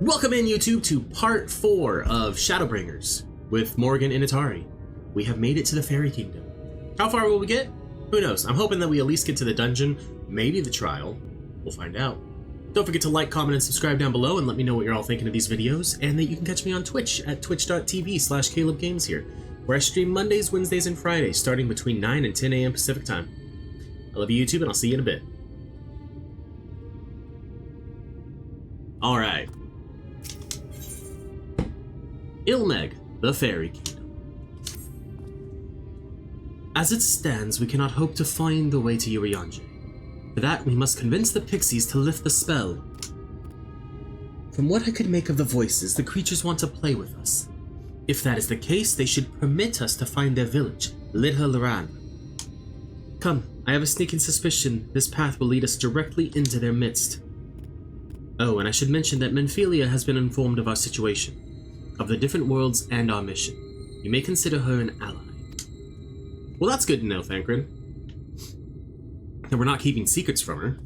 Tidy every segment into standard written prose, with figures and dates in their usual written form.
Welcome in, YouTube, to part 4 of Shadowbringers with Morrighan Initari. We have made it to the Fairy Kingdom. How far will we get? Who knows? I'm hoping that we at least get to the dungeon, maybe the trial. We'll find out. Don't forget to like, comment, and subscribe down below and let me know what you're all thinking of these videos, and that you can catch me on Twitch at twitch.tv/CalebGames here, where I stream Mondays, Wednesdays, and Fridays, starting between 9 and 10 a.m. Pacific time. I love you, YouTube, and I'll see you in a bit. Alright. Il Mheg, the Fairy Kingdom. As it stands, we cannot hope to find the way to Urianger. For that, we must convince the pixies to lift the spell. From what I could make of the voices, the creatures want to play with us. If that is the case, they should permit us to find their village, Lightwarden. Come, I have a sneaking suspicion this path will lead us directly into their midst. Oh, and I should mention that Menphelia has been informed of our situation, of the different worlds and our mission. You may consider her an ally. Well, that's good to know, Thancred. That we're not keeping secrets from her.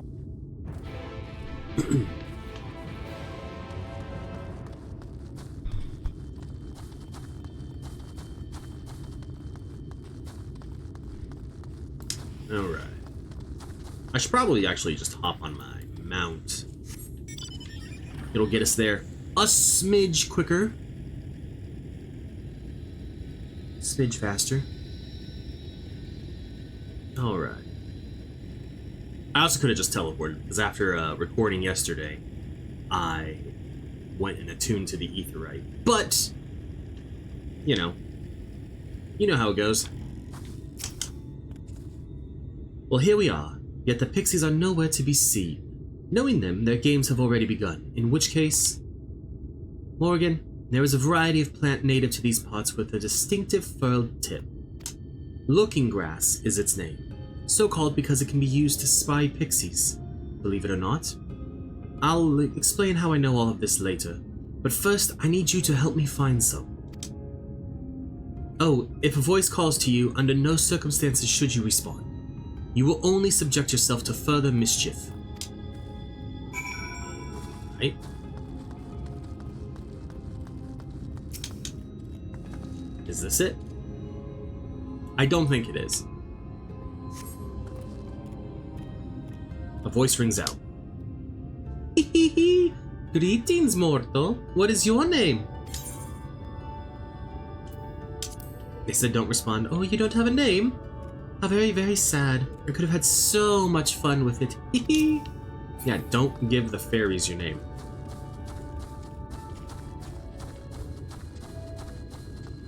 Alright. I should probably actually just hop on my mount. It'll get us there a smidge quicker. Smidge faster. Alright. I also could have just teleported, because after recording yesterday, I went and attuned to the Aetheryte. But, you know how it goes. Well, here we are, yet the pixies are nowhere to be seen. Knowing them, their games have already begun, in which case... Morrighan, there is a variety of plant native to these parts with a distinctive furrowed tip. Looking grass is its name. So called because it can be used to spy pixies. Believe it or not. I'll explain how I know all of this later, but first I need you to help me find some. Oh, if a voice calls to you, under no circumstances should you respond. You will only subject yourself to further mischief. Right? Is this it? I don't think it is. A voice rings out. Hehehe! Greetings, mortal. What is your name? They said don't respond. Oh, you don't have a name? How very, very sad. I could have had so much fun with it. Hehe! Yeah, don't give the fairies your name.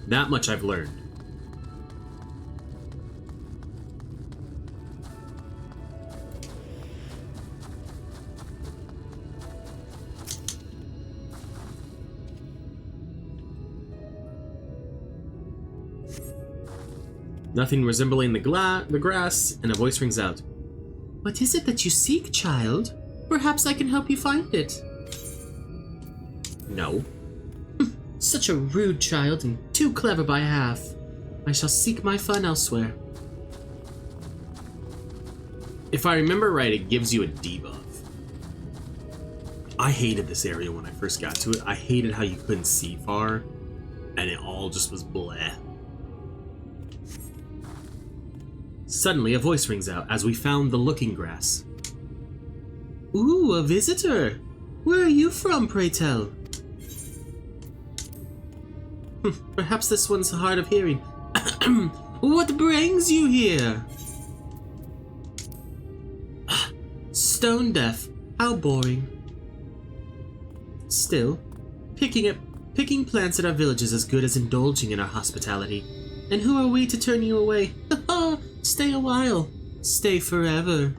That much I've learned. Nothing resembling the grass, and a voice rings out. What is it that you seek, child? Perhaps I can help you find it. No. Such a rude child, and too clever by half. I shall seek my fun elsewhere. If I remember right, it gives you a debuff. I hated this area when I first got to it. I hated how you couldn't see far, and it all just was bleh. Suddenly, a voice rings out as we found the looking grass. Ooh, a visitor! Where are you from, pray tell? Perhaps this one's hard of hearing. What brings you here? Stone deaf. How boring. Still, picking plants at our village is as good as indulging in our hospitality. And who are we to turn you away? Stay a while. Stay forever.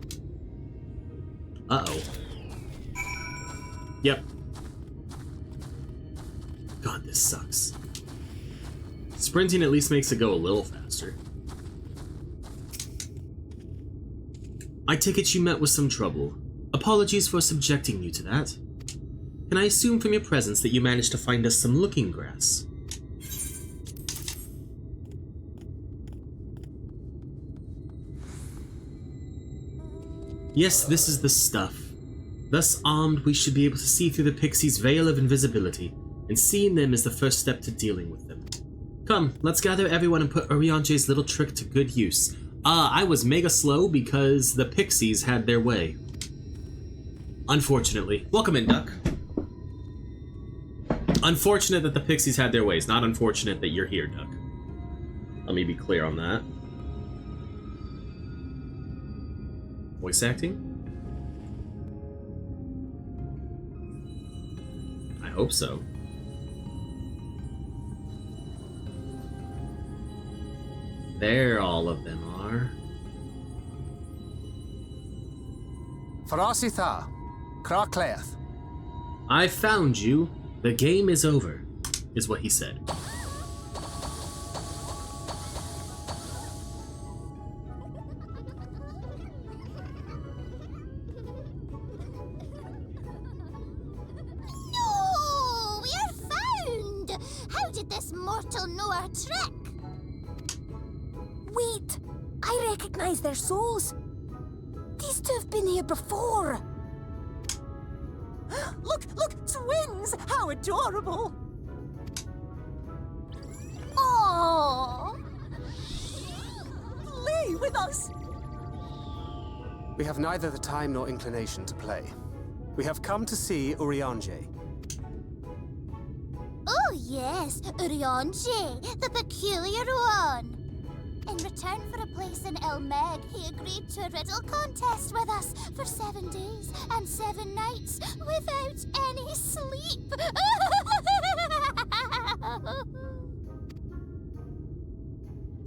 Uh-oh. Yep. God, this sucks. Sprinting at least makes it go a little faster. I take it you met with some trouble. Apologies for subjecting you to that. Can I assume from your presence that you managed to find us some looking grass? Yes, this is the stuff. Thus armed, we should be able to see through the pixies' veil of invisibility, and seeing them is the first step to dealing with them. Come, let's gather everyone and put Urianje's little trick to good use. I was mega slow because the pixies had their way. Unfortunately. Welcome in, Duck. Unfortunate that the pixies had their ways, not unfortunate that you're here, Duck. Let me be clear on that. Voice acting? I hope so. There all of them are. Farasitha, Krakleath. I found you. The game is over, is what he said. No! We are found! How did this mortal know our trick? Wait! I recognize their souls. These two have been here before. Look! Twins! How adorable! Oh! Play with us! We have neither the time nor inclination to play. We have come to see Urianje. Oh yes, Urianje, the peculiar one. In return for a place in Il Mheg, he agreed to a riddle contest with us for 7 days and 7 nights without any sleep.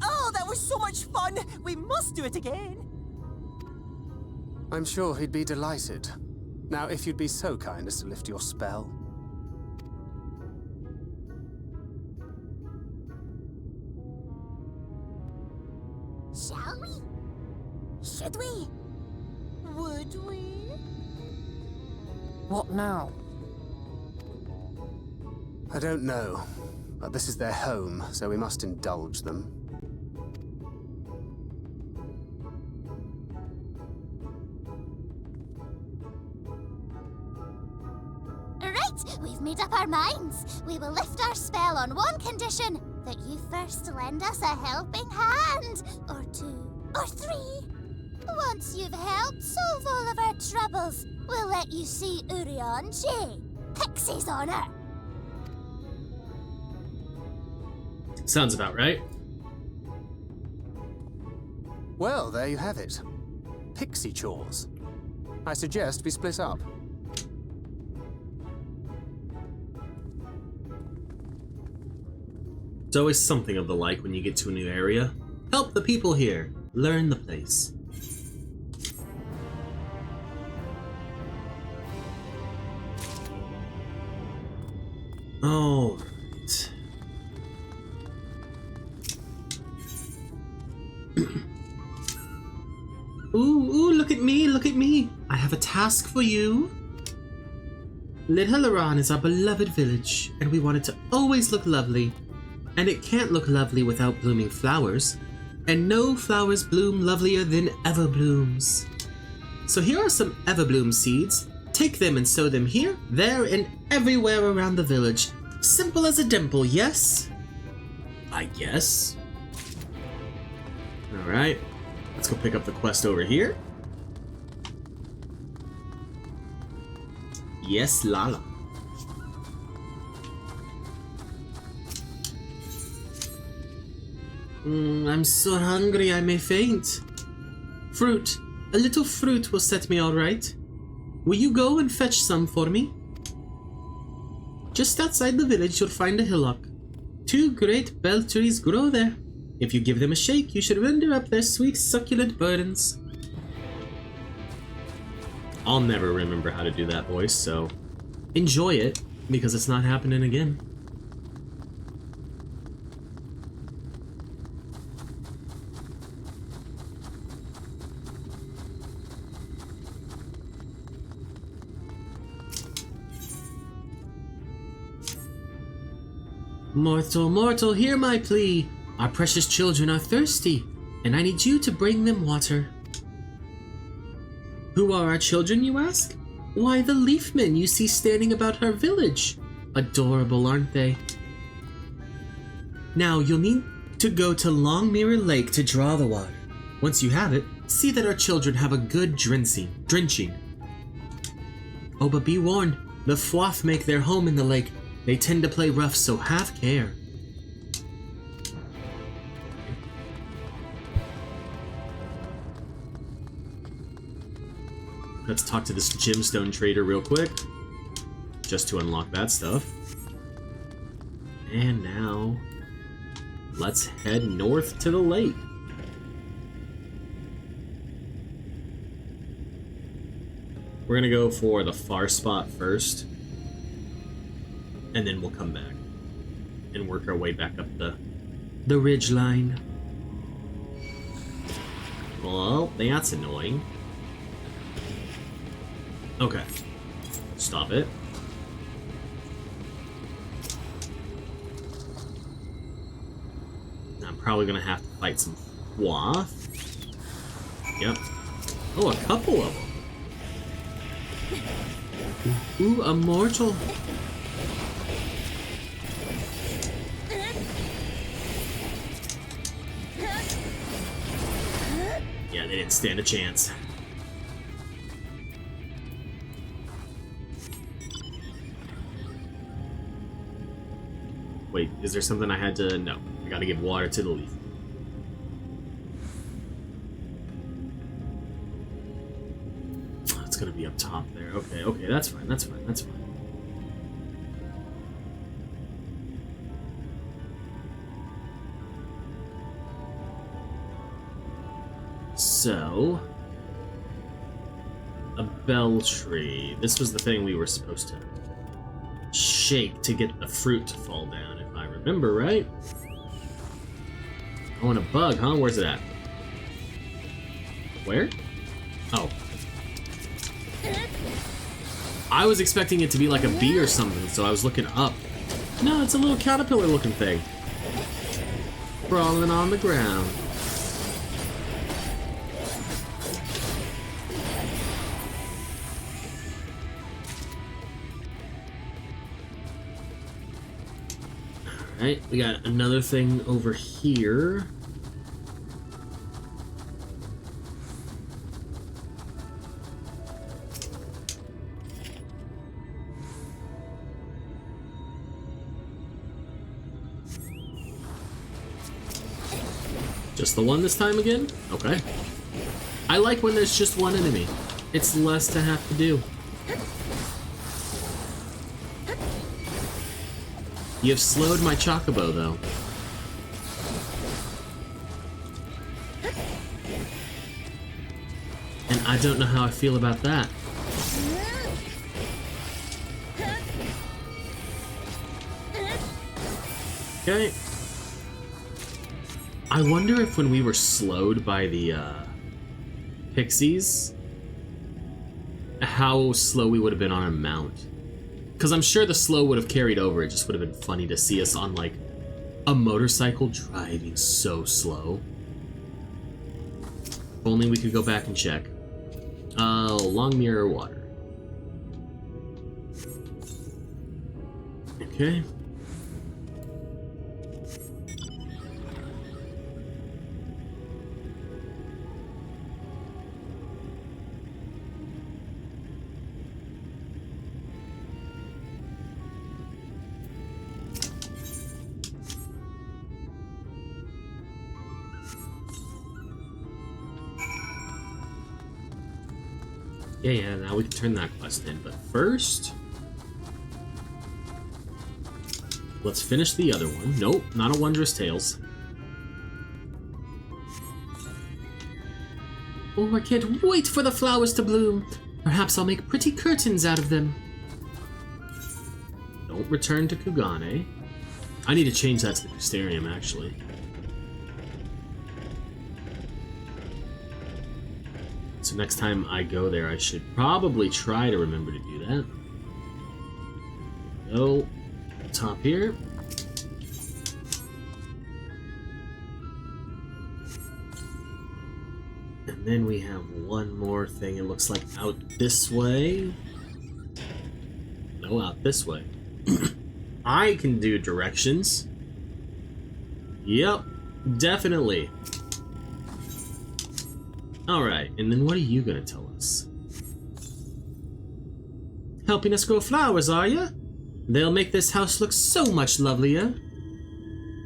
Oh, that was so much fun! We must do it again! I'm sure he'd be delighted. Now, if you'd be so kind as to lift your spell. Shall we? Should we? Would we? What now? I don't know, but this is their home, so we must indulge them. Right, we've made up our minds. We will lift our spell on one condition. That you first lend us a helping hand. Or 2. Or 3. Once you've helped solve all of our troubles, we'll let you see Urianje. Pixie's honor. Sounds about right. Well, there you have it. Pixie chores. I suggest we split up. It's always something of the like when you get to a new area. Help the people here. Learn the place. Alright. Ooh, look at me, look at me. I have a task for you. Little Lightwarden is our beloved village, and we want it to always look lovely. And it can't look lovely without blooming flowers. And no flowers bloom lovelier than everblooms. So here are some everbloom seeds. Take them and sow them here, there, and everywhere around the village. Simple as a dimple, yes? I guess. Alright, let's go pick up the quest over here. Yes, Lala. I'm so hungry I may faint. Fruit. A little fruit will set me all right. Will you go and fetch some for me? Just outside the village you'll find a hillock. 2 great bell trees grow there. If you give them a shake, you should render up their sweet succulent burdens. I'll never remember how to do that voice, so enjoy it, because it's not happening again. Mortal, mortal, hear my plea. Our precious children are thirsty, and I need you to bring them water. Who are our children, you ask? Why, the leafmen you see standing about our village. Adorable, aren't they? Now, you'll need to go to Long Mirror Lake to draw the water. Once you have it, see that our children have a good drenching. Oh, but be warned, the Fwath make their home in the lake. They tend to play rough, so have care. Let's talk to this gemstone trader real quick, just to unlock that stuff. And now, let's head north to the lake. We're gonna go for the far spot first, and then we'll come back and work our way back up the ridge line. Well, that's annoying. Okay, stop it. I'm probably gonna have to fight some Fwath. Yep. Oh, a couple of them. Ooh, a mortal. Yeah, they didn't stand a chance. Wait, is there something I had to... No, I gotta give water to the leaf. It's gonna be up top there. Okay, that's fine. So... a bell tree. This was the thing we were supposed to shake to get the fruit to fall down, if I remember right. Oh, and a bug, huh? Where's it at? Where? Oh. I was expecting it to be like a bee or something, so I was looking up. No, it's a little caterpillar looking thing. Crawling on the ground. Alright, we got another thing over here. Just the one this time again? Okay. I like when there's just one enemy. It's less to have to do. You've slowed my chocobo, though. And I don't know how I feel about that. Okay. I wonder if when we were slowed by the pixies, how slow we would have been on a mount. Because I'm sure the slow would have carried over. It just would have been funny to see us on, like, a motorcycle driving so slow. If only we could go back and check. Long Mirror Water. Okay. Yeah, now we can turn that quest in, but first... let's finish the other one. Nope, not a Wondrous Tales. Oh, I can't wait for the flowers to bloom. Perhaps I'll make pretty curtains out of them. Don't return to Kugane. I need to change that to the Mysterium, actually. So next time I go there, I should probably try to remember to do that. Go top here. And then we have one more thing, it looks like, out this way. go out this way. I can do directions. Yep, definitely. Alright, and then what are you gonna tell us? Helping us grow flowers, are ya? They'll make this house look so much lovelier.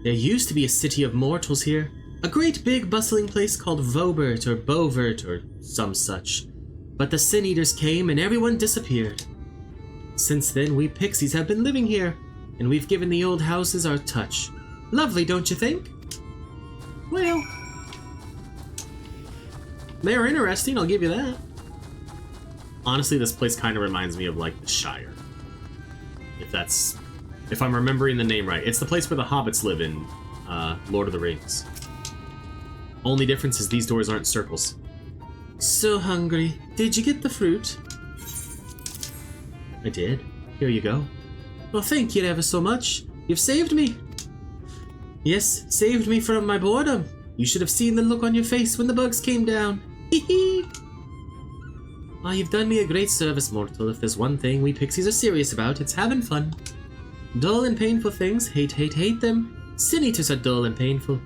There used to be a city of mortals here. A great big bustling place called Vobert or Bovert or some such. But the Sin Eaters came and everyone disappeared. Since then, we pixies have been living here, and we've given the old houses our touch. Lovely, don't you think? Well, they're interesting, I'll give you that. Honestly, this place kind of reminds me of, like, the Shire. If I'm remembering the name right. It's the place where the hobbits live in Lord of the Rings. Only difference is these doors aren't circles. So hungry. Did you get the fruit? I did. Here you go. Well, thank you ever so much. You've saved me. Yes, saved me from my boredom. You should have seen the look on your face when the bugs came down. Hee hee. Oh, you've done me a great service, mortal. If there's one thing we pixies are serious about, it's having fun. Dull and painful things, hate them. Sin Eaters are dull and painful,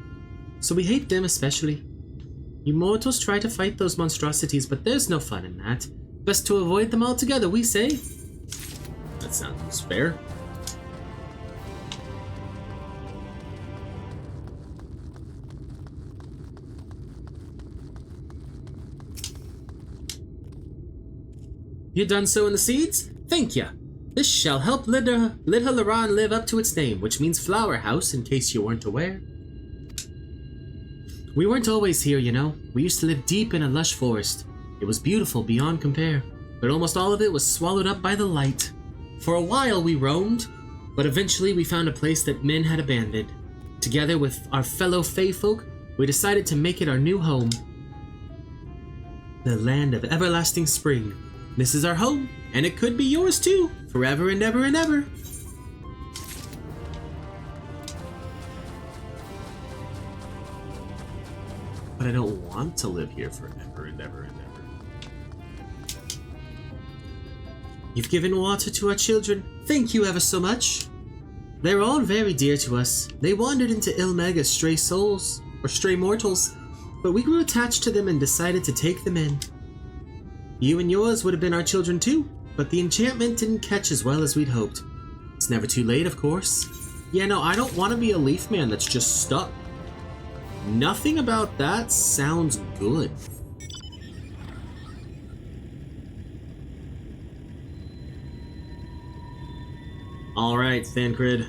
so we hate them especially. You mortals try to fight those monstrosities, but there's no fun in that. Best to avoid them altogether, we say. That sounds fair. You done sowing the seeds? Thank ya. This shall help Lightwarden live up to its name, which means flower house, in case you weren't aware. We weren't always here, you know. We used to live deep in a lush forest. It was beautiful beyond compare, but almost all of it was swallowed up by the light. For a while we roamed, but eventually we found a place that men had abandoned. Together with our fellow Fey folk, we decided to make it our new home. The land of everlasting spring. This is our home, and it could be yours too, forever and ever and ever. But I don't want to live here forever and ever and ever. You've given water to our children. Thank you ever so much. They're all very dear to us. They wandered into Il Mheg as stray souls, or stray mortals, but we grew attached to them and decided to take them in. You and yours would have been our children too, but the enchantment didn't catch as well as we'd hoped. It's never too late, of course. Yeah, no, I don't want to be a leaf man that's just stuck. Nothing about that sounds good. Alright, Thancred.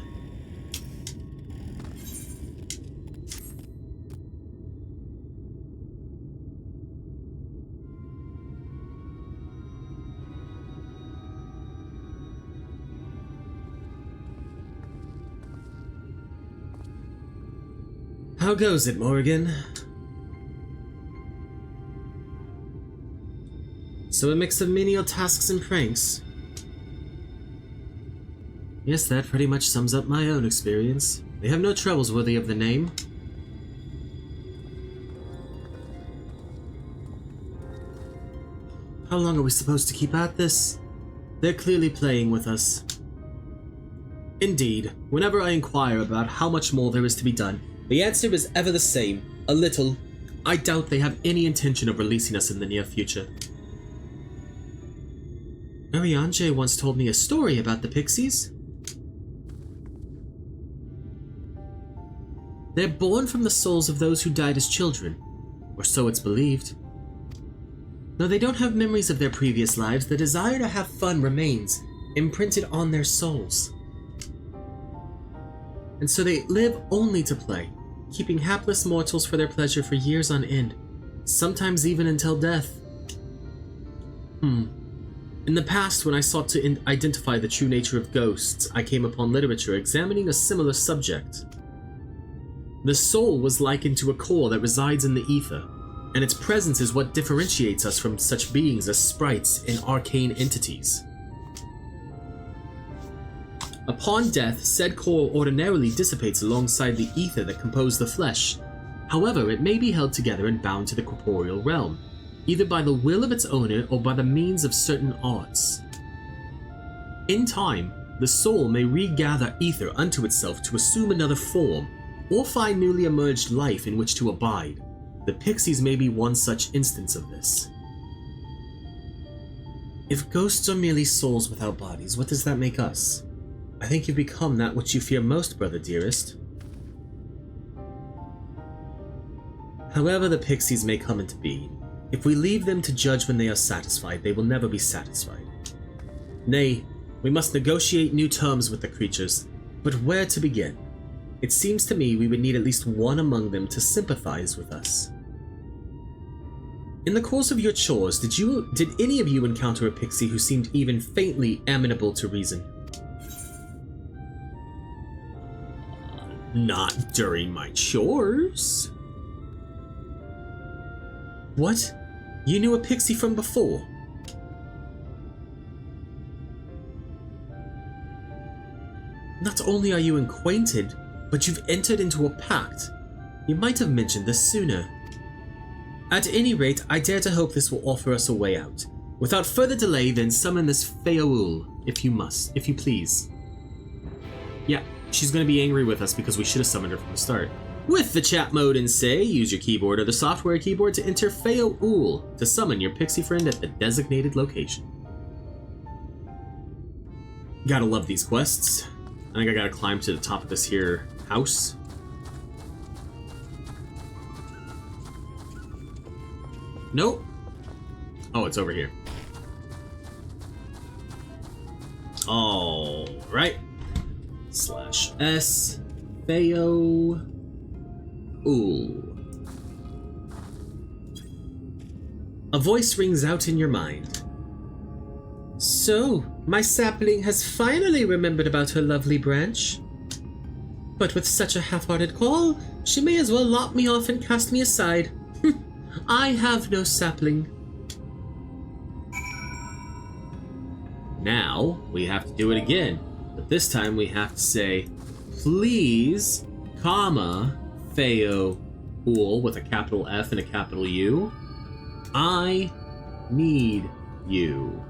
How goes it, Morrighan? So a mix of menial tasks and pranks. Yes, that pretty much sums up my own experience. They have no troubles worthy of the name. How long are we supposed to keep at this? They're clearly playing with us. Indeed, whenever I inquire about how much more there is to be done, the answer is ever the same, a little. I doubt they have any intention of releasing us in the near future. Morrighan once told me a story about the pixies. They're born from the souls of those who died as children, or so it's believed. Though they don't have memories of their previous lives, the desire to have fun remains, imprinted on their souls. And so they live only to play, keeping hapless mortals for their pleasure for years on end, sometimes even until death. In the past, when I sought to identify the true nature of ghosts, I came upon literature examining a similar subject. The soul was likened to a core that resides in the ether, and its presence is what differentiates us from such beings as sprites and arcane entities. Upon death, said core ordinarily dissipates alongside the ether that composed the flesh. However, it may be held together and bound to the corporeal realm, either by the will of its owner or by the means of certain arts. In time, the soul may regather ether unto itself to assume another form, or find newly emerged life in which to abide. The pixies may be one such instance of this. If ghosts are merely souls without bodies, what does that make us? I think you've become that which you fear most, brother dearest. However the pixies may come into being, if we leave them to judge when they are satisfied, they will never be satisfied. Nay, we must negotiate new terms with the creatures, but where to begin? It seems to me we would need at least one among them to sympathize with us. In the course of your chores, did any of you encounter a pixie who seemed even faintly amenable to reason? Not during my chores. What? You knew a pixie from before? Not only are you acquainted, but you've entered into a pact. You might have mentioned this sooner. At any rate, I dare to hope this will offer us a way out. Without further delay, then summon this Feoul, if you please. Yeah, she's gonna be angry with us because we should have summoned her from the start. With the chat mode and say, use your keyboard or the software keyboard to enter Feoul to summon your pixie friend at the designated location. Gotta love these quests. I think I gotta climb to the top of this here house. Nope. Oh, it's over here. Alright. /S. Feoul. A voice rings out in your mind. So, my sapling has finally remembered about her lovely branch. But with such a half-hearted call, she may as well lop me off and cast me aside. I have no sapling. Now, we have to do it again. But this time we have to say, please, comma, Feoul, with a capital F and a capital U. I need you.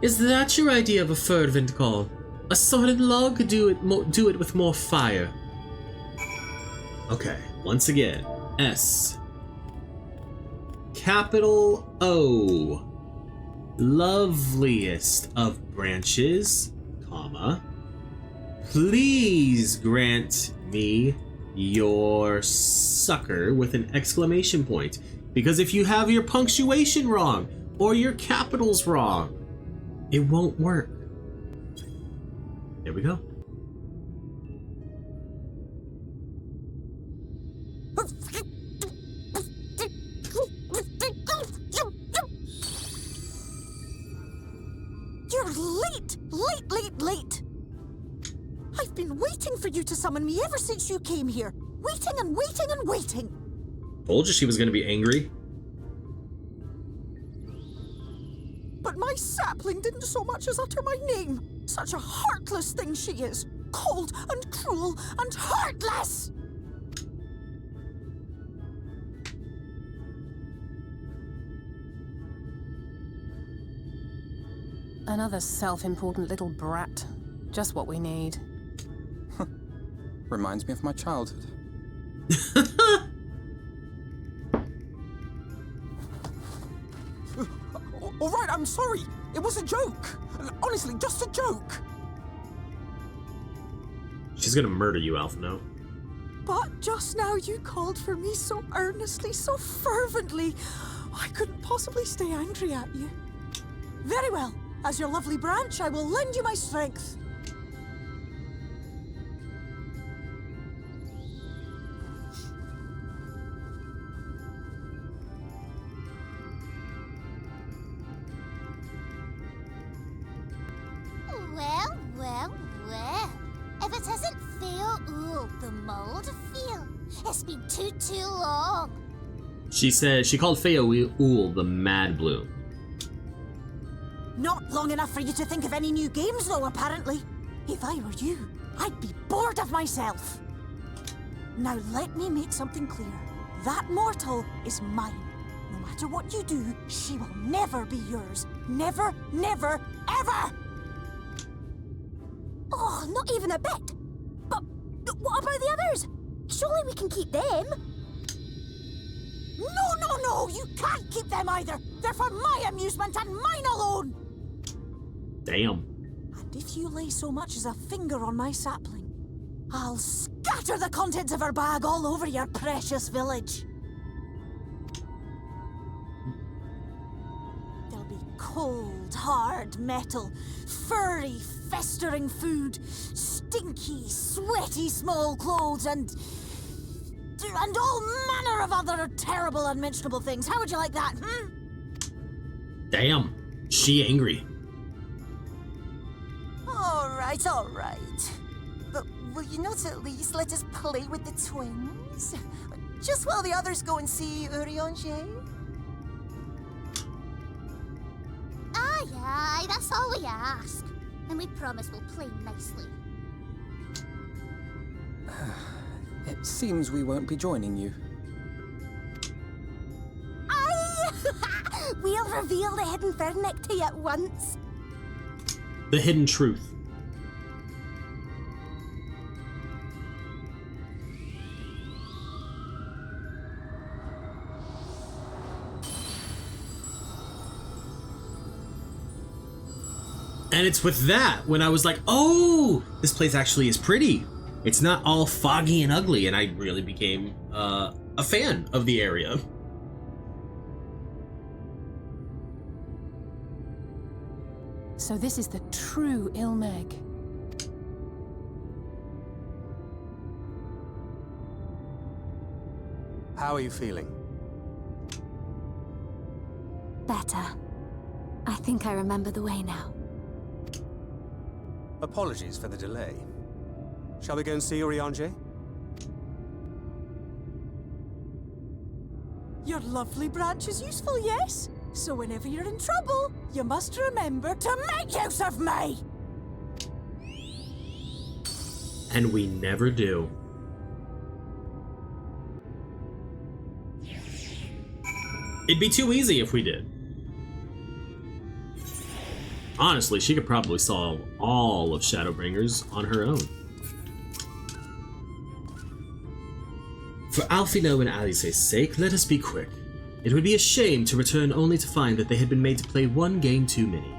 Is that your idea of a fervent call? A solid log could do it with more fire. Okay, once again. S. Capital O. Loveliest of branches, comma. Please grant me your succor with an exclamation point. Because if you have your punctuation wrong, or your capitals wrong, it won't work. There we go. You're late! I've been waiting for you to summon me ever since you came here. Waiting and waiting and waiting. Told you she was gonna be angry. But my sapling didn't so much as utter my name. Such a heartless thing she is. Cold and cruel and heartless! Another self-important little brat. Just what we need. Reminds me of my childhood. All right, I'm sorry. It was a joke. Honestly, just a joke. She's gonna murder you, Alphino. But just now you called for me so earnestly, so fervently. I couldn't possibly stay angry at you. Very well. As your lovely branch, I will lend you my strength. Well. If it isn't Feoul, the mold feel. It's been too long. She said she called Feoul the Mad Bloom. Not long enough for you to think of any new games, though, apparently. If I were you, I'd be bored of myself. Now let me make something clear. That mortal is mine. No matter what you do, she will never be yours. Never, never, ever! Oh, not even a bit. But what about the others? Surely we can keep them. No, you can't keep them either. They're for my amusement and mine alone. Damn. And if you lay so much as a finger on my sapling, I'll scatter the contents of her bag all over your precious village. There'll be cold, hard metal, furry, festering food, stinky, sweaty small clothes, and all manner of other terrible, unmentionable things. How would you like that, Damn. She angry. All right. But will you not at least let us play with the twins? Just while the others go and see Urianger? Aye, that's all we ask. And we promise we'll play nicely. It seems we won't be joining you. Aye! We'll reveal the hidden verdict to you at once. The hidden truth. And it's with that when I was like, oh, this place actually is pretty. It's not all foggy and ugly, and I really became a fan of the area. So this is the true Il Mheg. How are you feeling? Better. I think I remember the way now. Apologies for the delay. Shall we go and see Urianger? Your lovely branch is useful, yes? So whenever you're in trouble, you must remember to make use of me! And we never do. It'd be too easy if we did. Honestly, she could probably solve all of Shadowbringers on her own. For Alfino and Alice's sake, let us be quick. It would be a shame to return only to find that they had been made to play one game too many.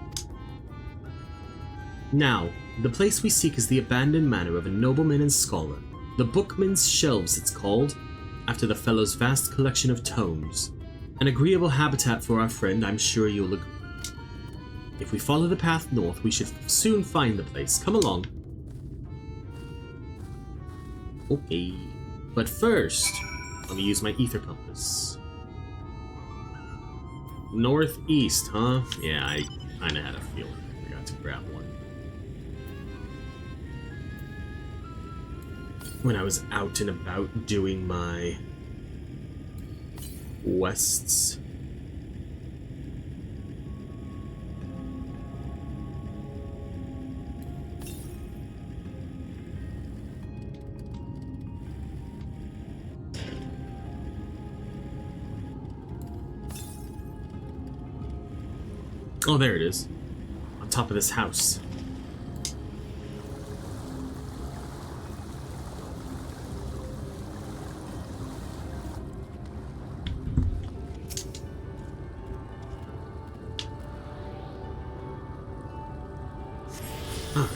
Now, the place we seek is the abandoned manor of a nobleman and scholar. The Bookman's Shelves it's called, after the fellow's vast collection of tomes. An agreeable habitat for our friend, I'm sure you'll agree. If we follow the path north, we should soon find the place. Come along. Okay. But first, let me use my ether compass. Northeast, huh? Yeah, I kinda had a feeling I forgot to grab one. When I was out and about doing my quests. Oh, there it is. On top of this house. Huh.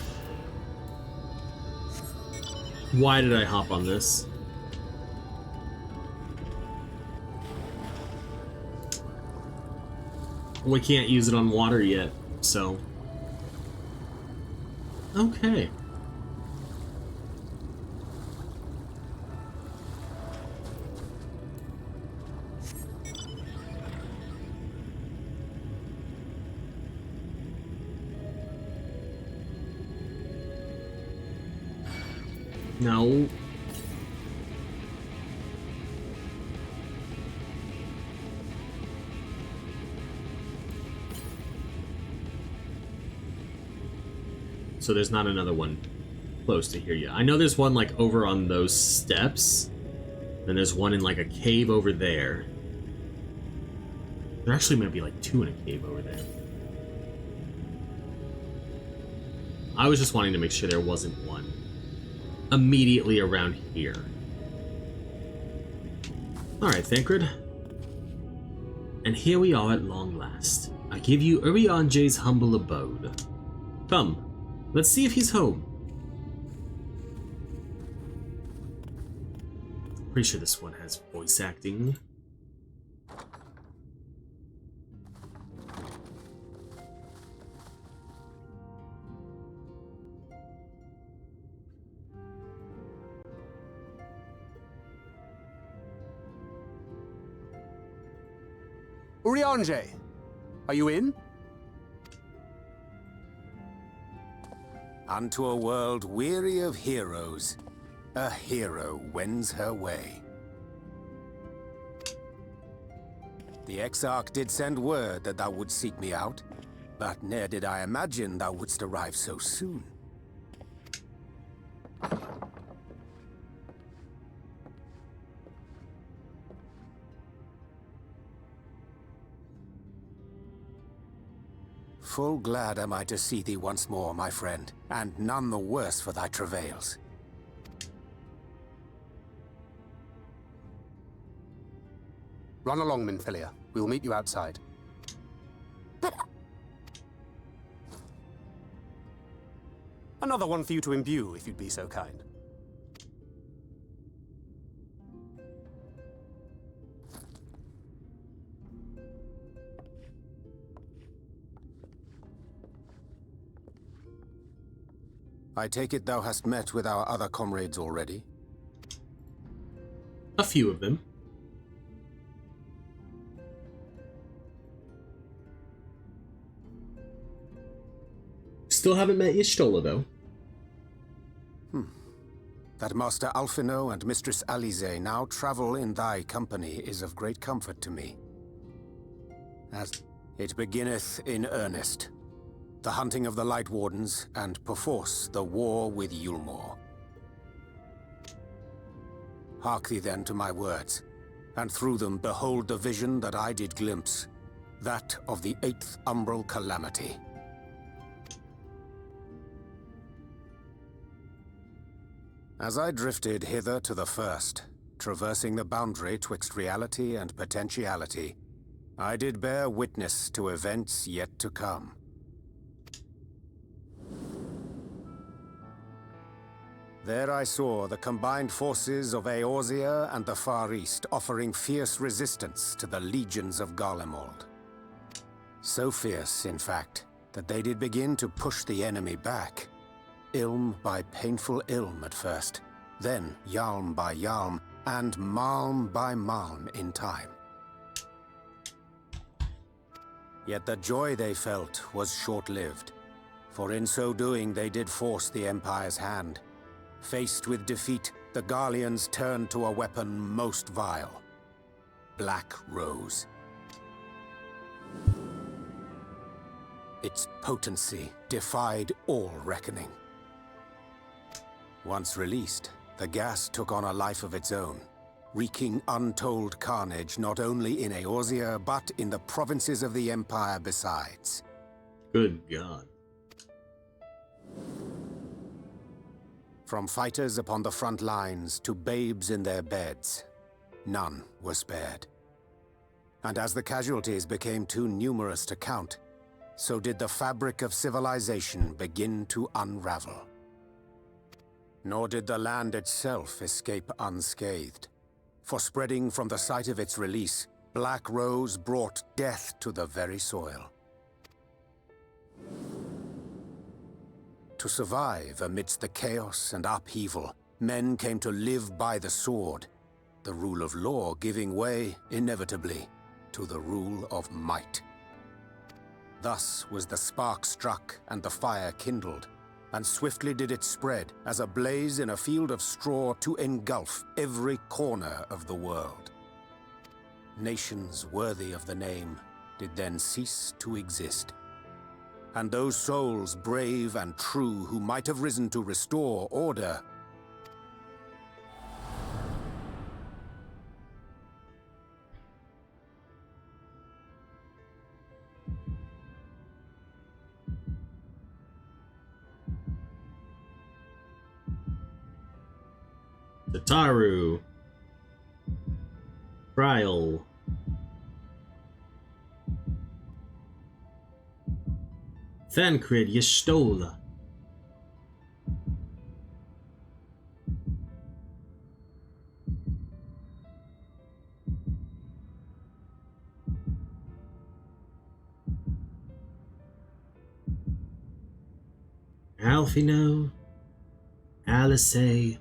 Why did I hop on this? We can't use it on water yet, so... Okay. No. So there's not another one close to here yet. I know there's one like over on those steps. Then there's one in like a cave over there. There actually might be like 2 in a cave over there. I was just wanting to make sure there wasn't one immediately around here. Alright, Thancred. And here we are at long last. I give you Urianje's humble abode. Come, let's see if he's home. Pretty sure this one has voice acting. Urianje, are you in? Unto a world weary of heroes, a hero wends her way. The Exarch did send word that thou wouldst seek me out, but ne'er did I imagine thou wouldst arrive so soon. Full glad am I to see thee once more, my friend, and none the worse for thy travails. Run along, Minfilia. We will meet you outside. But Another one for you to imbue, if you'd be so kind. I take it thou hast met with our other comrades already? A few of them. Still haven't met Y'shtola, though. That Master Alphino and Mistress Alize now travel in thy company is of great comfort to me. As it beginneth in earnest. The hunting of the Lightwardens, and perforce the war with Yulmore. Hark thee then to my words, and through them behold the vision that I did glimpse, that of the 8th umbral calamity. As I drifted hither to the first, traversing the boundary twixt reality and potentiality, I did bear witness to events yet to come. There I saw the combined forces of Eorzea and the Far East offering fierce resistance to the legions of Garlemald. So fierce, in fact, that they did begin to push the enemy back. Ilm by painful ilm at first, then Yalm by Yalm, and Malm by Malm in time. Yet the joy they felt was short-lived, for in so doing they did force the Empire's hand. Faced with defeat, the Garleans turned to a weapon most vile. Black Rose. Its potency defied all reckoning. Once released, the gas took on a life of its own, wreaking untold carnage not only in Eorzea, but in the provinces of the Empire besides. Good God. From fighters upon the front lines to babes in their beds, none were spared. And as the casualties became too numerous to count, so did the fabric of civilization begin to unravel. Nor did the land itself escape unscathed, for spreading from the site of its release, Black Rose brought death to the very soil. To survive amidst the chaos and upheaval, men came to live by the sword, the rule of law giving way, inevitably, to the rule of might. Thus was the spark struck and the fire kindled, and swiftly did it spread as a blaze in a field of straw to engulf every corner of the world. Nations worthy of the name did then cease to exist. And those souls brave and true who might have risen to restore order Tataru. Trial. Thancred Yestola. Alfino, Alice, and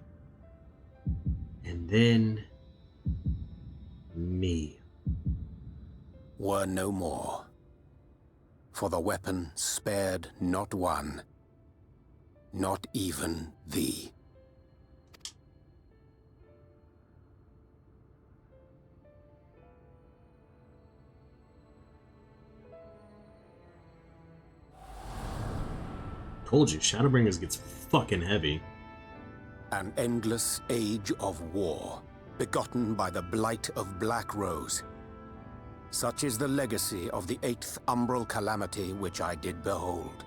then me. Were no more. For the weapon spared not one, not even thee. Told you, Shadowbringers gets fucking heavy. An endless age of war, begotten by the blight of Black Rose. Such is the legacy of the 8th umbral calamity which I did behold.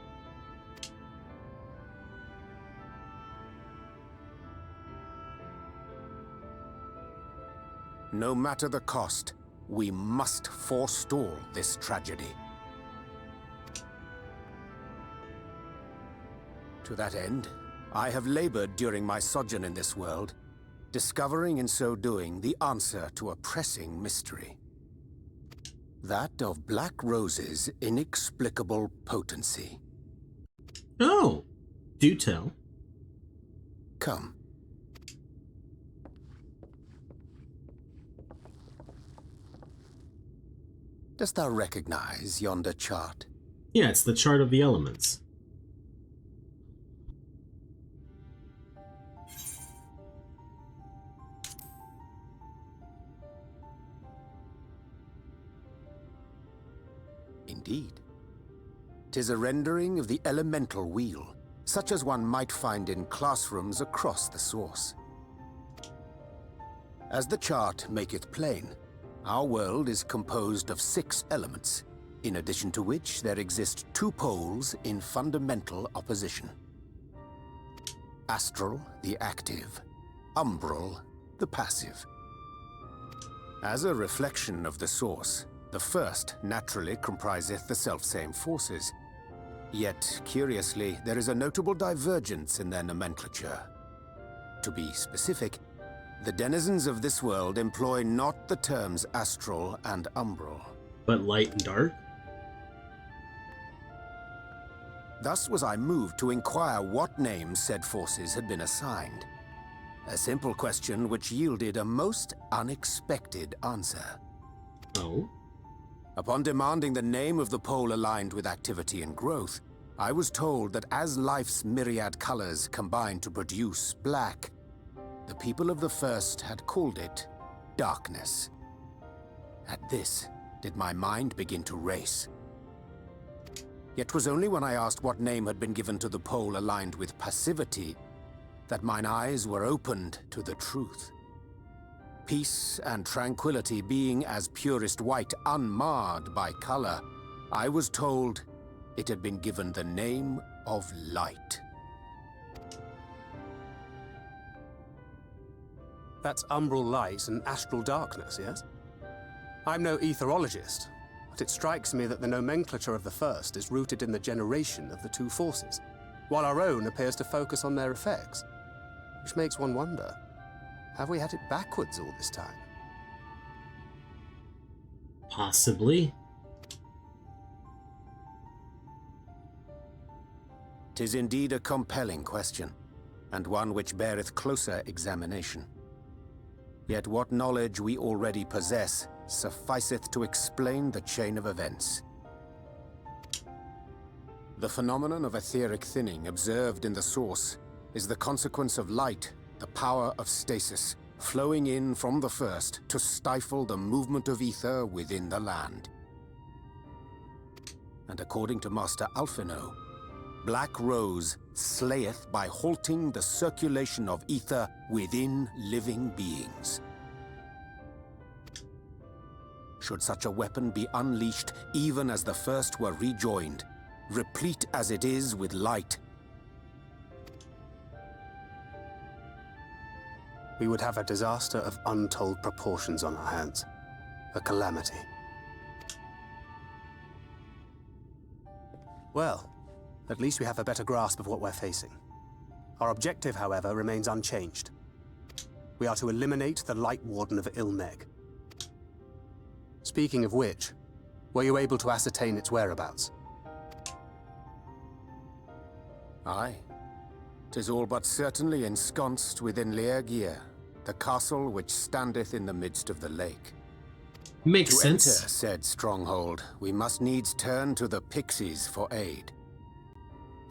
No matter the cost, we must forestall this tragedy. To that end, I have labored during my sojourn in this world, discovering in so doing the answer to a pressing mystery. That of Black Rose's inexplicable potency. Oh, do tell. Come. Dost thou recognize yonder chart? Yeah, it's the chart of the elements. Indeed. 'Tis a rendering of the elemental wheel, such as one might find in classrooms across the source. As the chart maketh plain, our world is composed of 6 elements, in addition to which there exist 2 poles in fundamental opposition. Astral, the active; umbral, the passive. As a reflection of the source, the first naturally compriseth the selfsame forces. Yet, curiously, there is a notable divergence in their nomenclature. To be specific, the denizens of this world employ not the terms astral and umbral, But light and dark? Thus was I moved to inquire what names said forces had been assigned. A simple question which yielded a most unexpected answer. Oh? Upon demanding the name of the pole aligned with activity and growth, I was told that as life's myriad colors combine to produce black, the people of the first had called it darkness. At this, did my mind begin to race. Yet 'twas only when I asked what name had been given to the pole aligned with passivity that mine eyes were opened to the truth. Peace and tranquility being as purest white, unmarred by color, I was told it had been given the name of light. That's umbral light and astral darkness, yes? I'm no etherologist, but it strikes me that the nomenclature of the first is rooted in the generation of the 2 forces, while our own appears to focus on their effects. Which makes one wonder, have we had it backwards all this time? Possibly. 'Tis indeed a compelling question, and one which beareth closer examination. Yet what knowledge we already possess sufficeth to explain the chain of events. The phenomenon of etheric thinning observed in the source is the consequence of light, the power of stasis, flowing in from the first to stifle the movement of ether within the land. And according to Master Alfino, Black Rose slayeth by halting the circulation of ether within living beings. Should such a weapon be unleashed even as the first were rejoined, replete as it is with light, we would have a disaster of untold proportions on our hands. A calamity. Well, at least we have a better grasp of what we're facing. Our objective, however, remains unchanged. We are to eliminate the Lightwarden of Il Mheg. Speaking of which, were you able to ascertain its whereabouts? Aye. 'Tis all but certainly ensconced within Lightwarden, the castle which standeth in the midst of the lake. Makes To sense. enter said stronghold, we must needs turn to the pixies for aid.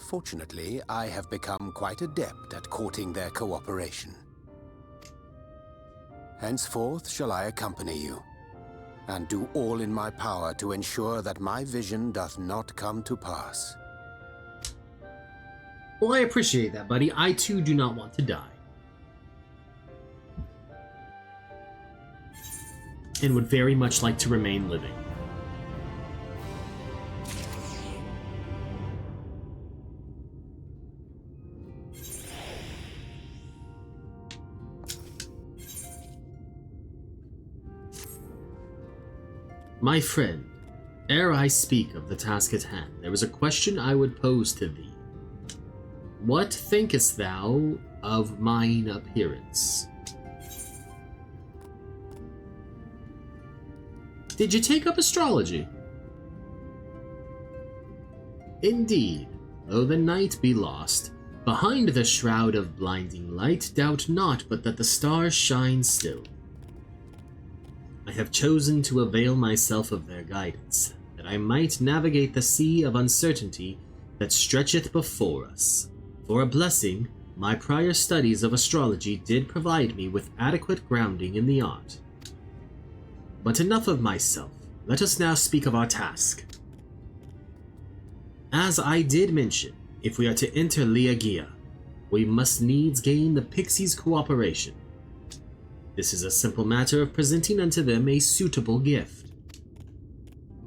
Fortunately, I have become quite adept at courting their cooperation. Henceforth shall I accompany you, and do all in my power to ensure that my vision doth not come to pass. Well, I appreciate that, buddy. I too do not want to die. And would very much like to remain living. My friend, ere I speak of the task at hand, there is a question I would pose to thee. What thinkest thou of mine appearance? Did you take up astrology? Indeed, though the night be lost, behind the shroud of blinding light, doubt not but that the stars shine still. I have chosen to avail myself of their guidance, that I might navigate the sea of uncertainty that stretcheth before us. For a blessing, my prior studies of astrology did provide me with adequate grounding in the art. But enough of myself. Let us now speak of our task. As I did mention, if we are to enter Lightwarden, we must needs gain the pixies' cooperation. This is a simple matter of presenting unto them a suitable gift.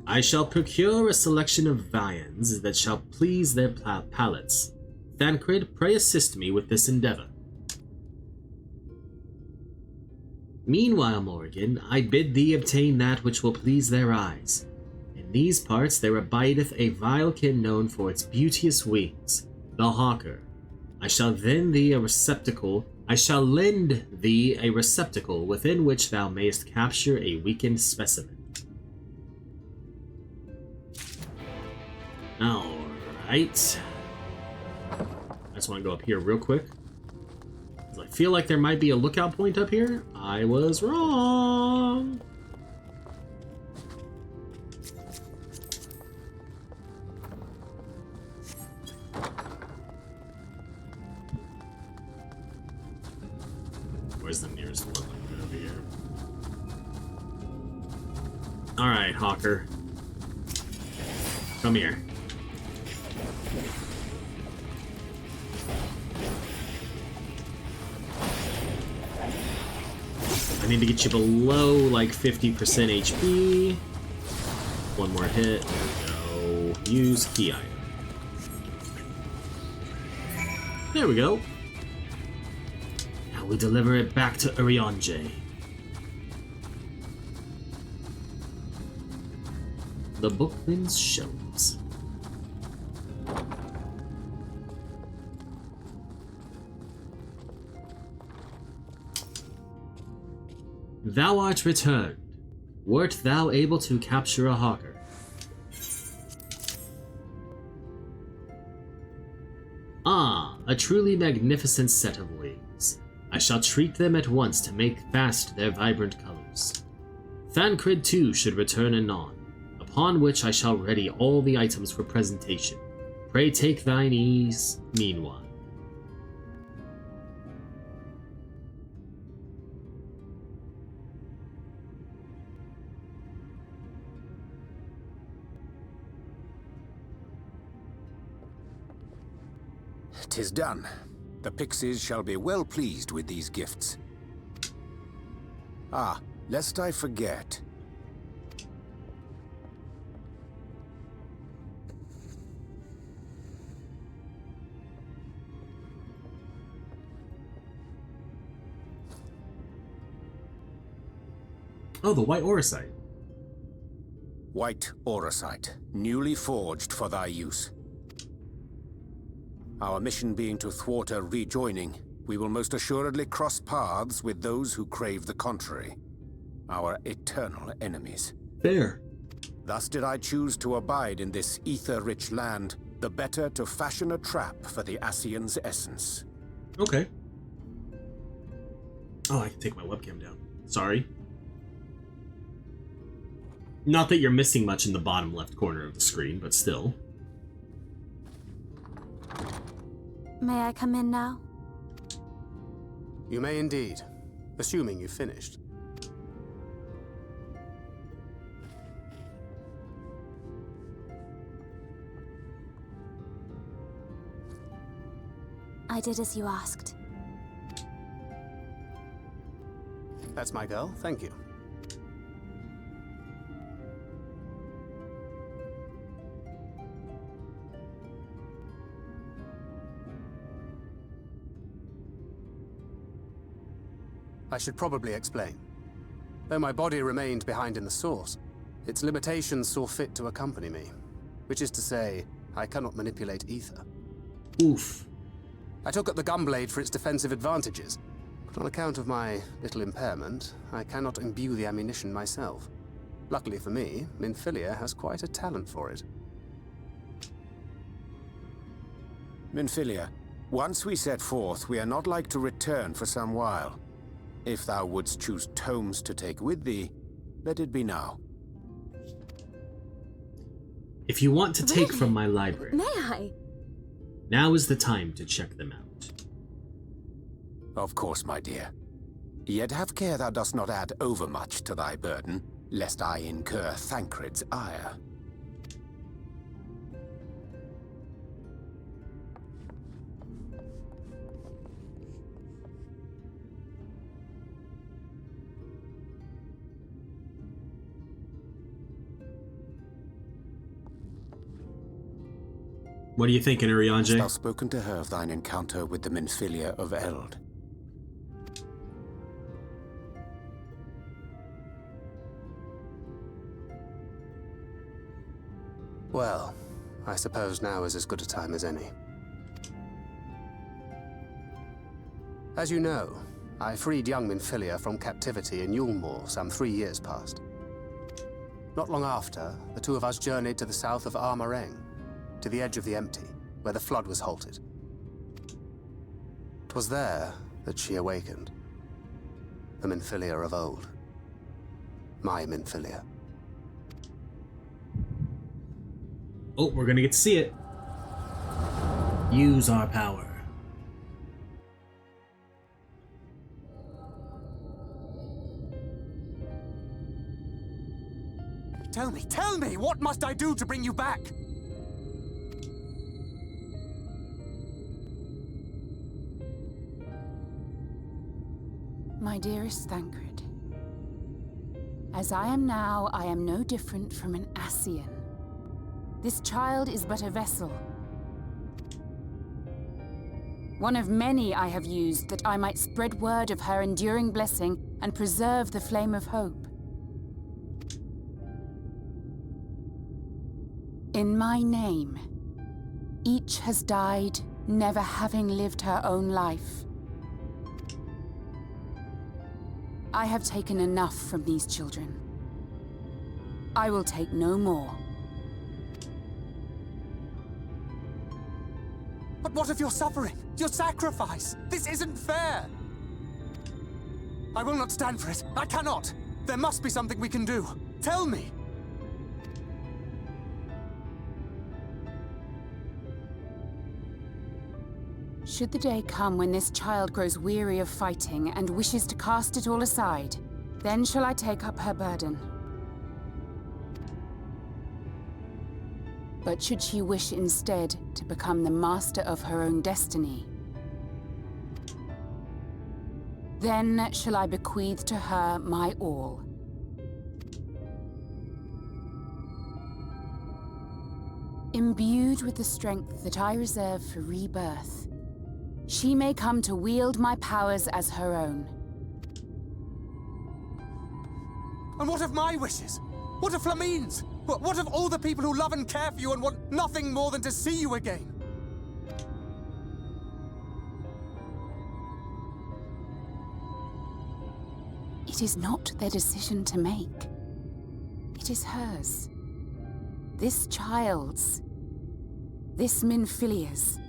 I shall procure a selection of viands that shall please their palates. Thancred, pray assist me with this endeavor. Meanwhile, Morrighan, I bid thee obtain that which will please their eyes. In these parts there abideth a vilekin known for its beauteous wings, the hawker. I shall lend thee a receptacle within which thou mayest capture a weakened specimen. Alright. I just want to go up here real quick. I feel like there might be a lookout point up here. I was wrong. Where's the nearest one? Like over here. Alright, Hawker. Come here. I need to get you below like 50% HP. One more hit. There we go. Use key item. There we go. Now we deliver it back to Urianger. The bookman's shelves. Thou art returned. Wert thou able to capture a hawker? Ah, a truly magnificent set of wings. I shall treat them at once to make fast their vibrant colors. Thancred too should return anon, upon which I shall ready all the items for presentation. Pray take thine ease meanwhile. "'Tis done. The pixies shall be well pleased with these gifts. Ah, lest I forget. Oh, the white orosite. White orosite, newly forged for thy use. Our mission being to thwart a rejoining, we will most assuredly cross paths with those who crave the contrary. Our eternal enemies. Fair. Thus did I choose to abide in this ether-rich land, the better to fashion a trap for the Ascian's essence. Okay. Oh, I can take my webcam down. Sorry. Not that you're missing much in the bottom left corner of the screen, but still. May I come in now? You may indeed, assuming you've finished. I did as you asked. That's my girl, thank you. I should probably explain. Though my body remained behind in the source, its limitations saw fit to accompany me. Which is to say, I cannot manipulate ether. Oof. I took up the gunblade for its defensive advantages, but on account of my little impairment, I cannot imbue the ammunition myself. Luckily for me, Minfilia has quite a talent for it. Minfilia, once we set forth, we are not like to return for some while. If thou wouldst choose tomes to take with thee, let it be now. If you want to take from my library, May I? now is the time to check them out. Of course, my dear. Yet have care thou dost not add overmuch to thy burden, lest I incur Thancred's ire. What are you thinking, Hast Urianger? thou spoken to her of thine encounter with the Minfilia of Eld? Well, I suppose now is as good a time as any. As you know, I freed young Minfilia from captivity in Yulmore some 3 years past. Not long after, the two of us journeyed to the south of Armareng, to the edge of the Empty, where the flood was halted. 'Twas there that she awakened. The Minfilia of old. My Minfilia. Oh, we're gonna get to see it. Use our power. Tell me, what must I do to bring you back? My dearest Thancred, as I am now, I am no different from an Ascian. This child is but a vessel. One of many I have used that I might spread word of her enduring blessing and preserve the flame of hope. In my name, each has died, never having lived her own life. I have taken enough from these children. I will take no more. But what of your suffering? Your sacrifice? This isn't fair! I will not stand for it. I cannot! There must be something we can do. Tell me! Should the day come when this child grows weary of fighting and wishes to cast it all aside, then shall I take up her burden. But should she wish instead to become the master of her own destiny, then shall I bequeath to her my all. Imbued with the strength that I reserve for rebirth, she may come to wield my powers as her own. And what of my wishes? What of Flamine's? What of all the people who love and care for you and want nothing more than to see you again? It is not their decision to make. It is hers. This child's. This Minfilia's.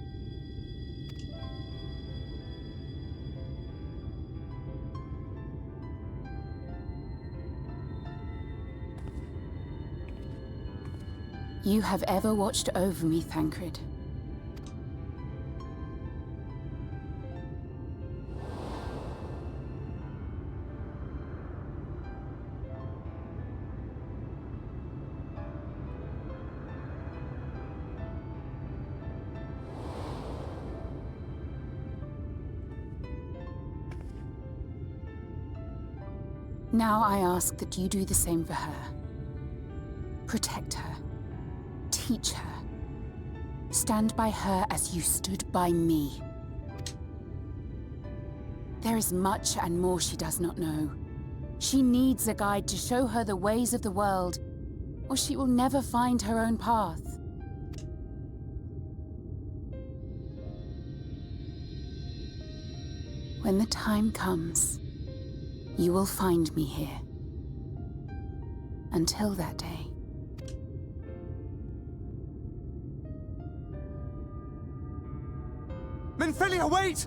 You have ever watched over me, Thancred. Now I ask that you do the same for her. Protect her. Teach her. Stand by her as you stood by me. There is much and more she does not know. She needs a guide to show her the ways of the world, or she will never find her own path. When the time comes, you will find me here. Until that day. Minfilia, wait!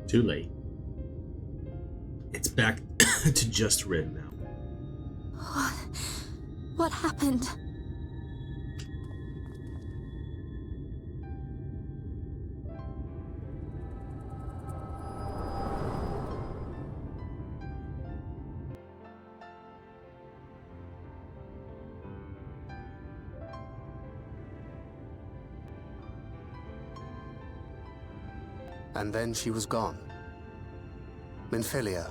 Too late. It's back to just Rin now. What happened? And then she was gone. Minfilia,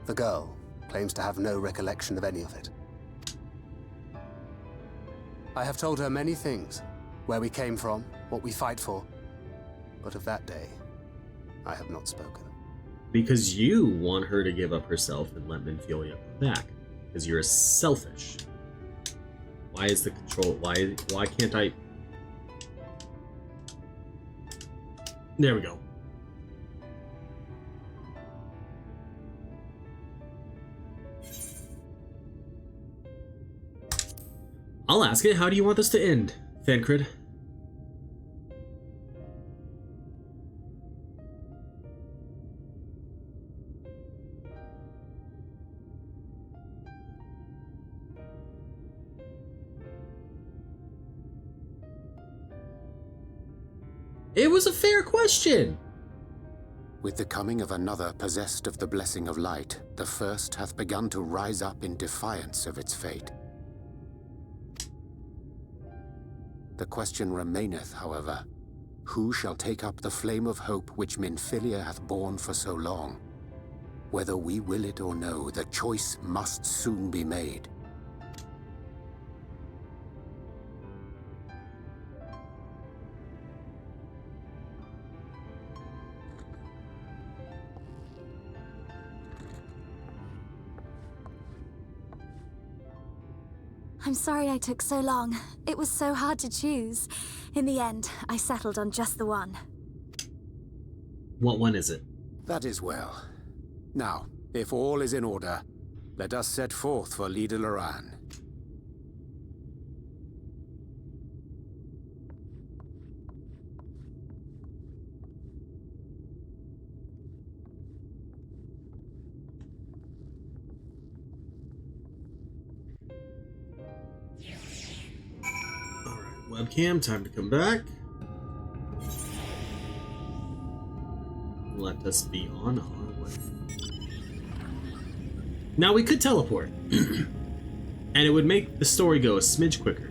the girl, claims to have no recollection of any of it. I have told her many things, where we came from, what we fight for, but of that day, I have not spoken. Because you want her to give up herself and let Minfilia back. Because you're selfish. Why is the control... Why can't I... There we go. I'll ask it. How do you want this to end, Thancred? It was a fair question. With the coming of another possessed of the blessing of light, the first hath begun to rise up in defiance of its fate. The question remaineth, however, who shall take up the flame of hope which Minfilia hath borne for so long? Whether we will it or no, the choice must soon be made. I'm sorry I took so long. It was so hard to choose. In the end, I settled on just the one. What one is it? That is well. Now, if all is in order, let us set forth for Lida Loran. Webcam, time to come back. Let us be on our way. Now we could teleport, and it would make the story go a smidge quicker.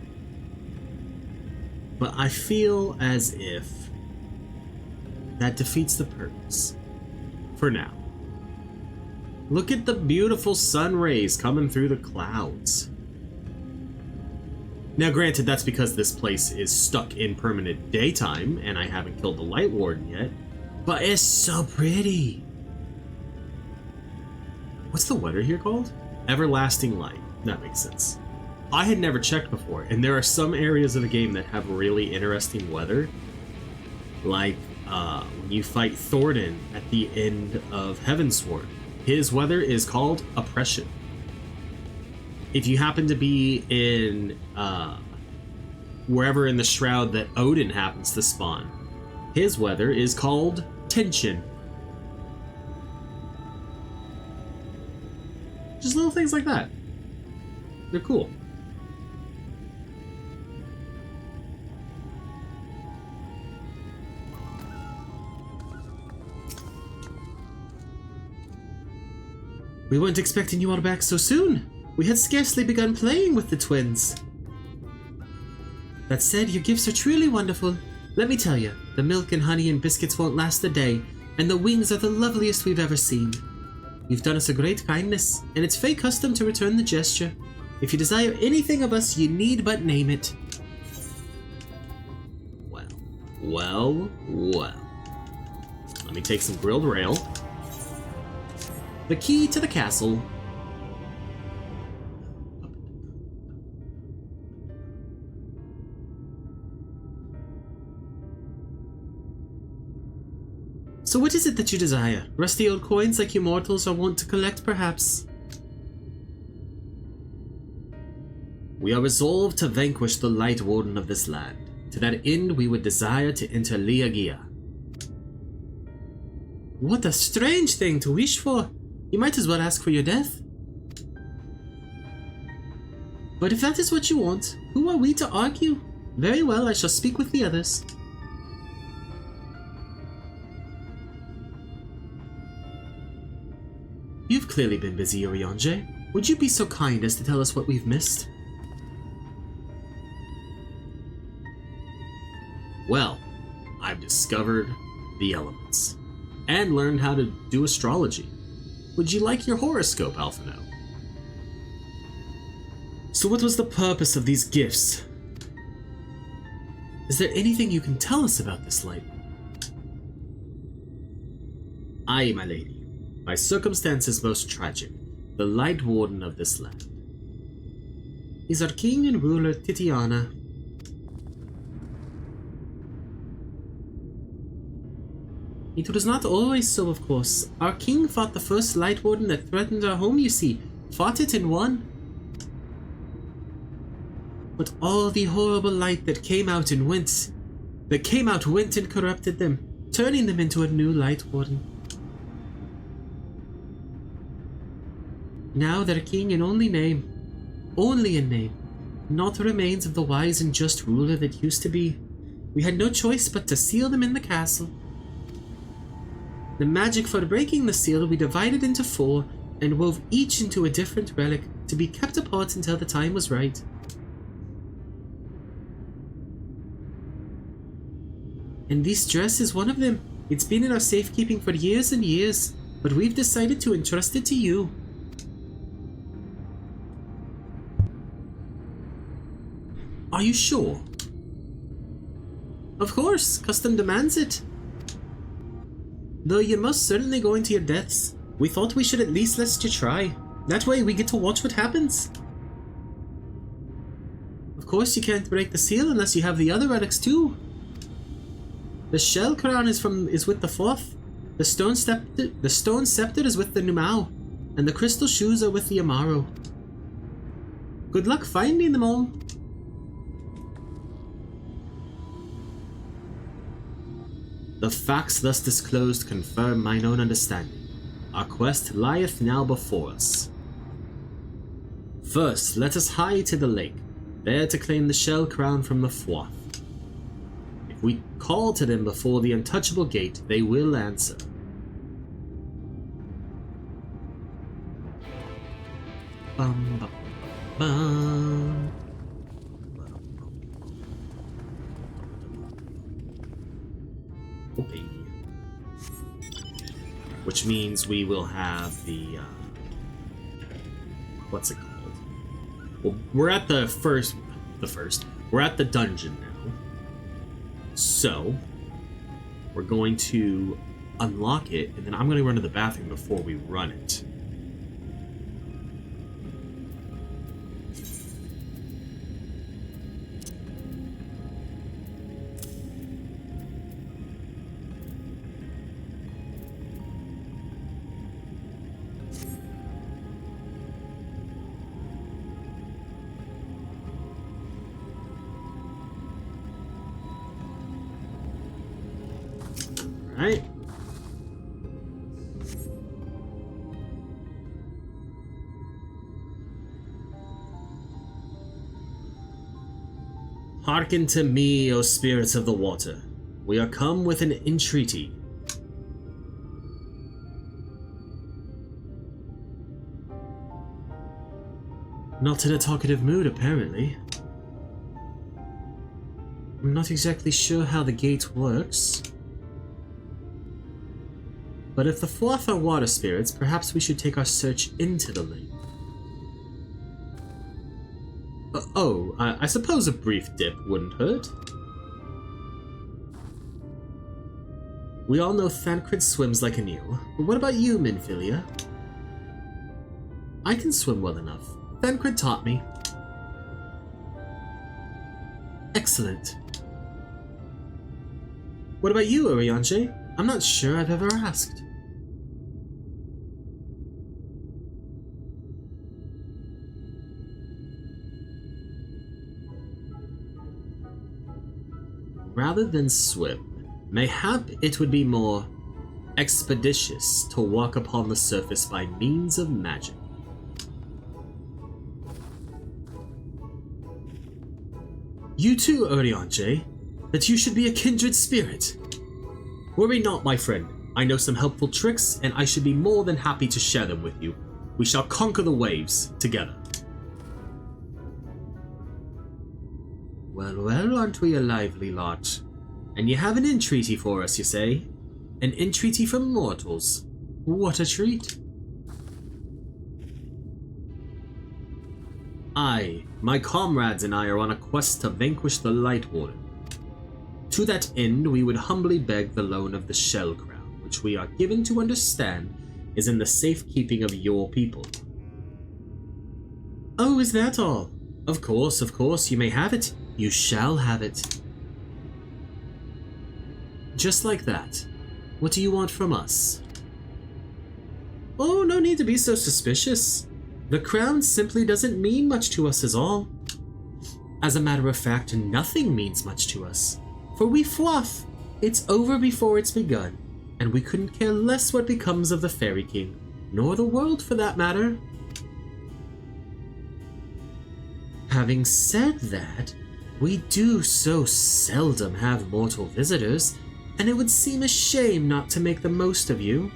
But I feel as if that defeats the purpose. For now. Look at the beautiful sun rays coming through the clouds. Now granted, that's because this place is stuck in permanent daytime, and I haven't killed the Lightwarden yet, but it's so pretty. What's the weather here called? Everlasting light. That makes sense. I had never checked before, and there are some areas of the game that have really interesting weather. Like, when you fight Thordan at the end of Heavensward, his weather is called Oppression. If you happen to be in, wherever in the Shroud that Odin happens to spawn, his weather is called Tension. Just little things like that. They're cool. We weren't expecting you all back so soon. We had scarcely begun playing with the twins. That said, your gifts are truly wonderful. Let me tell you, the milk and honey and biscuits won't last a day, and the wings are the loveliest we've ever seen. You've done us a great kindness, and it's Fae custom to return the gesture. If you desire anything of us, you need but name it. Well. Let me take some grilled rail. The key to the castle. So what is it that you desire? Rusty old coins like you mortals are wont to collect, perhaps? We are resolved to vanquish the Lightwarden of this land. To that end, we would desire to enter Liagia. What a strange thing to wish for! You might as well ask for your death. But if that is what you want, who are we to argue? Very well, I shall speak with the others. You've clearly been busy, Urianger. Would you be so kind as to tell us what we've missed? Well, I've discovered the elements, and learned how to do astrology. Would you like your horoscope, Alphino? So what was the purpose of these gifts? Is there anything you can tell us about this light? Aye, my lady. By circumstances most tragic, the Lightwarden of this land is our king and ruler, Titiana. It was not always so, of course. Our king fought the first Lightwarden that threatened our home, you see. Fought it and won. But all the horrible light that came out went and corrupted them, turning them into a new Lightwarden. Now their king in only in name, not remains of the wise and just ruler that used to be. We had no choice but to seal them in the castle. The magic for breaking the seal we divided into 4 and wove each into a different relic to be kept apart until the time was right. And this dress is one of them. It's been in our safekeeping for years and years, but we've decided to entrust it to you. Are you sure? Of course, custom demands it. Though you're most certainly going to your deaths, we thought we should at least let you try. That way we get to watch what happens. Of course you can't break the seal unless you have the other relics too. The shell crown is with the 4th. The stone scepter is with the Numau, and the crystal shoes are with the Amaro. Good luck finding them all. The facts thus disclosed confirm mine own understanding. Our quest lieth now before us. First, let us hie to the lake, there to claim the shell crown from the 4th. If we call to them before the untouchable gate, they will answer. Bum, bum, bum. Okay. Which means we will have the, what's it called? Well, we're at we're at the dungeon now. So, we're going to unlock it, and then I'm going to run to the bathroom before we run it. Alright. Hearken to me, O spirits of the water. We are come with an entreaty. Not in a talkative mood, apparently. I'm not exactly sure how the gate works. But if the Fluff are water spirits, perhaps we should take our search into the lake. I suppose a brief dip wouldn't hurt. We all know Thancred swims like an eel, but what about you, Minfilia? I can swim well enough. Thancred taught me. Excellent. What about you, Urianger? I'm not sure I've ever asked. Rather than swim, mayhap it would be more expeditious to walk upon the surface by means of magic. You too, Urianger, that you should be a kindred spirit. Worry not, my friend. I know some helpful tricks, and I should be more than happy to share them with you. We shall conquer the waves together. Well, well, aren't we a lively lot? And you have an entreaty for us, you say? An entreaty from mortals. What a treat. I, my comrades and I are on a quest to vanquish the Lightwarden. To that end, we would humbly beg the loan of the Shell Crown, which we are given to understand is in the safekeeping of your people. Oh, is that all? Of course, you may have it. You shall have it. Just like that. What do you want from us? Oh, no need to be so suspicious. The crown simply doesn't mean much to us is all. As a matter of fact, nothing means much to us. For we fluff. It's over before it's begun, and we couldn't care less what becomes of the Fairy King, nor the world for that matter. Having said that, we do so seldom have mortal visitors, and it would seem a shame not to make the most of you.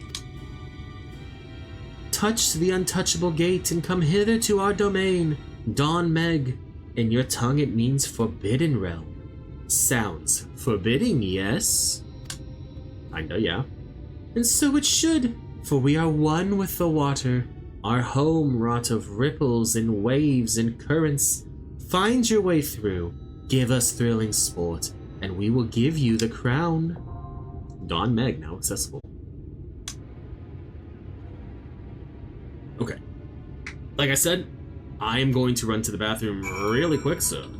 Touch the untouchable gate and come hither to our domain, Il Mheg. In your tongue it means forbidden realm. Sounds forbidding, yes? Kinda, yeah. And so it should, for we are one with the water, our home wrought of ripples and waves and currents. Find your way through, give us thrilling sport, and we will give you the crown. Il Mheg now accessible. Okay. Like I said, I am going to run to the bathroom really quick, so...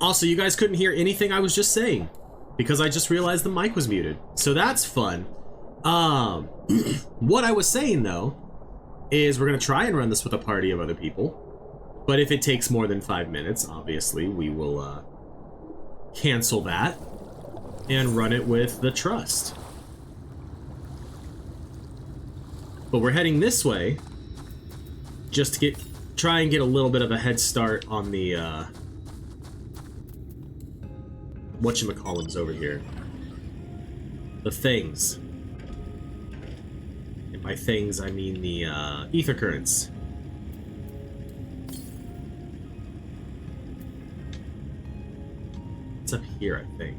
Also, you guys couldn't hear anything I was just saying, because I just realized the mic was muted. So that's fun. What I was saying, though, is we're going to try and run this with a party of other people. But if it takes more than 5 minutes, obviously, we will cancel that and run it with the Trust. But we're heading this way just to try and get a little bit of a head start on the whatchamacallums over here. The things. And by things, I mean the ether currents. It's up here, I think.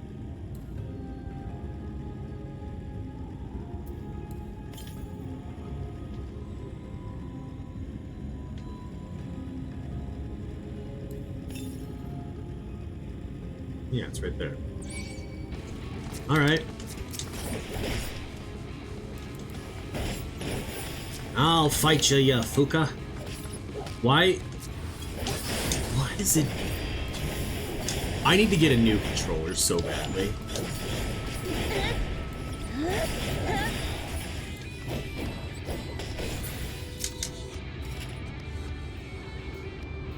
Yeah, it's right there. Alright. I'll fight you, ya Fuka. Why is it... I need to get a new controller so badly.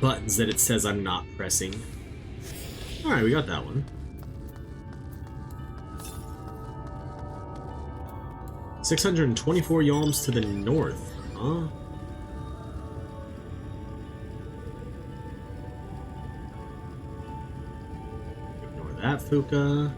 Buttons that it says I'm not pressing. Alright, we got that one. 624 yalms to the north, huh? Ignore that, Fuka.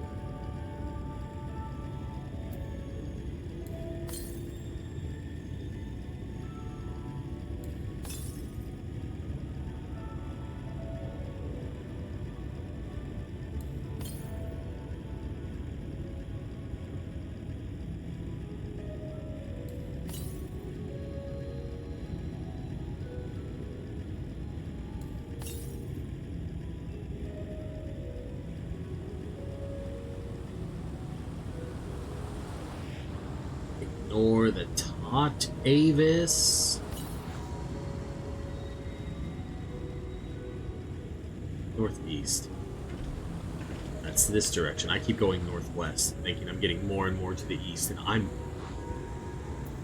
Ignore the Tot Avis. Northeast. That's this direction. I keep going northwest, thinking I'm getting more and more to the east, and I'm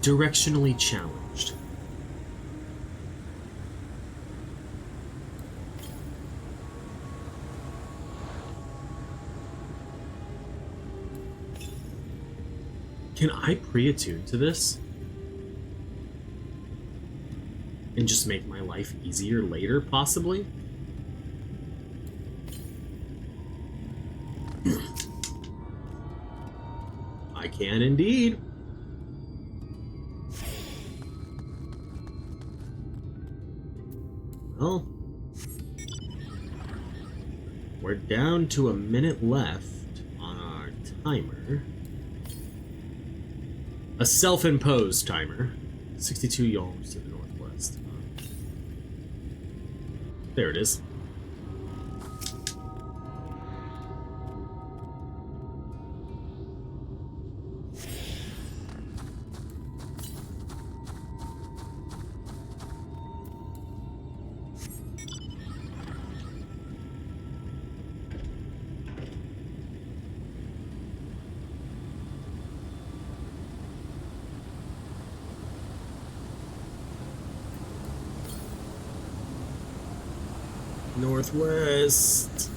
directionally challenged. Can I pre-attune to this? And just make my life easier later, possibly? I can indeed. Well, we're down to a minute left on our timer. A self-imposed timer. 62 yalms to the northwest. There it is. Northwest.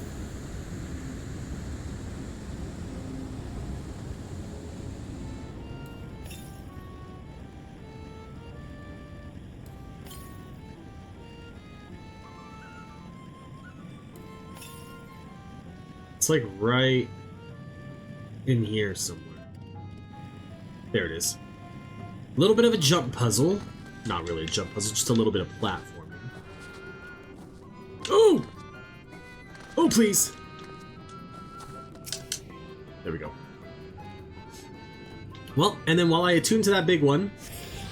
It's like right in here somewhere. There it is. A little bit of a jump puzzle. Not really a jump puzzle, just a little bit of platforming. Oh! Oh, please! There we go. Well, and then while I attune to that big one,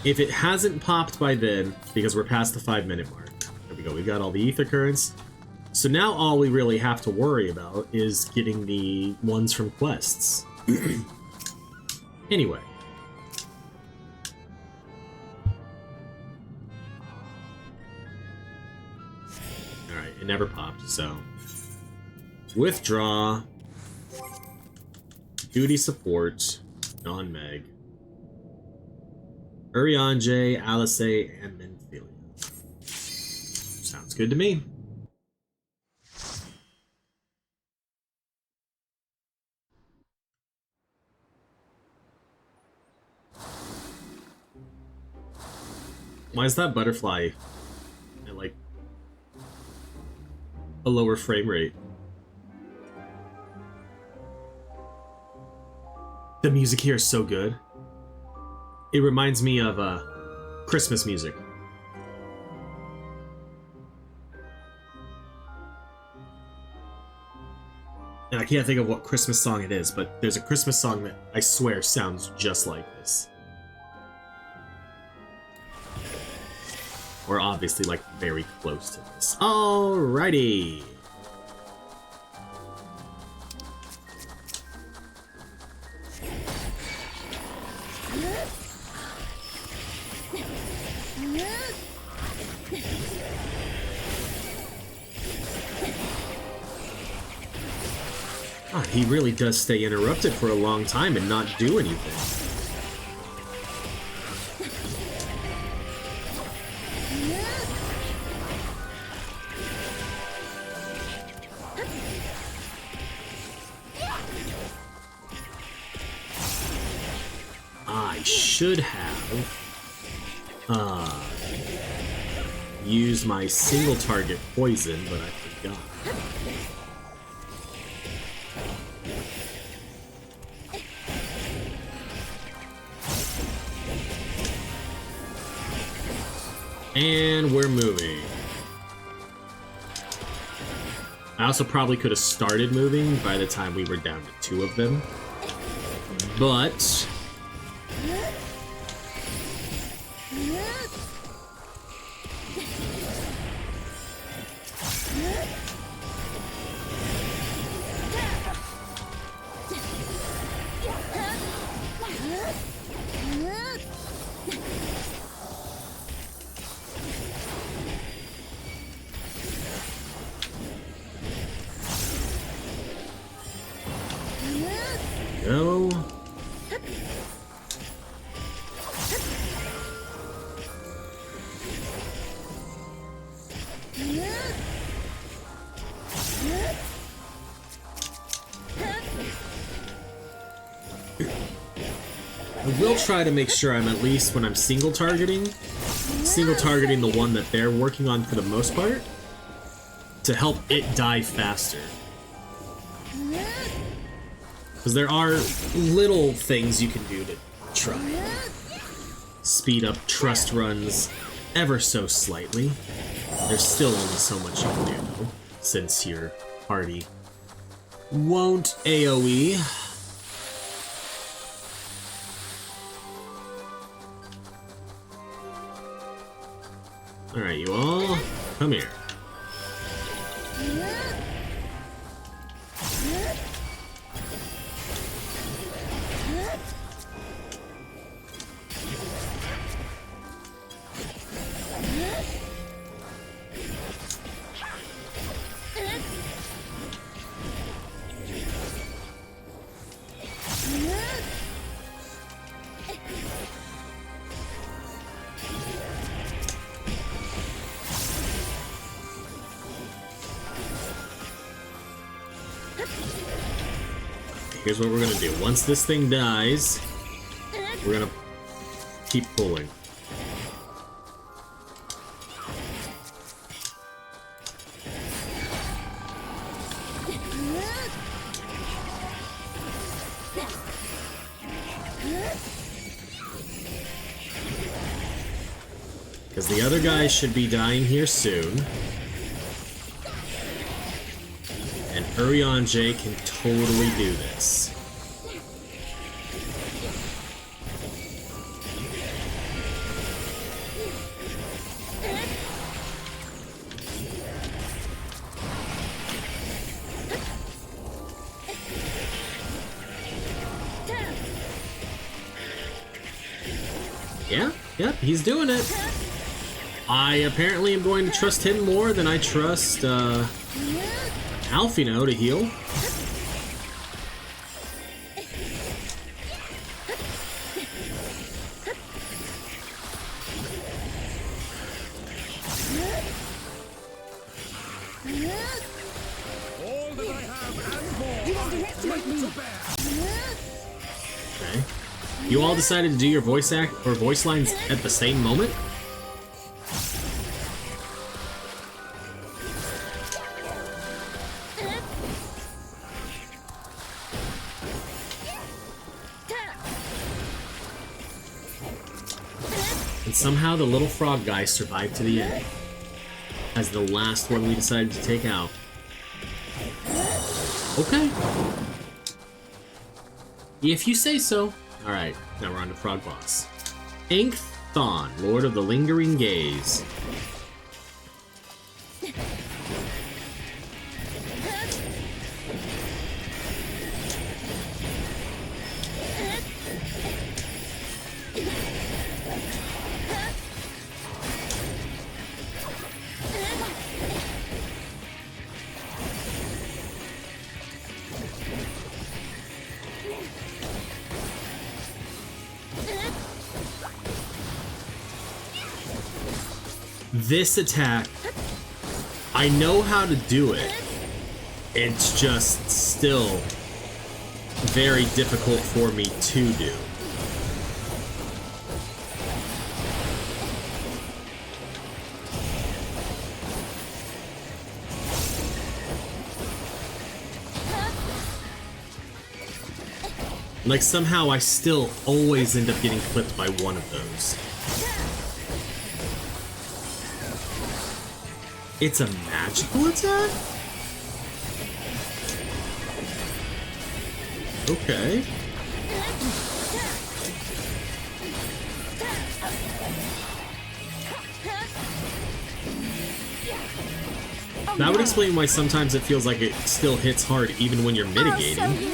if it hasn't popped by then, because we're past the 5-minute mark, there we go, we got all the ether currents. So now all we really have to worry about is getting the ones from quests. Anyway. It never popped, so withdraw, duty support, non-Meg, Urianger, Alice, and Menthelia. Sounds good to me. Why is that butterfly at like a lower frame rate? The music here is so good. It reminds me of Christmas music. And I can't think of what Christmas song it is, but there's a Christmas song that I swear sounds just like this. Or obviously, like, very close to this. Alrighty! God, he really does stay interrupted for a long time and not do anything. should have used my single target poison, but I forgot. And we're moving. I also probably could have started moving by the time we were down to 2 of them. But... go. I will try to make sure I'm at least, when I'm single targeting the one that they're working on for the most part, to help it die faster. Because there are little things you can do to try. Speed up trust runs ever so slightly. There's still only so much you can do, though, since your party won't AoE. Alright, you all, come here. Here's what we're gonna do. Once this thing dies, we're gonna keep pulling. Because the other guy should be dying here soon. And Urianger can totally do this. Yep, he's doing it. I apparently am going to trust him more than I trust Alfino to heal. All that I have and more, you underestimate me. Okay. You all decided to do your voice lines at the same moment? And somehow the little frog guy survived to the end, as the last one we decided to take out. Okay. If you say so. Alright, now we're on to Frog Boss. Inkthon, Lord of the Lingering Gaze. This attack, I know how to do it. It's just still very difficult for me to do. Like, somehow I still always end up getting clipped by one of those. It's a magical attack? Okay. That would explain why sometimes it feels like it still hits hard even when you're mitigating.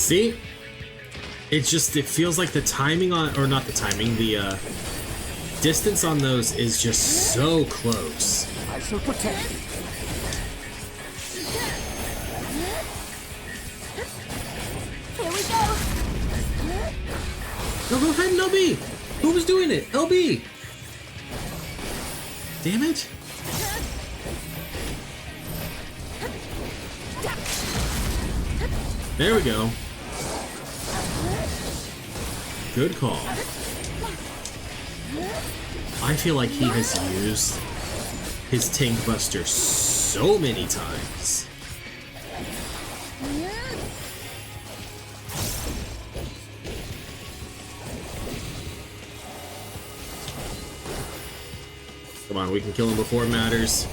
See? It feels like the timing on, or not the timing, the distance on those is just so close. I shall protect you. Here we go. No, go ahead and LB! Who was doing it? LB! Damn it! There we go. Good call. I feel like he has used his Tank Buster so many times. Come on, we can kill him before it matters.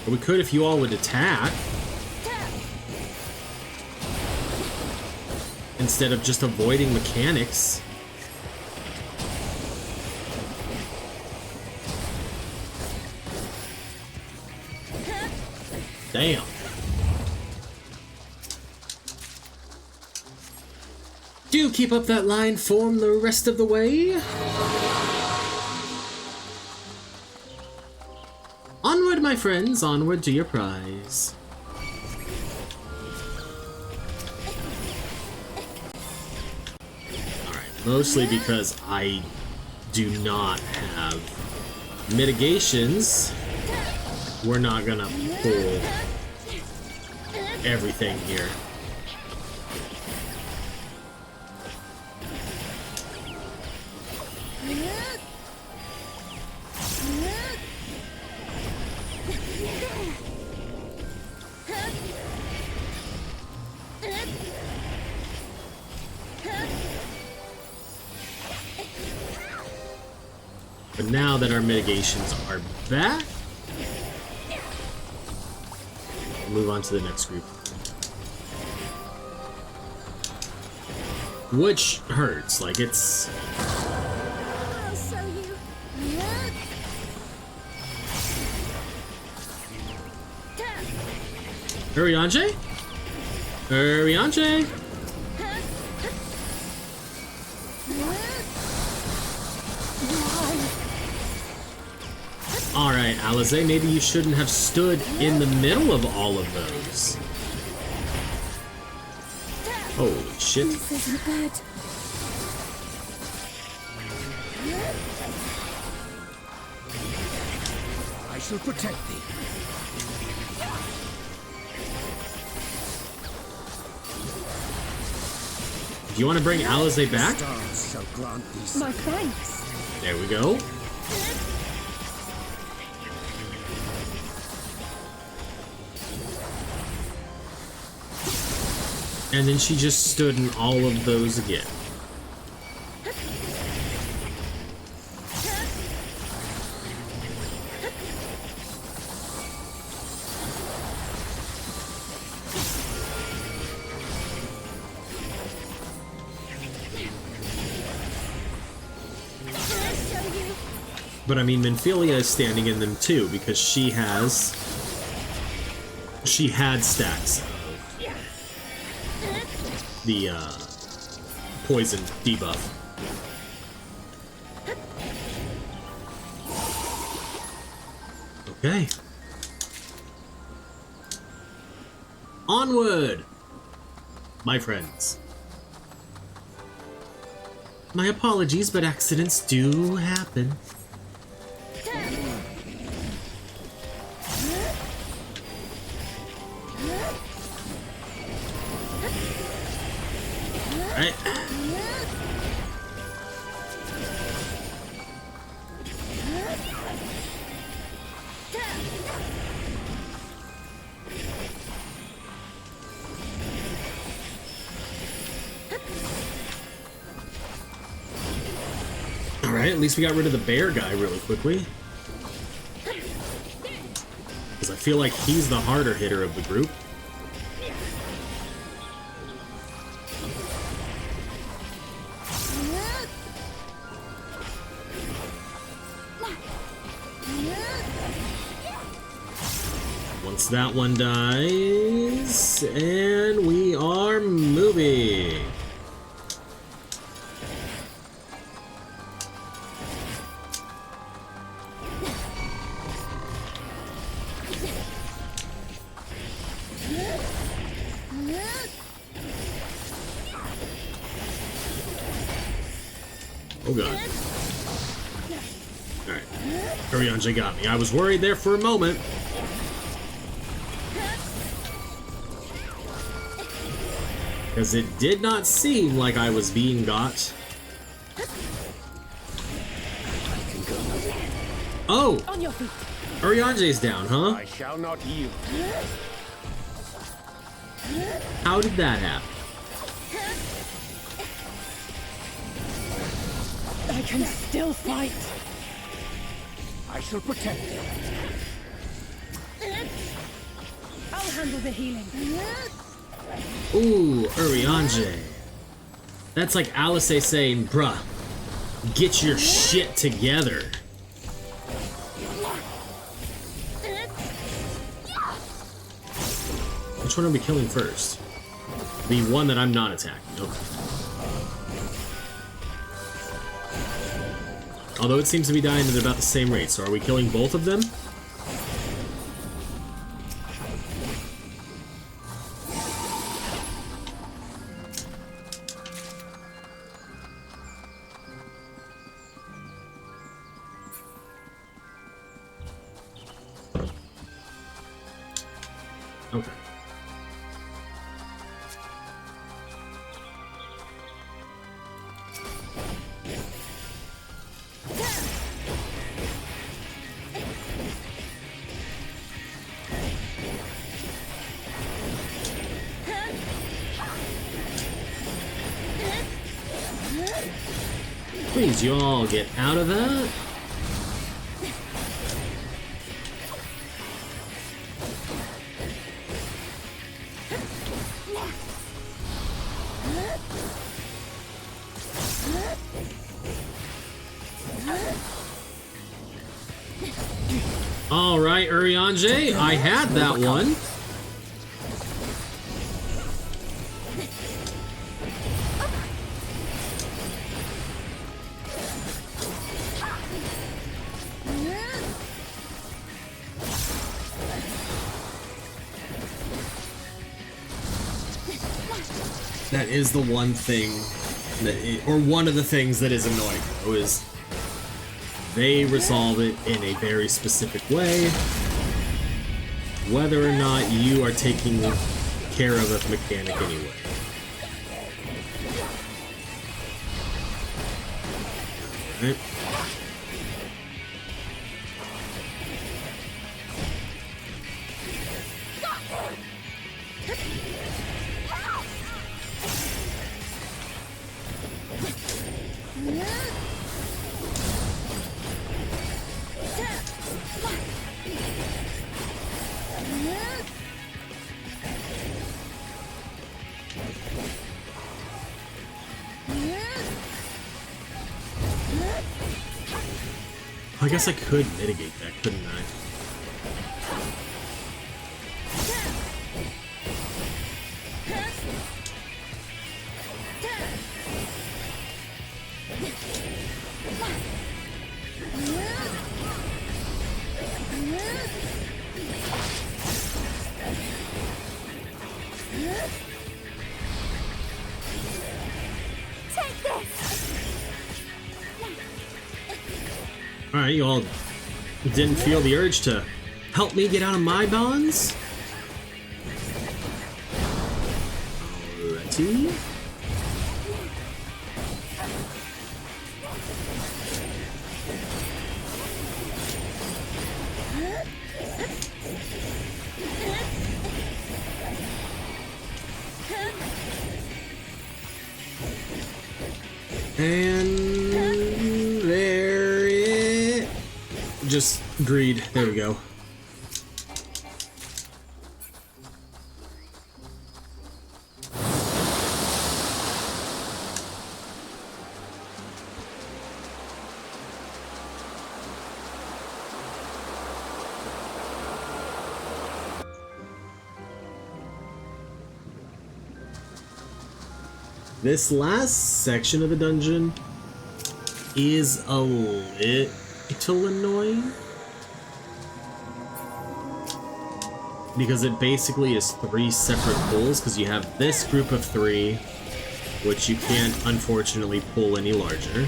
Or we could if you all would attack. Instead of just avoiding mechanics. Damn. Do keep up that line form the rest of the way. Onward, my friends, onward to your prize. Mostly because I do not have mitigations. We're not gonna pull everything here. But now that our mitigations are back, we'll move on to the next group. Which hurts, like it's... I'll show you. Urianger? Urianger? Alright, Alize, maybe you shouldn't have stood in the middle of all of those. Holy shit. This isn't good. I shall protect thee. Do you want to bring Alize back? Stars shall grant thee. My thanks. There we go. And then she just stood in all of those again. But I mean, Minfilia is standing in them too, because she had stacks of the poison debuff. Okay. Onward, my friends. My apologies, but accidents do happen. Right. Alright, at least we got rid of the bear guy really quickly. Because I feel like he's the harder hitter of the group. Once that one dies, and we are moving. Oh god. Alright. Arianje got me. I was worried there for a moment. Because it did not seem like I was being got. Oh! Arianje's down, huh? I shall not yield. How did that happen? I can still fight. I shall protect you. I'll handle the healing. Ooh, Arianje. That's like Alice saying, bruh, get your shit together. Which one are we killing first? The one that I'm not attacking. Okay. Although it seems to be dying at about the same rate, so are we killing both of them? Okay. Please, you all get out of that. All right, Arianje, I had that one. That is the one thing that, or one of the things that is annoying, though, is they resolve it in a very specific way. Whether or not you are taking care of a mechanic anyway. Right. I guess I could mitigate that, couldn't I? Alright, you all didn't feel the urge to help me get out of my bonds? Alrighty. And there it just greed. There we go. This last section of the dungeon is a little annoying because it basically is 3 separate pulls, because you have this group of 3, which you can't unfortunately pull any larger.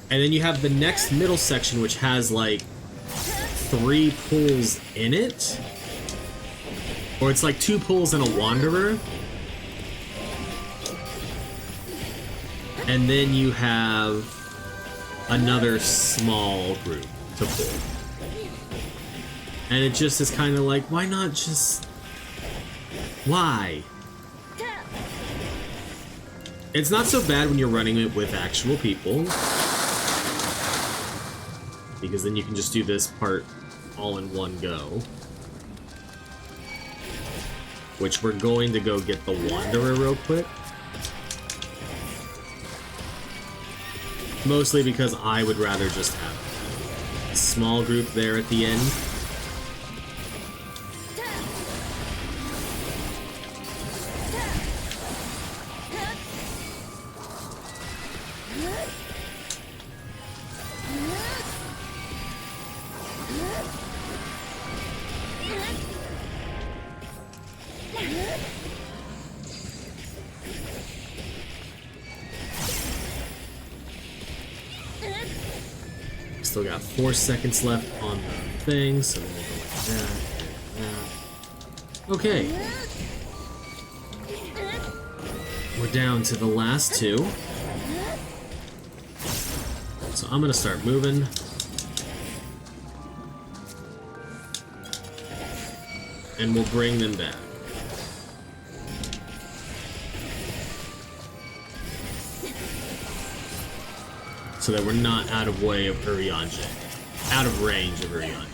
And then you have the next middle section, which has like 3 pulls in it. Or it's like 2 pulls and a wanderer. And then you have another small group to pull. And it just is kind of like, why not just... Why? It's not so bad when you're running it with actual people, because then you can just do this part all in one go. Which we're going to go get the Wanderer real quick. Mostly because I would rather just have a small group there at the end. Still got 4 seconds left on the thing, so we'll go like that. Okay. We're down to the last 2. So I'm gonna start moving. And we'll bring them back. So that we're not out of way of Urianger. Out of range of Urianger.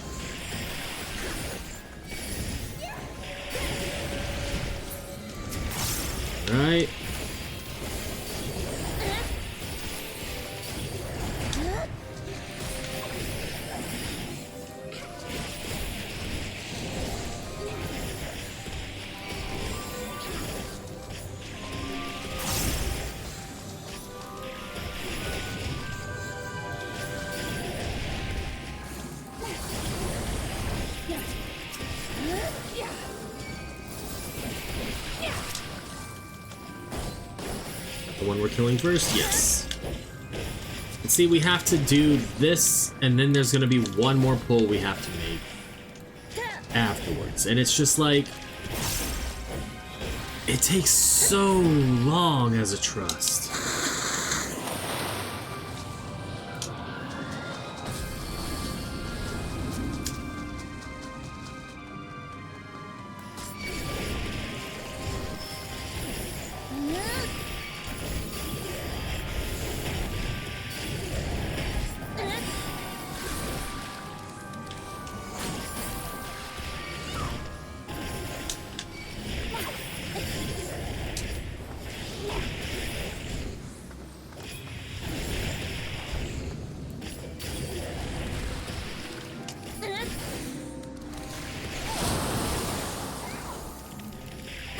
Right. The one we're killing first? Yes. And see, we have to do this, and then there's gonna be one more pull we have to make afterwards. And it's just like... It takes so long as a trust.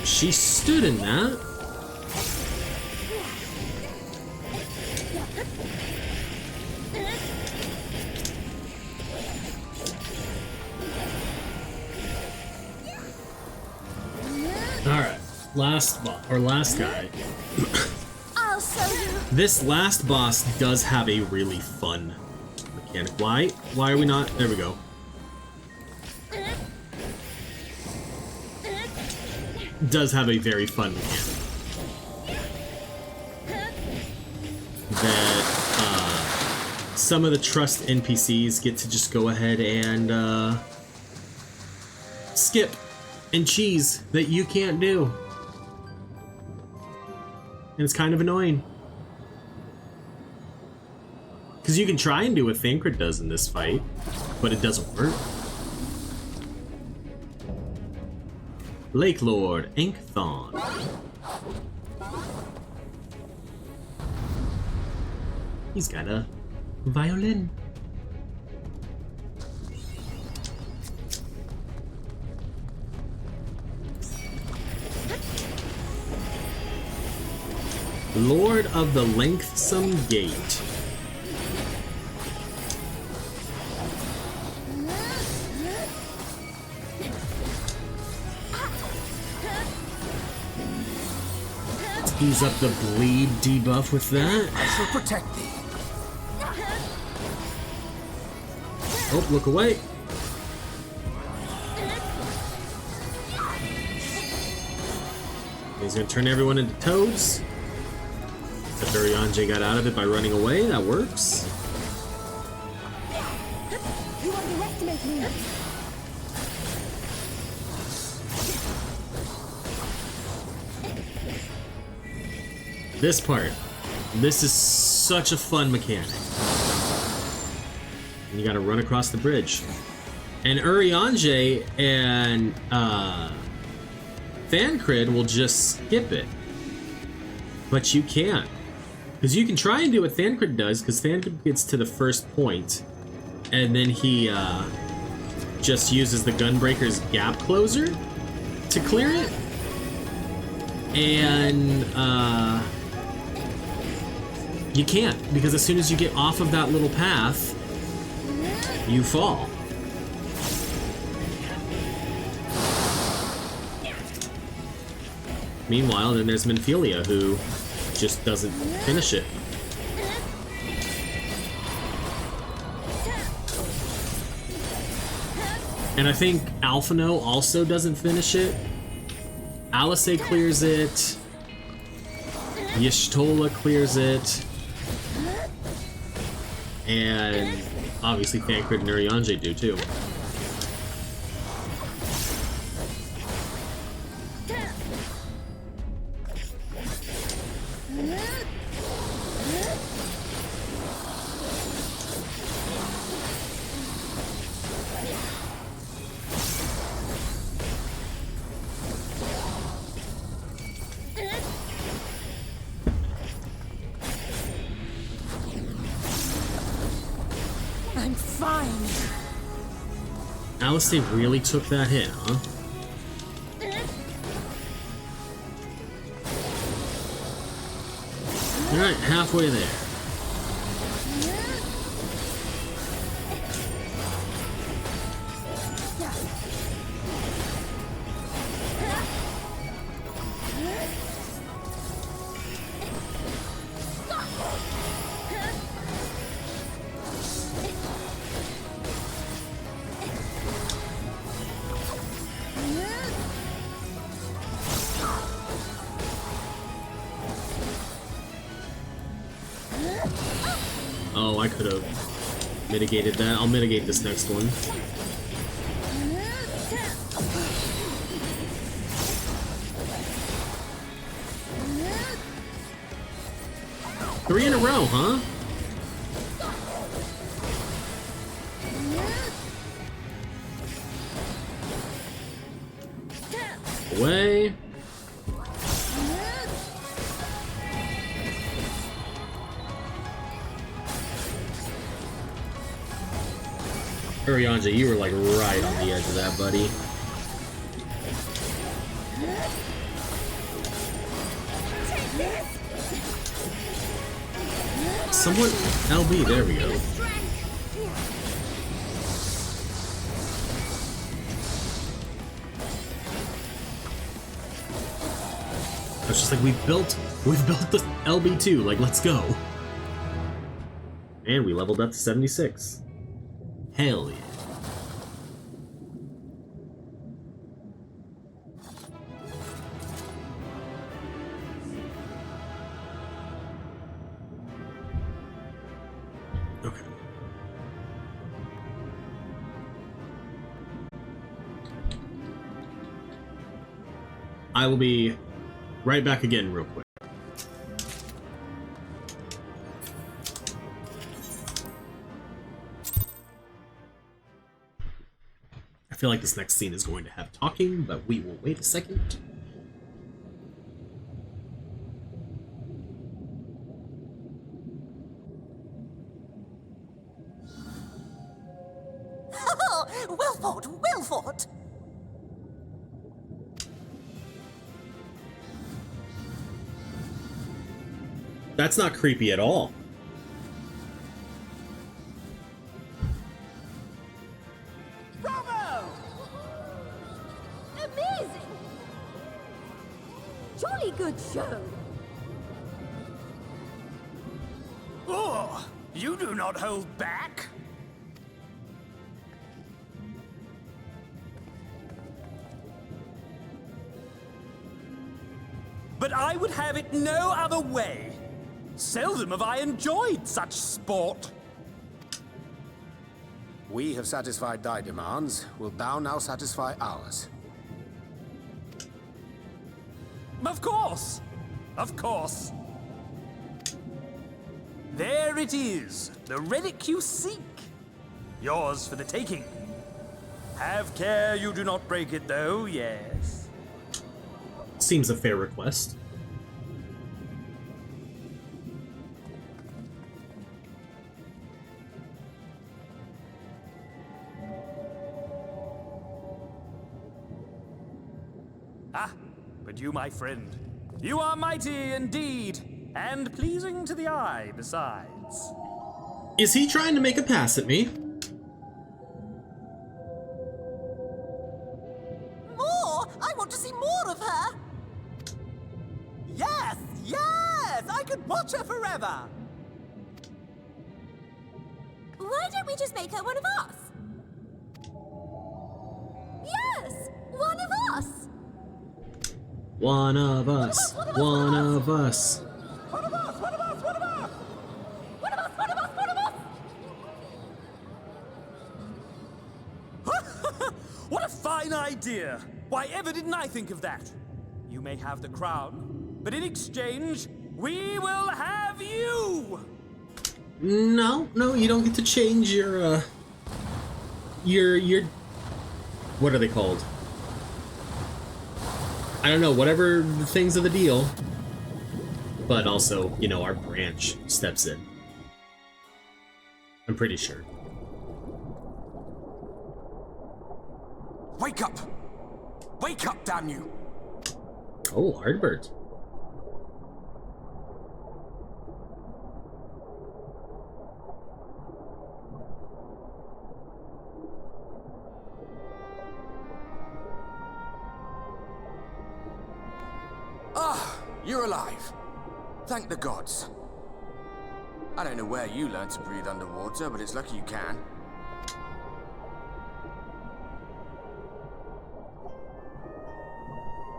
She stood in that. last guy. I'll show you. This last boss does have a really fun mechanic. Why are we not? There we go. Does have a very fun mechanic. That some of the trust NPCs get to just go ahead and skip and cheese that you can't do. And it's kind of annoying. Because you can try and do what Thancred does in this fight, but it doesn't work. Lake Lord Ankthon. He's got a violin. Lord of the Lengthsome Gate. Use up the bleed debuff with that. I shall protect thee. Oh, look away. He's gonna turn everyone into toads. Except Urianger got out of it by running away. That works. You underestimate me. This part. This is such a fun mechanic. And you gotta run across the bridge. And Urianger and Thancred will just skip it. But you can't. Because you can try and do what Thancred does, because Thancred gets to the first point, and then he just uses the Gunbreaker's Gap Closer to clear it. And you can't, because as soon as you get off of that little path, you fall. Meanwhile, then there's Minfilia, who just doesn't finish it. And I think Alphino also doesn't finish it. Alice clears it. Y'shtola clears it. And obviously Thancred and Urianger do too. I'm fine. Alice really took that hit, huh? Alright, halfway there. Oh, I could have mitigated that. I'll mitigate this next one. Three in a row, huh? Away. Urianger, you were like right on the edge of that, buddy. Somewhat LB, there we go. It's just like we've built the LB2, like let's go. And we leveled up to 76. Hell yeah. Okay. I will be right back again real quick. I feel like this next scene is going to have talking, but we will wait a second. Well fought, well fought! That's not creepy at all. Bravo! Amazing! Jolly good show. Oh, you do not hold back. But I would have it no other way. Seldom have I enjoyed such sport. We have satisfied thy demands. Wilt thou now satisfy ours? Of course. Of course. There it is, the relic you seek. Yours for the taking. Have care you do not break it, though, yes. Seems a fair request. Ah, but you, my friend, you are mighty indeed, and pleasing to the eye besides. Is he trying to make a pass at me? More! I want to see more of her! Yes, yes! I could watch her forever! Why don't we just make her one of us? Yes! One of us! One of us. One of us. One of us! One of us! One of us! One of us! One of us! One of us! What a fine idea! Why ever didn't I think of that? You may have the crown, but in exchange, we will have you! No, you don't get to change your what are they called? I don't know, whatever the things of the deal. But also, you know, our branch steps in. I'm pretty sure. Wake up! Wake up, damn you! Oh, Ardbert. You're alive. Thank the gods. I don't know where you learned to breathe underwater, but it's lucky you can.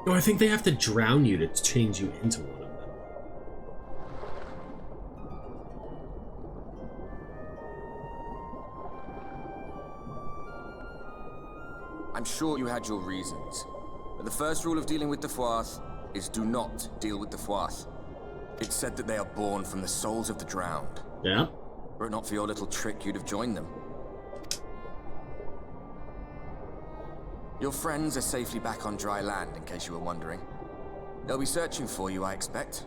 No, I think they have to drown you to change you into one of them. I'm sure you had your reasons. But the first rule of dealing with the Fwath is do not deal with the Fwath. It's said that they are born from the souls of the drowned. Yeah? Were it not for your little trick, you'd have joined them. Your friends are safely back on dry land, in case you were wondering. They'll be searching for you, I expect.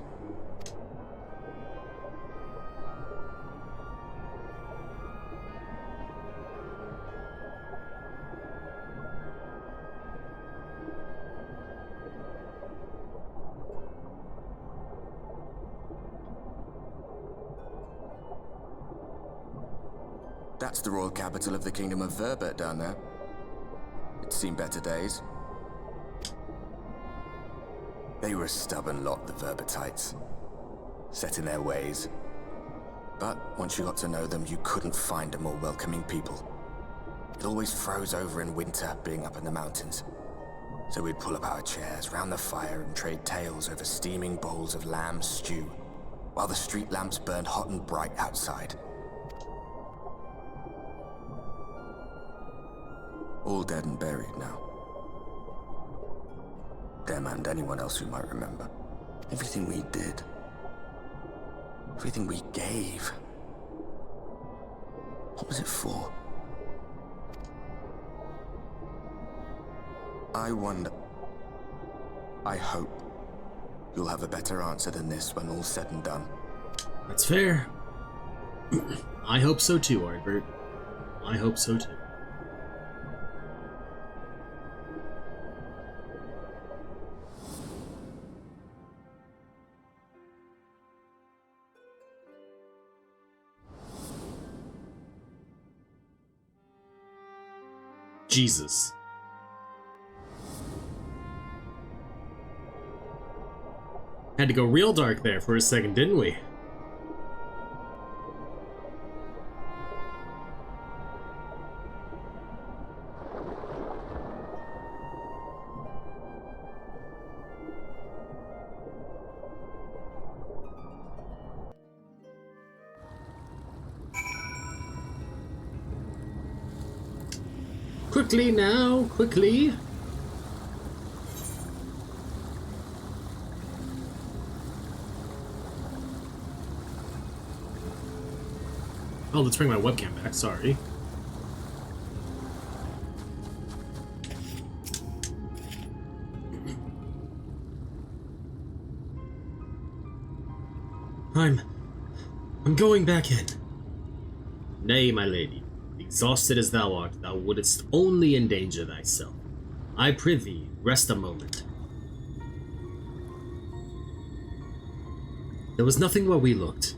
That's the royal capital of the Kingdom of Verbert down there. It's seen better days. They were a stubborn lot, the Verbatites. Set in their ways. But once you got to know them, you couldn't find a more welcoming people. It always froze over in winter, being up in the mountains. So we'd pull up our chairs round the fire and trade tales over steaming bowls of lamb stew, while the street lamps burned hot and bright outside. All dead and buried now. Them and anyone else who might remember. Everything we did. Everything we gave. What was it for? I wonder... I hope you'll have a better answer than this when all's said and done. That's fair. I hope so too, Artbert. I hope so too. Jesus. Had to go real dark there for a second, didn't we? Quickly now, quickly. Oh, let's bring my webcam back, sorry. I'm going back in. Nay, my lady, exhausted as thou art, thou wouldst only endanger thyself. I prithee, rest a moment. There was nothing where we looked.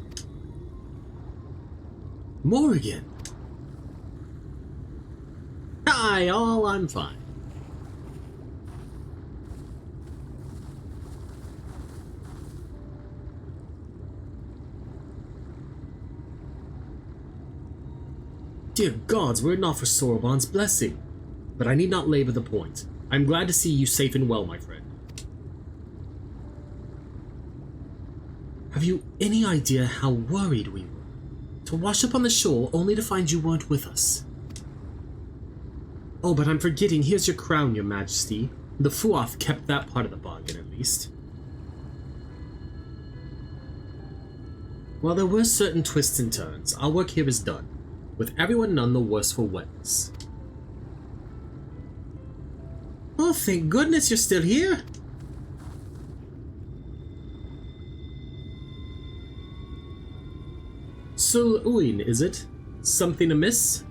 Morrighan! Aye, I'm fine. Dear gods, were it not for Soroban's blessing. But I need not labor the point. I'm glad to see you safe and well, my friend. Have you any idea how worried we were? To wash up on the shore only to find you weren't with us. Oh, but I'm forgetting, here's your crown, your majesty. The Fuath kept that part of the bargain, at least. While there were certain twists and turns, our work here is done, with everyone none the worse for wetness. Oh, thank goodness you're still here! Sul Uin, is it? Something amiss?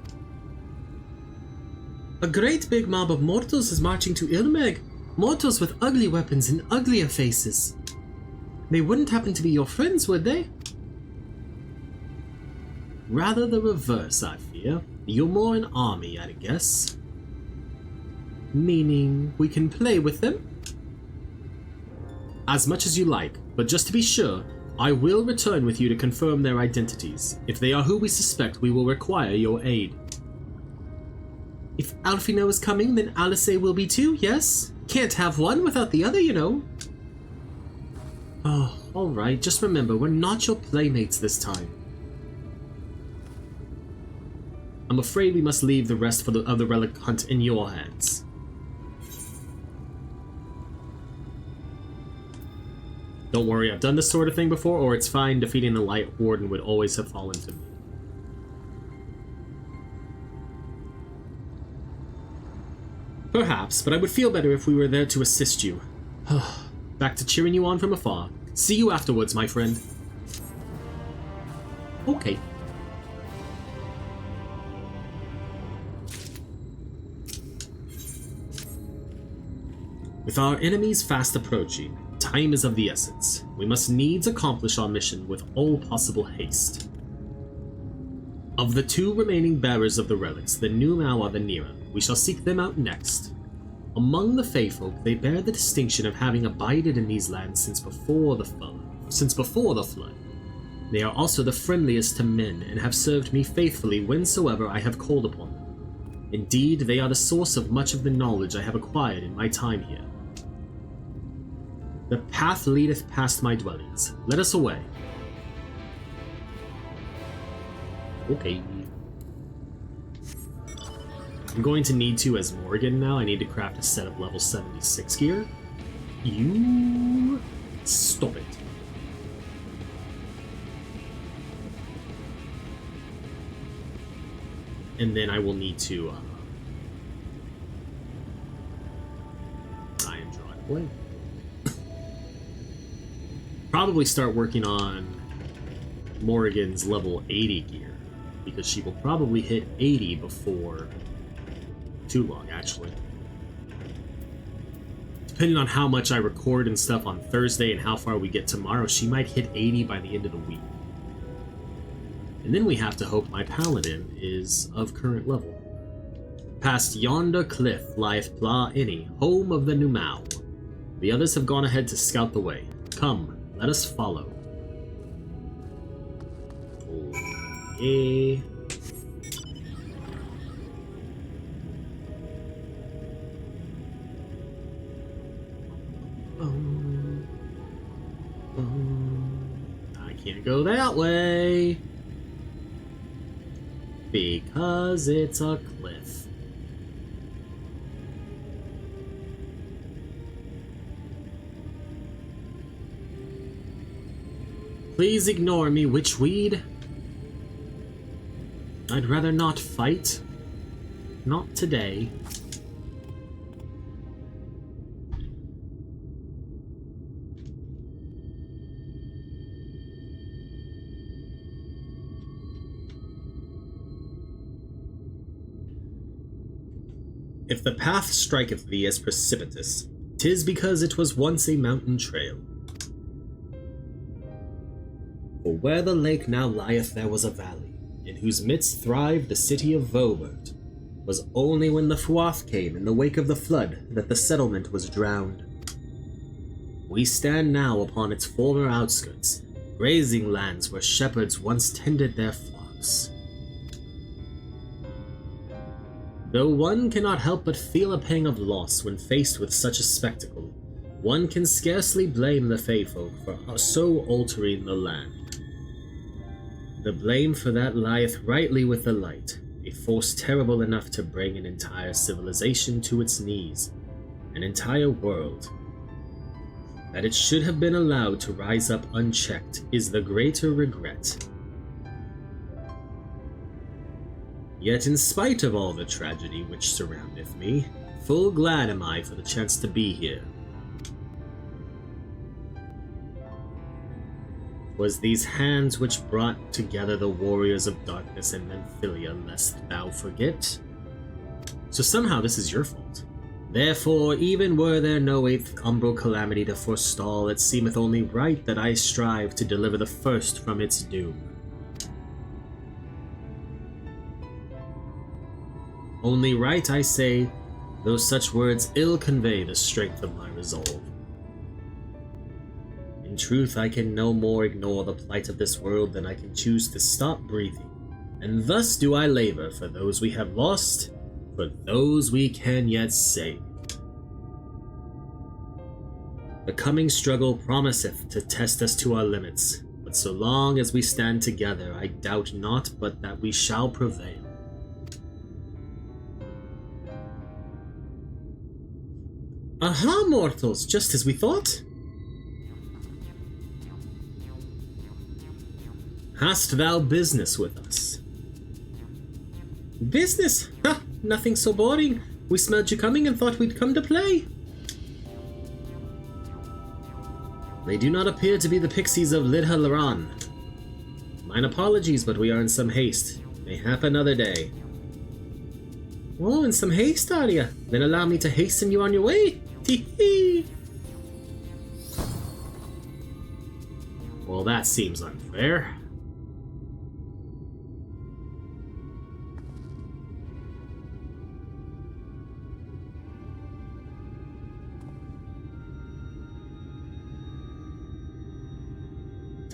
A great big mob of mortals is marching to Il Mheg. Mortals with ugly weapons and uglier faces. They wouldn't happen to be your friends, would they? Rather the reverse, I fear. You're more an army, I'd guess. Meaning, we can play with them? As much as you like, but just to be sure, I will return with you to confirm their identities. If they are who we suspect, we will require your aid. If Alfino is coming, then Alice will be too, yes? Can't have one without the other, you know. Oh, alright, just remember, we're not your playmates this time. I'm afraid we must leave the rest of the relic hunt in your hands. Don't worry, I've done this sort of thing before, or it's fine, defeating the Lightwarden would always have fallen to me. Perhaps, but I would feel better if we were there to assist you. Back to cheering you on from afar. See you afterwards, my friend. Okay. With our enemies fast approaching, time is of the essence. We must needs accomplish our mission with all possible haste. Of the two remaining bearers of the relics, the Numau are the nearer. We shall seek them out next. Among the Feyfolk, they bear the distinction of having abided in these lands since before the flood. They are also the friendliest to men, and have served me faithfully whensoever I have called upon them. Indeed, they are the source of much of the knowledge I have acquired in my time here. The path leadeth past my dwellings. Let us away. Okay. I'm going to need to, as Morrighan now, I need to craft a set of level 76 gear. You... stop it. And then I will need to, I am drawing a blank. Probably start working on Morrigan's level 80 gear, because she will probably hit 80 before too long, actually. Depending on how much I record and stuff on Thursday and how far we get tomorrow, she might hit 80 by the end of the week. And then we have to hope my paladin is of current level. Past yonder cliff lieth Pla Inni, home of the Numau. The others have gone ahead to scout the way. Come, let us follow. Okay. I can't go that way. Because it's a cliff. Please ignore me, witchweed. I'd rather not fight. Not today. If the path striketh thee as precipitous, 'tis because it was once a mountain trail. For where the lake now lieth there was a valley, in whose midst thrived the city of Vobert. Was only when the Fuath came in the wake of the flood that the settlement was drowned. We stand now upon its former outskirts, grazing lands where shepherds once tended their flocks. Though one cannot help but feel a pang of loss when faced with such a spectacle, one can scarcely blame the Feyfolk for so altering the land. The blame for that lieth rightly with the Light, a force terrible enough to bring an entire civilization to its knees, an entire world. That it should have been allowed to rise up unchecked is the greater regret. Yet in spite of all the tragedy which surroundeth me, full glad am I for the chance to be here. 'Twas these hands which brought together the warriors of darkness and Memphilia, lest thou forget. So somehow this is your fault. Therefore, even were there no 8th umbral calamity to forestall, it seemeth only right that I strive to deliver the first from its doom. Only right, I say, though such words ill convey the strength of my resolve. In truth, I can no more ignore the plight of this world than I can choose to stop breathing, and thus do I labor for those we have lost, for those we can yet save. The coming struggle promiseth to test us to our limits, but so long as we stand together, I doubt not but that we shall prevail. Aha, mortals, just as we thought. Hast thou business with us? Business? Ha! Nothing so boring. We smelled you coming and thought we'd come to play. They do not appear to be the pixies of Lidha Laran. Mine apologies, but we are in some haste. Mayhap another day. Oh, in some haste, are ya? Then allow me to hasten you on your way. Tee-hee! Well, that seems unfair.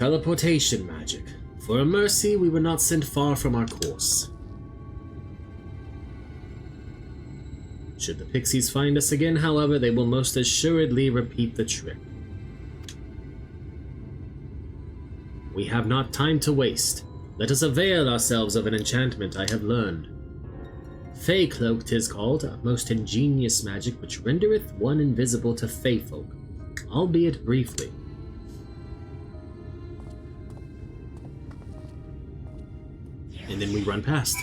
Teleportation magic. For a mercy, we were not sent far from our course. Should the pixies find us again, however, they will most assuredly repeat the trick. We have not time to waste. Let us avail ourselves of an enchantment I have learned. Fey Cloak 'tis called, a most ingenious magic which rendereth one invisible to Fey folk, albeit briefly. And then we run past.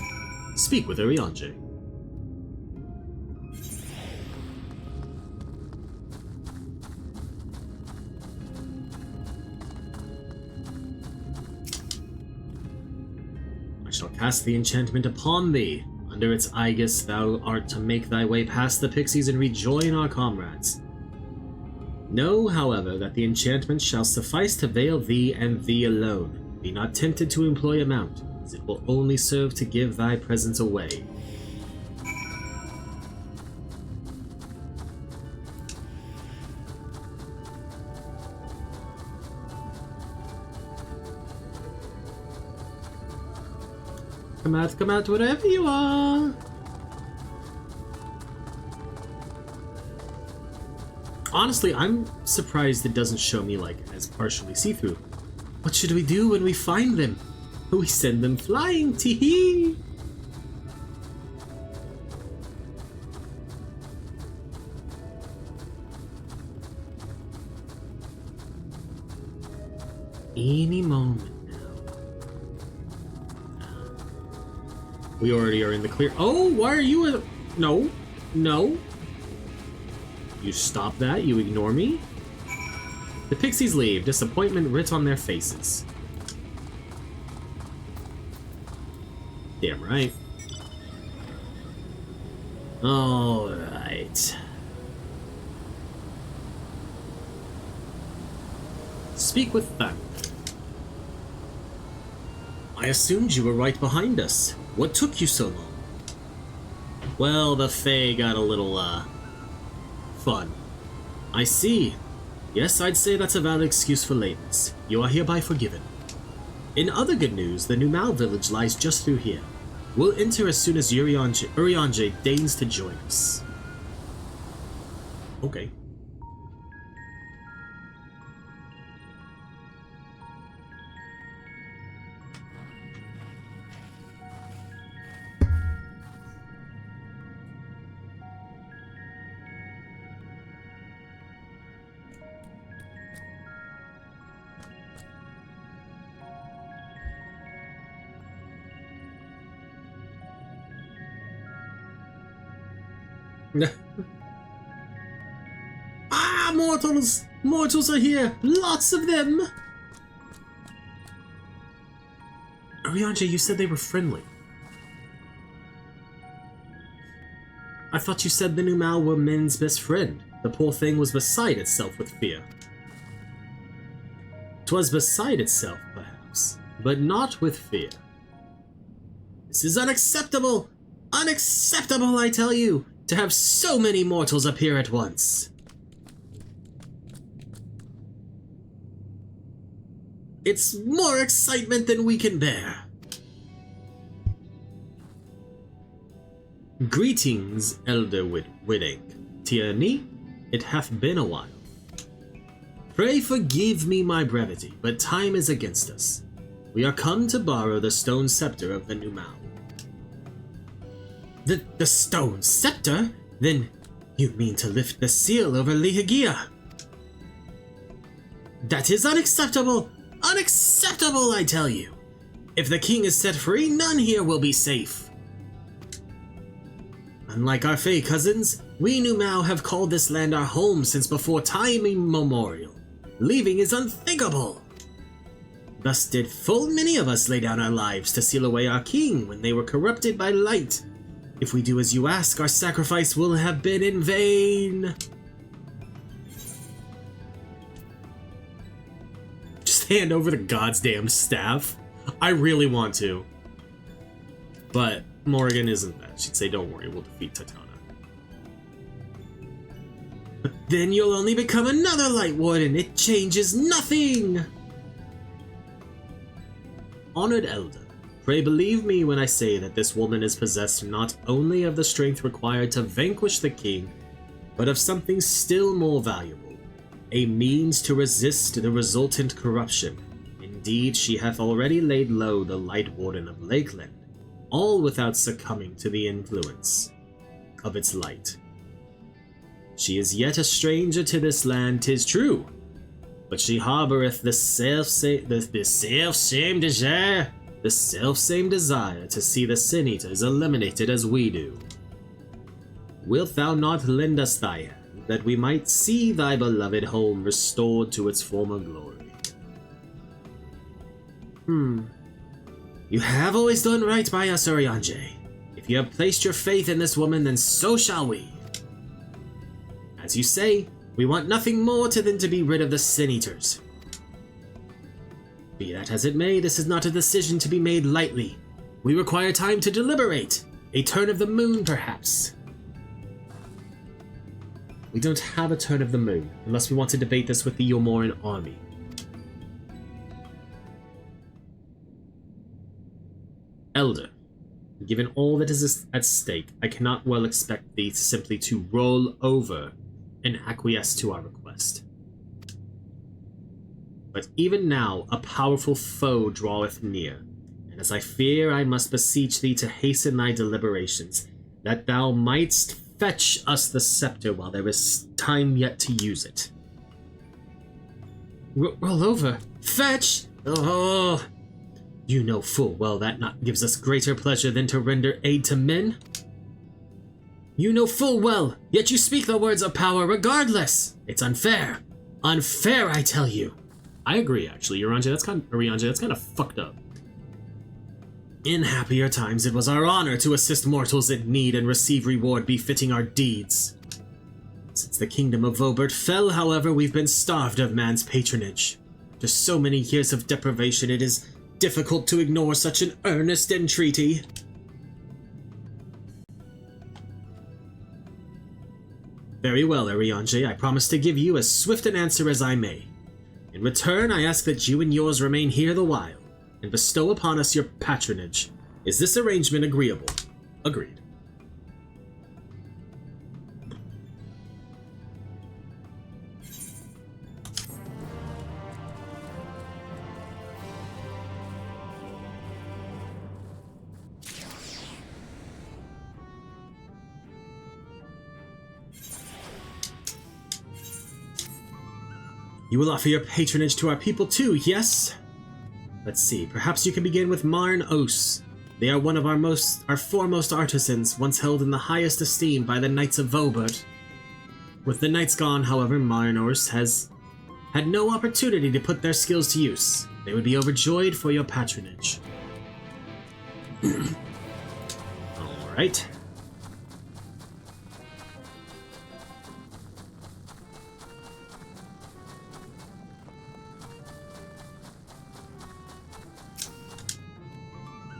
Speak with Urianger. I shall cast the enchantment upon thee. Under its aegis thou art to make thy way past the pixies and rejoin our comrades. Know, however, that the enchantment shall suffice to veil thee and thee alone. Be not tempted to employ a mount, as it will only serve to give thy presence away. Come out, wherever you are! Honestly, I'm surprised it doesn't show me, like, as partially see-through. What should we do when we find them? We send them flying, tee-hee! Any moment. We already are in the clear. Oh, why are you in... No. No. You stop that. You ignore me. The pixies leave, disappointment writ on their faces. Damn right. Alright. Speak with them. I assumed you were right behind us. What took you so long? Well, the Fae got a little, fun. I see. Yes, I'd say that's a valid excuse for lateness. You are hereby forgiven. In other good news, the Numau village lies just through here. We'll enter as soon as Urianger deigns to join us. Okay. Ah, mortals! Mortals are here! Lots of them! Urianger, you said they were friendly. I thought you said the Numau were men's best friend. The poor thing was beside itself with fear. 'Twas beside itself, perhaps, but not with fear. This is unacceptable! Unacceptable, I tell you! To have so many mortals appear at once. It's more excitement than we can bear. Greetings, Elder Widdink. Tierney, it hath been a while. Pray forgive me my brevity, but time is against us. We are come to borrow the stone scepter of the Numau. The stone scepter? Then you mean to lift the seal over Lihagia? That is unacceptable! Unacceptable, I tell you! If the king is set free, none here will be safe. Unlike our Fey cousins, we Numau have called this land our home since before time immemorial. Leaving is unthinkable. Thus did full many of us lay down our lives to seal away our king when they were corrupted by light. If we do as you ask, our sacrifice will have been in vain. Just hand over the god's damn staff. I really want to. But Morrighan isn't that. She'd say, don't worry, we'll defeat Titana. But then you'll only become another Lightwarden. It changes nothing. honored elder, pray believe me when I say that this woman is possessed not only of the strength required to vanquish the king, but of something still more valuable, a means to resist the resultant corruption. Indeed, she hath already laid low the Lightwarden of Lakeland, all without succumbing to the influence of its light. She is yet a stranger to this land, 'tis true, but she harboureth the self-same desire to see the Sin-Eaters eliminated as we do. Wilt thou not lend us thy hand, that we might see thy beloved home restored to its former glory? You have always done right by us, Urianger. If you have placed your faith in this woman, then so shall we. As you say, we want nothing more than to be rid of the Sin-Eaters. Be that as it may, this is not a decision to be made lightly. We require time to deliberate. A turn of the moon, perhaps. We don't have a turn of the moon, unless we want to debate this with the Yomoran army. Elder, given all that is at stake, I cannot well expect thee simply to roll over and acquiesce to our request. But even now a powerful foe draweth near, and as I fear I must beseech thee to hasten thy deliberations, that thou mightst fetch us the scepter while there is time yet to use it. Roll over? Fetch? Oh! You know full well that not gives us greater pleasure than to render aid to men. You know full well, yet you speak the words of power regardless. It's unfair. Unfair, I tell you. I agree, actually, Urianger, that's kind of fucked up. In happier times, it was our honor to assist mortals in need and receive reward befitting our deeds. Since the kingdom of Vobert fell, however, we've been starved of man's patronage. After so many years of deprivation, it is difficult to ignore such an earnest entreaty. Very well, Urianger, I promise to give you as swift an answer as I may. In return, I ask that you and yours remain here the while, and bestow upon us your patronage. Is this arrangement agreeable? Agreed. You will offer your patronage to our people too, yes? Let's see, perhaps you can begin with Marn Os. They are one of our foremost artisans, once held in the highest esteem by the Knights of Vobert. With the Knights gone, however, Marn Os has had no opportunity to put their skills to use. They would be overjoyed for your patronage. Alright.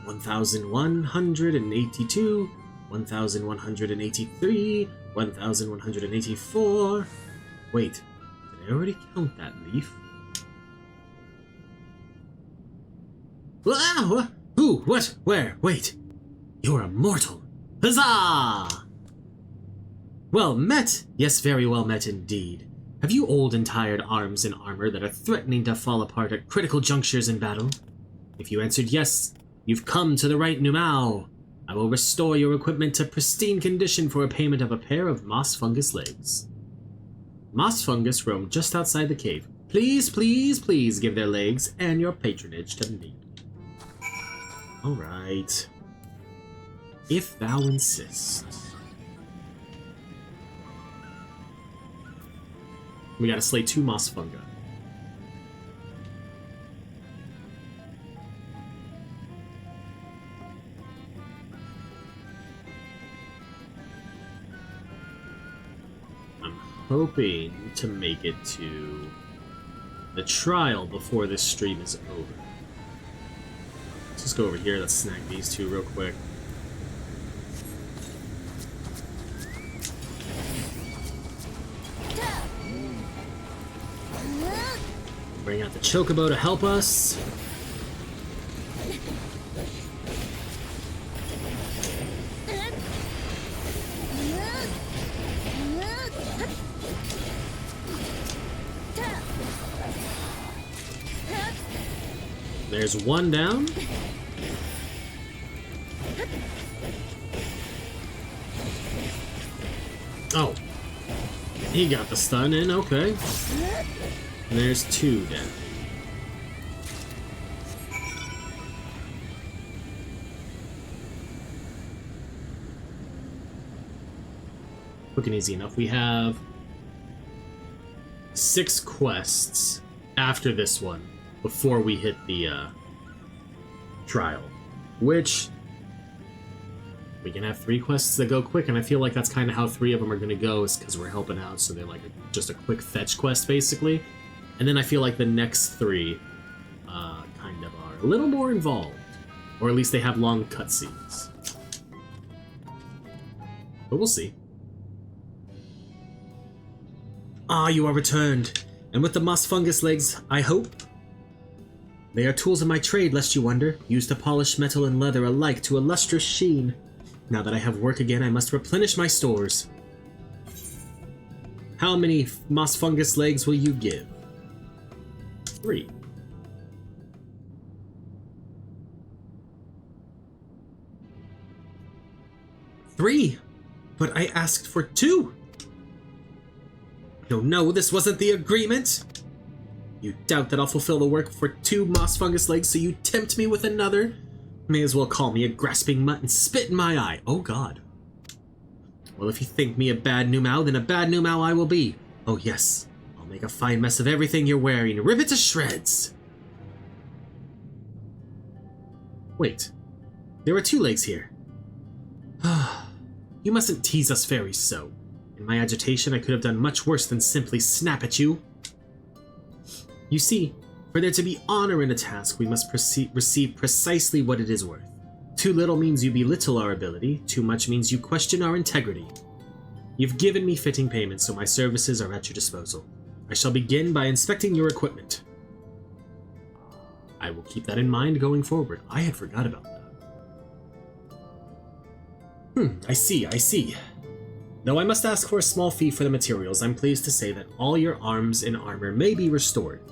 $1,182, $1,183, $1,184. Wait, did I already count that leaf? Ah, who? What? Where? Wait. You're a mortal. Huzzah! Well met. Yes, very well met indeed. Have you old and tired arms and armor that are threatening to fall apart at critical junctures in battle? If you answered yes, you've come to the right Numao. I will restore your equipment to pristine condition for a payment of a pair of moss fungus legs. Moss fungus roam just outside the cave. Please, please, please give their legs and your patronage to me. Alright. If thou insist. We gotta slay 2 moss fungi. Hoping to make it to the trial before this stream is over. Let's just go over here. Let's snag these 2 real quick. Bring out the chocobo to help us. There's one down. Oh. He got the stun in, okay. And there's two down. Quick and easy enough. We have 6 quests after this one before we hit the trial, which we can have 3 quests that go quick, and I feel like that's kind of how 3 of them are going to go, is because we're helping out, so they're like just a quick fetch quest basically. And then I feel like the next 3 kind of are a little more involved, or at least they have long cutscenes. But we'll see. Ah, you are returned, and with the moss fungus legs, I hope. They are tools of my trade, lest you wonder, used to polish metal and leather alike to a lustrous sheen. Now that I have work again, I must replenish my stores. How many moss fungus legs will you give? 3. Three? But I asked for 2! No, this wasn't the agreement! You doubt that I'll fulfill the work for 2 moss fungus legs, so you tempt me with another? May as well call me a grasping mutt and spit in my eye. Oh god. Well, if you think me a bad Numau, then a bad Numau I will be. Oh yes, I'll make a fine mess of everything you're wearing. Rip it to shreds! Wait, there are 2 legs here. You mustn't tease us fairies so. In my agitation, I could have done much worse than simply snap at you. You see, for there to be honor in a task, we must receive precisely what it is worth. Too little means you belittle our ability, too much means you question our integrity. You've given me fitting payment, so my services are at your disposal. I shall begin by inspecting your equipment. I will keep that in mind going forward. I had forgot about that. I see. Though I must ask for a small fee for the materials, I'm pleased to say that all your arms and armor may be restored.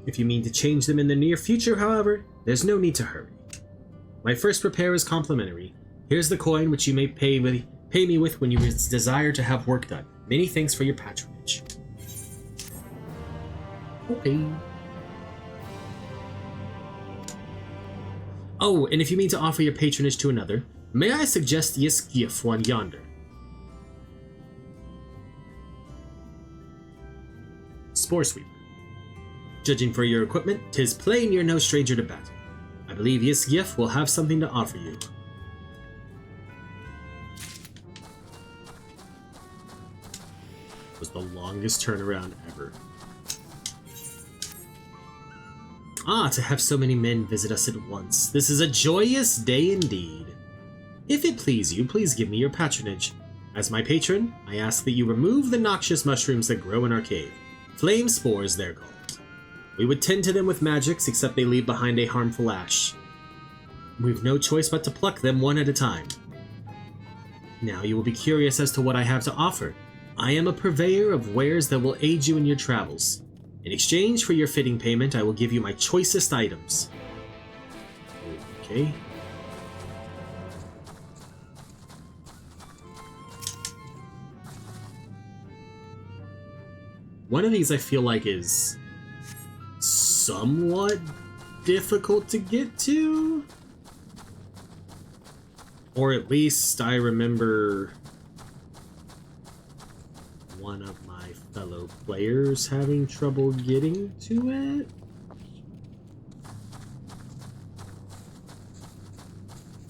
If you mean to change them in the near future, however, there's no need to hurry. My first repair is complimentary. Here's the coin which you may pay me with when you desire to have work done. Many thanks for your patronage. Okay. Oh, and if you mean to offer your patronage to another, may I suggest Yiskif one yonder? Spore Sweeper. Judging for your equipment, 'tis plain you're no stranger to battle. I believe Yiskif will have something to offer you. It was the longest turnaround ever. Ah, to have so many men visit us at once. This is a joyous day indeed. If it please you, please give me your patronage. As my patron, I ask that you remove the noxious mushrooms that grow in our cave. Flame spores, they're called. We would tend to them with magics, except they leave behind a harmful ash. We've no choice but to pluck them one at a time. Now you will be curious as to what I have to offer. I am a purveyor of wares that will aid you in your travels. In exchange for your fitting payment, I will give you my choicest items. Okay. One of these I feel like is somewhat difficult to get to. Or at least I remember one of my fellow players having trouble getting to it.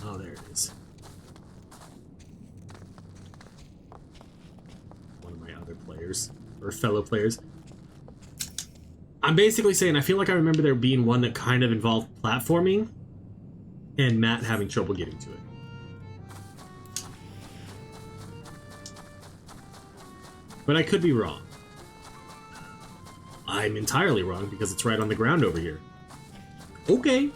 Oh, there it is. One of my other players, or fellow players. I'm basically saying I feel like I remember there being one that kind of involved platforming and Matt having trouble getting to it. But I could be wrong. I'm entirely wrong because it's right on the ground over here. Okay.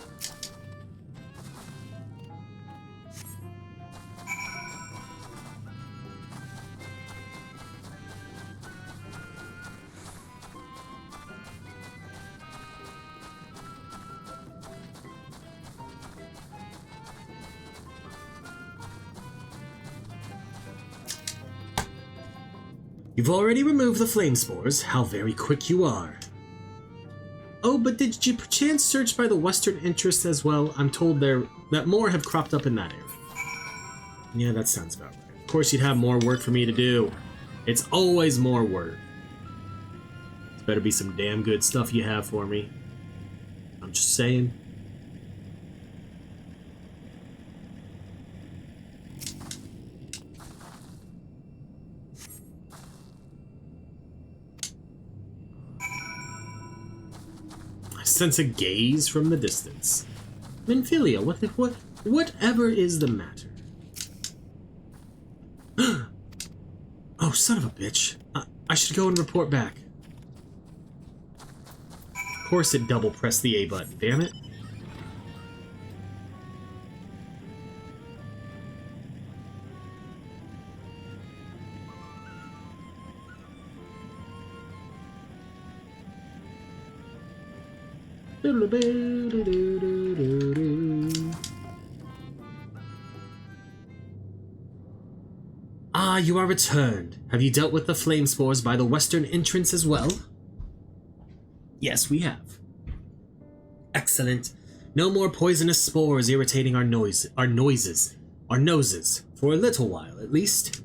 You've already removed the flame spores. How very quick you are. Oh, but did you perchance search by the western entrance as well? I'm told that more have cropped up in that area. Yeah, that sounds about right. Of course you'd have more work for me to do. It's always more work. It's better be some damn good stuff you have for me. I'm just saying. I sense a gaze from the distance. Minfilia, whatever is the matter? Oh, son of a bitch. I should go and report back. Of course it double pressed the A button, damn it. Ah, you are returned. Have you dealt with the flame spores by the western entrance as well? Yes, we have. Excellent. No more poisonous spores irritating our noses, for a little while, at least.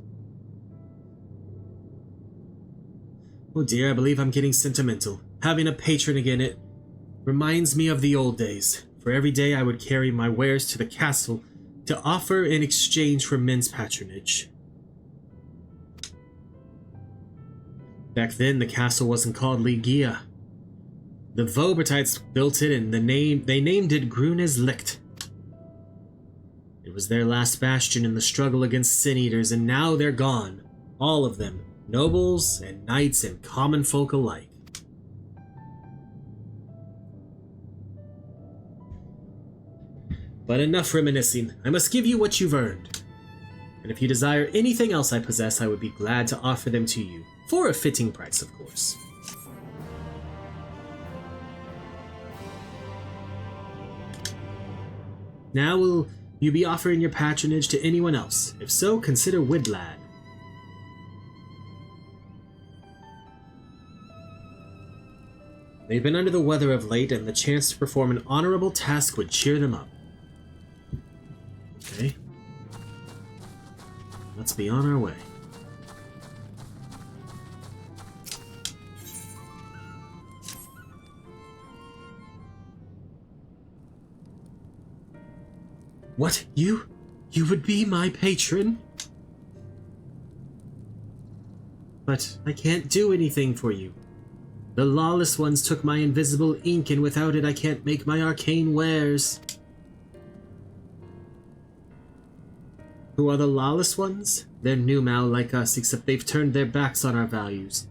Oh dear, I believe I'm getting sentimental. Having a patron again, it reminds me of the old days. For every day I would carry my wares to the castle to offer in exchange for men's patronage. Back then, the castle wasn't called Ligia. The Vobertites built it and they named it Grune's Licht. It was their last bastion in the struggle against sin eaters, and now they're gone. All of them. Nobles and knights and common folk alike. But enough reminiscing. I must give you what you've earned. And if you desire anything else I possess, I would be glad to offer them to you. For a fitting price, of course. Now will you be offering your patronage to anyone else? If so, consider Widlad. They've been under the weather of late, and the chance to perform an honorable task would cheer them up. Okay. Let's be on our way. What? You would be my patron? But I can't do anything for you. The lawless ones took my invisible ink, and without it I can't make my arcane wares. Who are the lawless ones? They're Numal like us, except they've turned their backs on our values.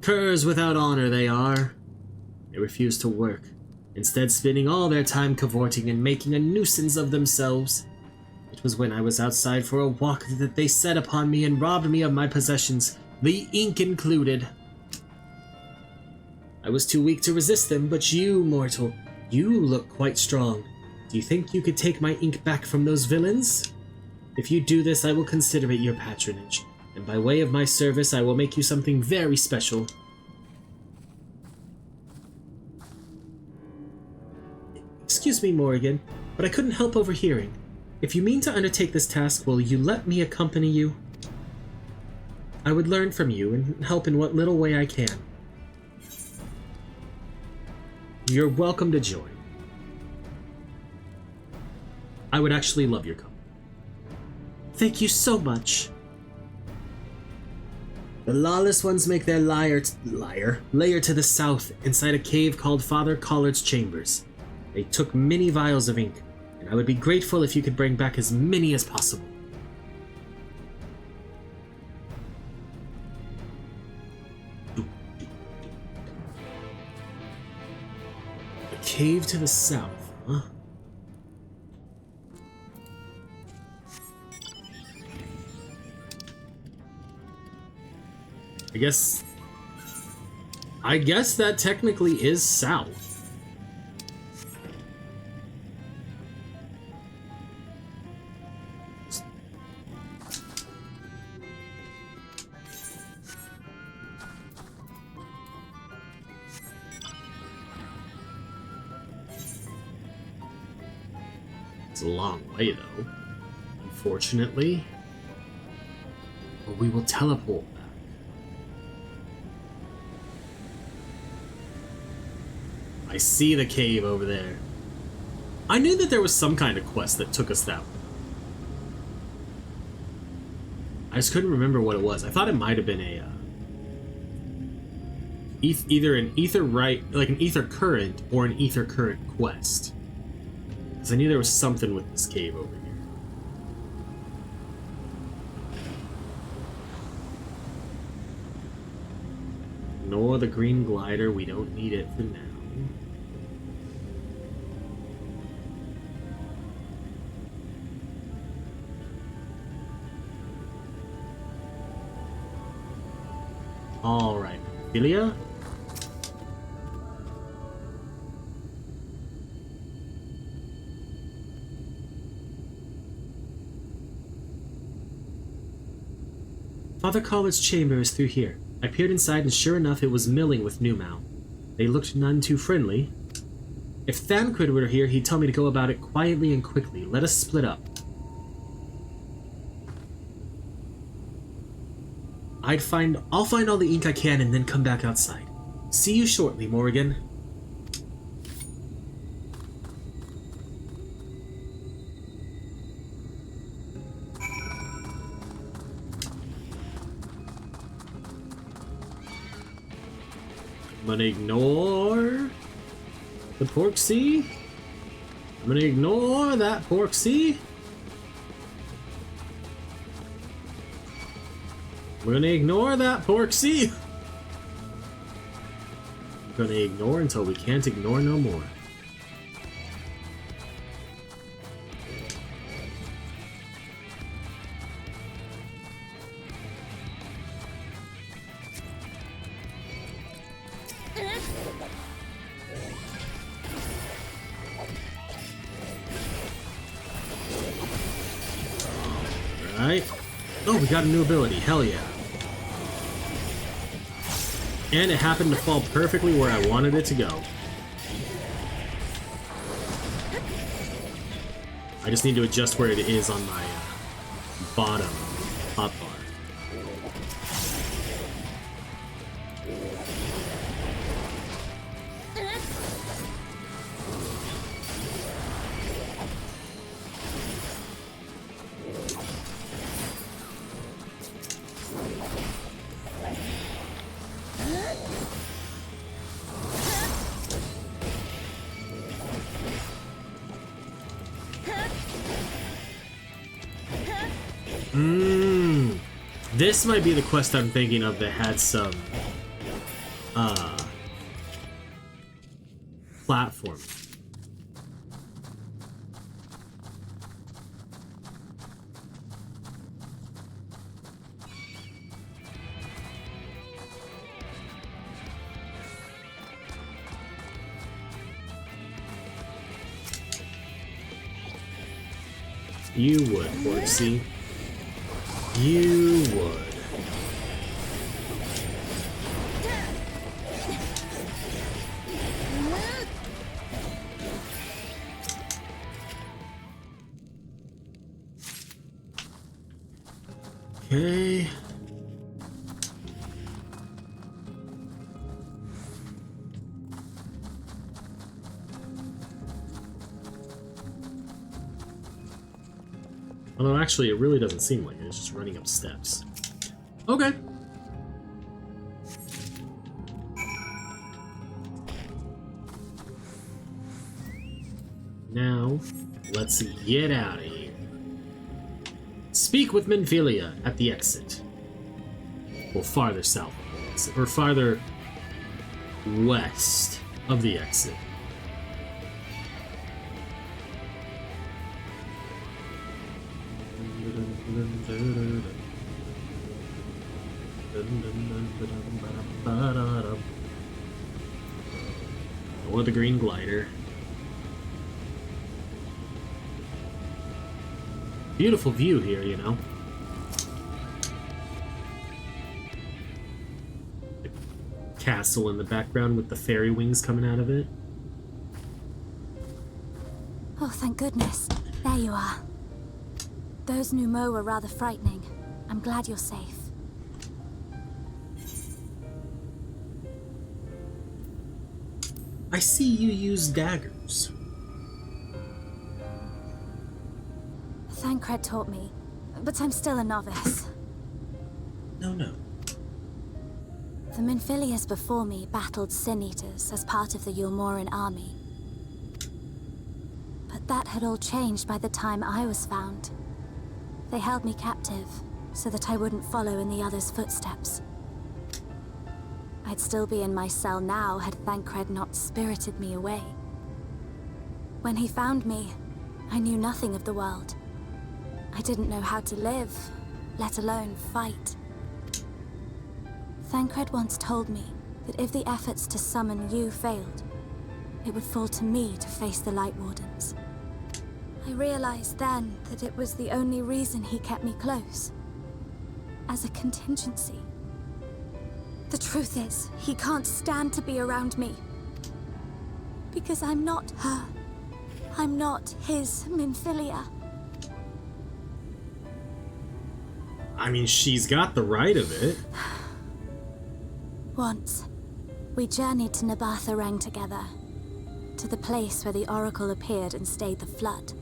Curs without honor they are. They refuse to work, instead spending all their time cavorting and making a nuisance of themselves. It was when I was outside for a walk that they set upon me and robbed me of my possessions, the ink included. I was too weak to resist them, but you, mortal, you look quite strong. Do you think you could take my ink back from those villains? If you do this, I will consider it your patronage, and by way of my service, I will make you something very special. Excuse me, Morrighan, but I couldn't help overhearing. If you mean to undertake this task, will you let me accompany you? I would learn from you and help in what little way I can. You're welcome to join. I would actually love your company. Thank you so much. The lawless ones make their lair to the south, inside a cave called Father Collard's Chambers. They took many vials of ink, and I would be grateful if you could bring back as many as possible. A cave to the south, huh? I guess that technically is south. It's a long way, though. Unfortunately. But we will teleport back. I see the cave over there. I knew that there was some kind of quest that took us that way. I just couldn't remember what it was. I thought it might have been a either an ether like an ether current or an ether current quest. Because I knew there was something with this cave over here. Ignore the green glider. We don't need it for now. All right, Philia. Father Collard's chamber is through here. I peered inside and sure enough it was milling with Numau. They looked none too friendly. If Thancred were here, he'd tell me to go about it quietly and quickly. Let us split up. I'll find all the ink I can and then come back outside. See you shortly, Morrighan. I'm gonna ignore the Porksea. I'm gonna ignore that Porksea. We're gonna ignore that Porksea. We're gonna ignore until we can't ignore no more. Alright. Oh, we got a new ability. Hell yeah. And it happened to fall perfectly where I wanted it to go. I just need to adjust where it is on my bottom hotbar. This might be the quest I'm thinking of that had some platform. You would, Porksea. You would. Okay. Although actually it really doesn't seem like it, it's just running up steps. Okay. Now, let's get out of here. Speak with Minfilia at the exit. Well, farther south of the exit, or farther west of the exit. Or the green glider. Beautiful view here, you know. The castle in the background with the fairy wings coming out of it. Oh, thank goodness. There you are. Those Numo were rather frightening. I'm glad you're safe. I see you use daggers. Thancred taught me, but I'm still a novice. No. The Minfilius before me battled Sin-Eaters as part of the Yulmoran army. But that had all changed by the time I was found. They held me captive, so that I wouldn't follow in the others' footsteps. I'd still be in my cell now had Thancred not spirited me away. When he found me, I knew nothing of the world. I didn't know how to live, let alone fight. Thancred once told me that if the efforts to summon you failed, it would fall to me to face the Lightwardens. I realized then that it was the only reason he kept me close. As a contingency. The truth is, he can't stand to be around me. Because I'm not her. I'm not his Minfilia. I mean, she's got the right of it. Once, we journeyed to Nabatha together. To the place where the Oracle appeared and stayed the flood.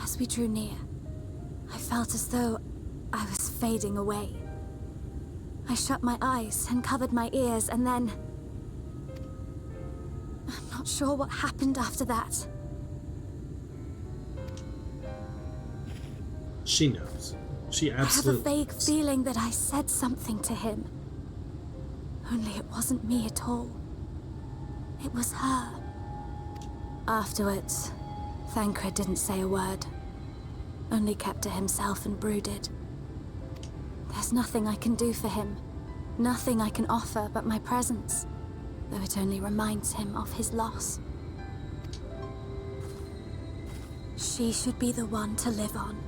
As we drew near, I felt as though I was fading away. I shut my eyes and covered my ears, and then... I'm not sure what happened after that. She knows. She absolutely I have a vague feeling that I said something to him. Only it wasn't me at all. It was her. Afterwards, Thancred didn't say a word. Only kept to himself and brooded. There's nothing I can do for him. Nothing I can offer but my presence. Though it only reminds him of his loss. She should be the one to live on.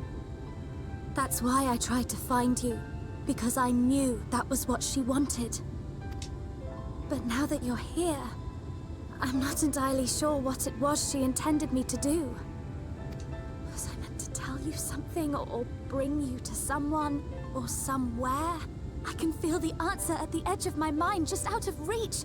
That's why I tried to find you. Because I knew that was what she wanted. But now that you're here, I'm not entirely sure what it was she intended me to do. Was I meant to tell you something or bring you to someone or somewhere? I can feel the answer at the edge of my mind, just out of reach.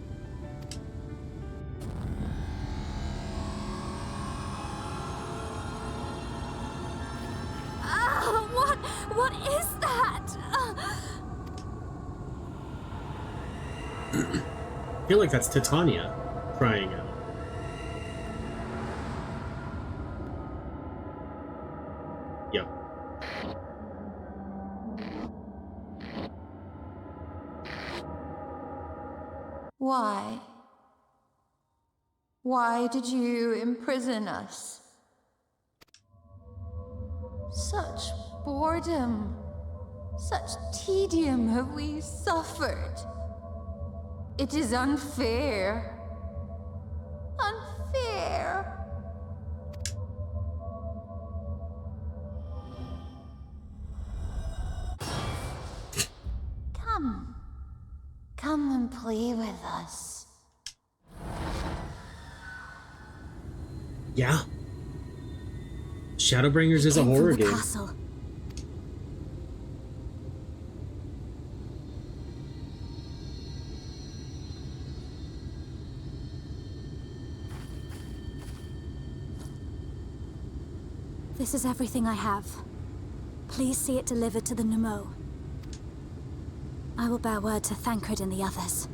What is that? I feel like that's Titania crying out. Yep. Why? Why did you imprison us? Such boredom, such tedium have we suffered. It is unfair. Unfair. Come and play with us. Yeah. Shadowbringers is a horror game. Castle. This is everything I have. Please see it delivered to the Numo. I will bear word to Thancred and the others.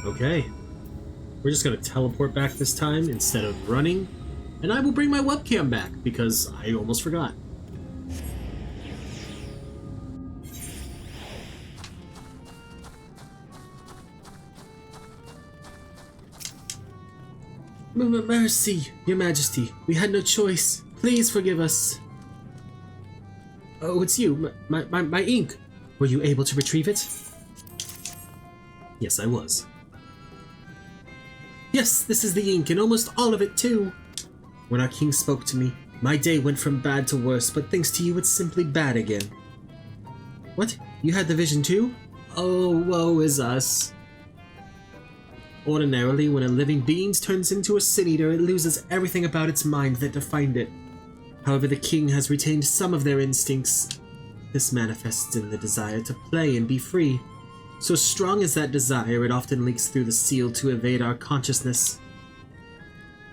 Okay. We're just gonna teleport back this time instead of running. And I will bring my webcam back because I almost forgot. Mercy, Your Majesty. We had no choice. Please forgive us. Oh, it's you. My ink. Were you able to retrieve it? Yes, I was. Yes, this is the ink, and almost all of it, too. When our king spoke to me, my day went from bad to worse, but thanks to you, it's simply bad again. What? You had the vision too? Oh, woe is us. Ordinarily, when a living being turns into a sin eater, it loses everything about its mind that defined it. However, the king has retained some of their instincts. This manifests in the desire to play and be free. So strong is that desire, it often leaks through the seal to evade our consciousness.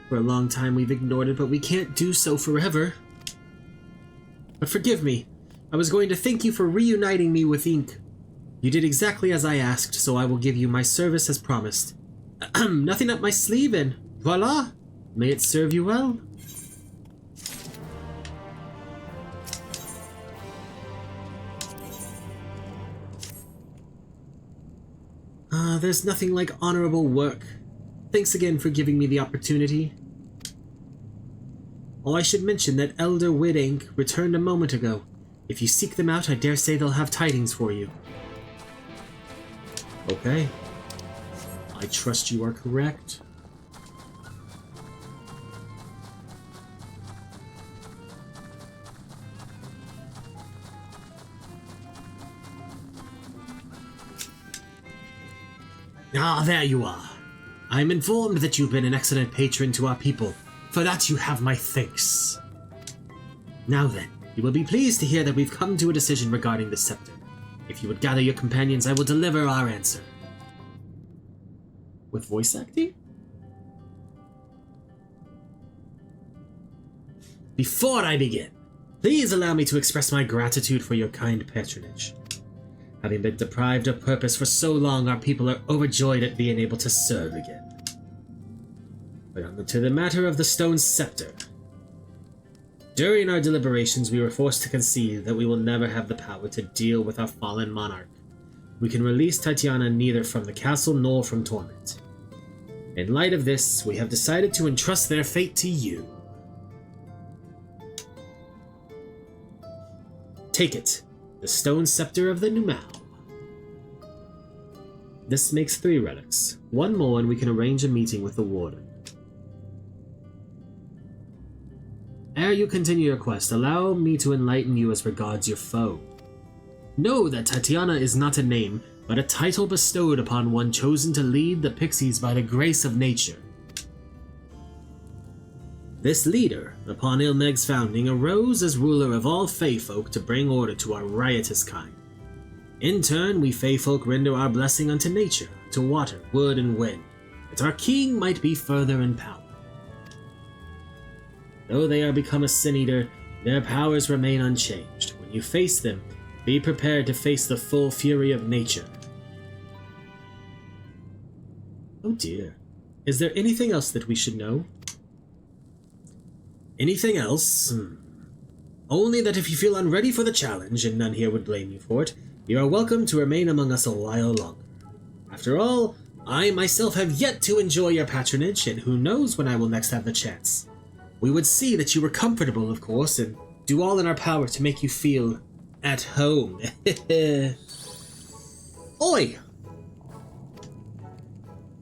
For a long time we've ignored it, but we can't do so forever. But forgive me, I was going to thank you for reuniting me with Ink. You did exactly as I asked, so I will give you my service as promised. Nothing up my sleeve, and voila! May it serve you well. There's nothing like honorable work. Thanks again for giving me the opportunity. Oh, I should mention that Elder Widink returned a moment ago. If you seek them out, I dare say they'll have tidings for you. Okay. I trust you are correct. Ah, there you are. I am informed that you've been an excellent patron to our people. For that you have my thanks. Now then, you will be pleased to hear that we've come to a decision regarding the scepter. If you would gather your companions, I will deliver our answer. With voice acting? Before I begin, please allow me to express my gratitude for your kind patronage. Having been deprived of purpose for so long, our people are overjoyed at being able to serve again. But on to the matter of the stone scepter. During our deliberations, we were forced to concede that we will never have the power to deal with our fallen monarch. We can release Tatiana neither from the castle nor from torment. In light of this, we have decided to entrust their fate to you. Take it, the stone scepter of the Numau. This makes 3 relics. 1 more and we can arrange a meeting with the warden. Ere you continue your quest, allow me to enlighten you as regards your foe. Know that Tatiana is not a name, but a title bestowed upon one chosen to lead the pixies by the grace of nature. This leader, upon Il Mheg's founding, arose as ruler of all Fey folk to bring order to our riotous kind. In turn, we Fey folk render our blessing unto nature, to water, wood, and wind, that our king might be further in power. Though they are become a sin-eater, their powers remain unchanged. When you face them, be prepared to face the full fury of nature. Oh dear. Is there anything else that we should know? Anything else? Only that if you feel unready for the challenge, and none here would blame you for it, you are welcome to remain among us a while longer. After all, I myself have yet to enjoy your patronage, and who knows when I will next have the chance. We would see that you were comfortable, of course, and do all in our power to make you feel at home. Oi!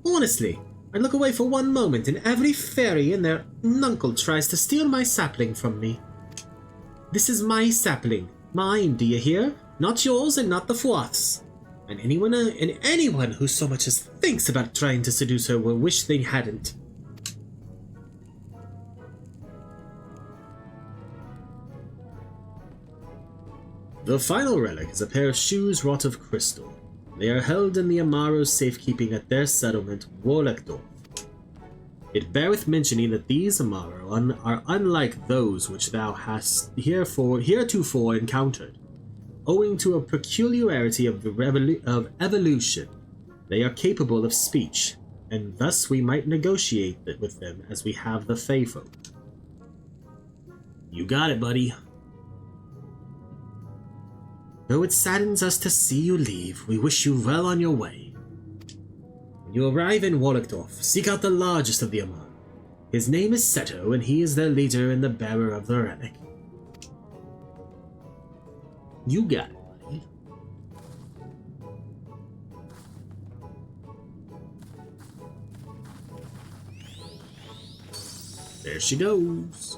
Honestly, I look away for one moment and every fairy and their nuncle tries to steal my sapling from me. This is my sapling. Mine, do you hear? Not yours and not the Fwath's. And anyone who so much as thinks about trying to seduce her will wish they hadn't. The final relic is a pair of shoes wrought of crystal. They are held in the Amaro's safekeeping at their settlement, Warlockdorf. It beareth mentioning that these Amaro are unlike those which thou hast heretofore encountered. Owing to a peculiarity of evolution, they are capable of speech, and thus we might negotiate with them as we have the Fey folk. You got it, buddy. Though it saddens us to see you leave, we wish you well on your way. When you arrive in Warlockdorf, seek out the largest of the Amar. His name is Seto, and he is their leader and the bearer of the relic. You got it, buddy. There she goes.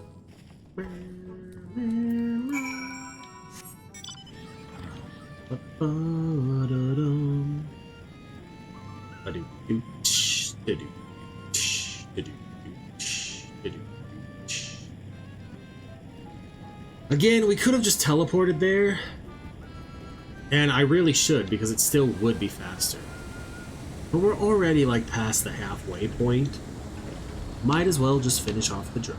Again, we could have just teleported there. And I really should, because it still would be faster. But we're already, like, past the halfway point. Might as well just finish off the drop.